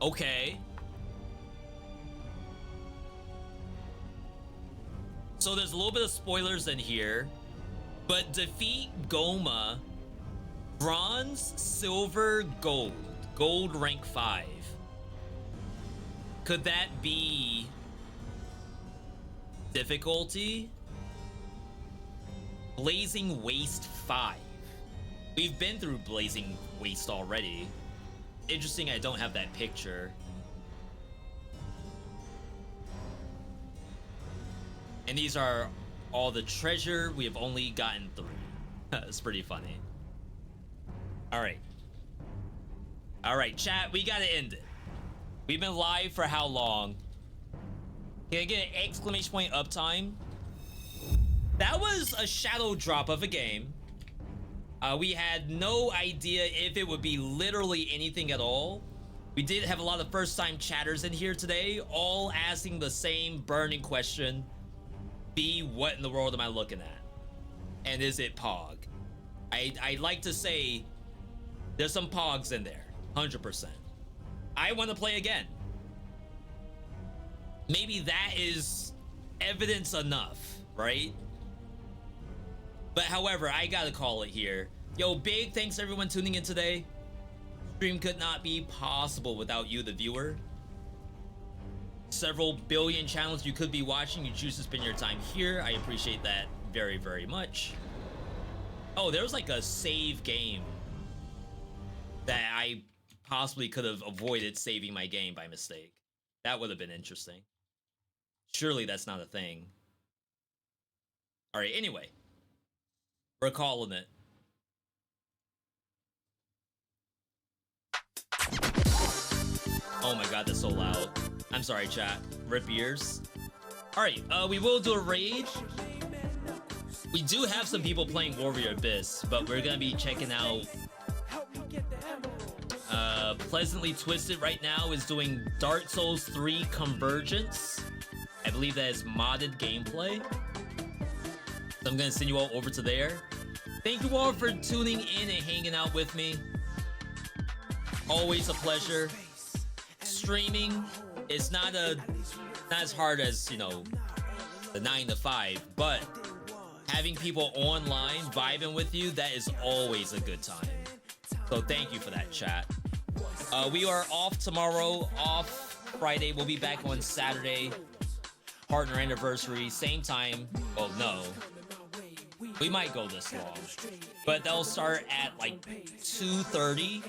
Okay. So there's a little bit of spoilers in here, but defeat Goma, bronze, silver, gold. Gold rank 5. Could that be difficulty? Blazing Waste 5. We've been through Blazing Waste already. Interesting, I don't have that picture. And these are all the treasure. We have only gotten 3. It's pretty funny. Alright. Alright, chat, we gotta end it. We've been live for how long? Can I get an exclamation point uptime? That was a shadow drop of a game. We had no idea if it would be literally anything at all. We did have a lot of first-time chatters in here today, all asking the same burning question. B, what in the world am I looking at? And is it Pog? I'd like to say there's some Pogs in there, 100%. I want to play again. Maybe that is evidence enough, right? But however, I gotta call it here. Yo, big thanks to everyone tuning in today. Stream could not be possible without you, the viewer. several billion channels you could be watching. You choose to spend your time here. I appreciate that very, very much. Oh, there was like a save game that I possibly could have avoided saving my game by mistake. That would have been interesting. Surely that's not a thing. All right, anyway. We're calling it. Oh my god, that's so loud. I'm sorry, chat. Rip ears. All right, we will do a raid. We do have some people playing Warrior Abyss, but we're gonna be checking out Pleasantly Twisted right now is doing Dark Souls 3 Convergence. I believe that is modded gameplay. So I'm gonna send you all over to there. Thank you all for tuning in and hanging out with me. Always a pleasure. Streaming is not as hard as, you know, the 9 to 5, but having people online vibing with you, that is always a good time. So thank you for that, chat. We are off tomorrow, off Friday. We'll be back on Saturday. Partner anniversary, same time. Well, no. We might go this long. But they'll start at like 2:30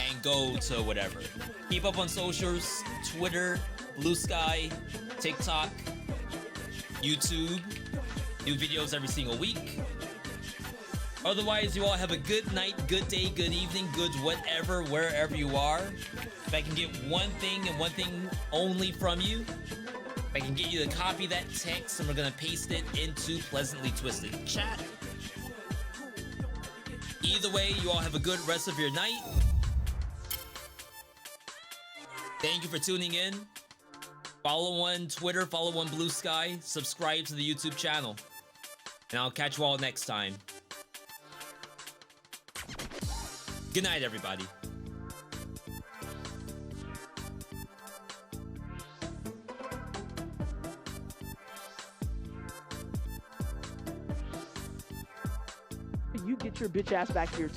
and go to whatever. Keep up on socials, Twitter, Blue Sky, TikTok, YouTube. New videos every single week. Otherwise, you all have a good night, good day, good evening, good whatever, wherever you are. If I can get one thing and one thing only from you, if I can get you to copy that text and we're gonna paste it into Pleasantly Twisted chat. Either way, you all have a good rest of your night. Thank you for tuning in. Follow on Twitter, follow on Blue Sky, subscribe to the YouTube channel. And I'll catch you all next time. Good night, everybody. You get your bitch ass back here too.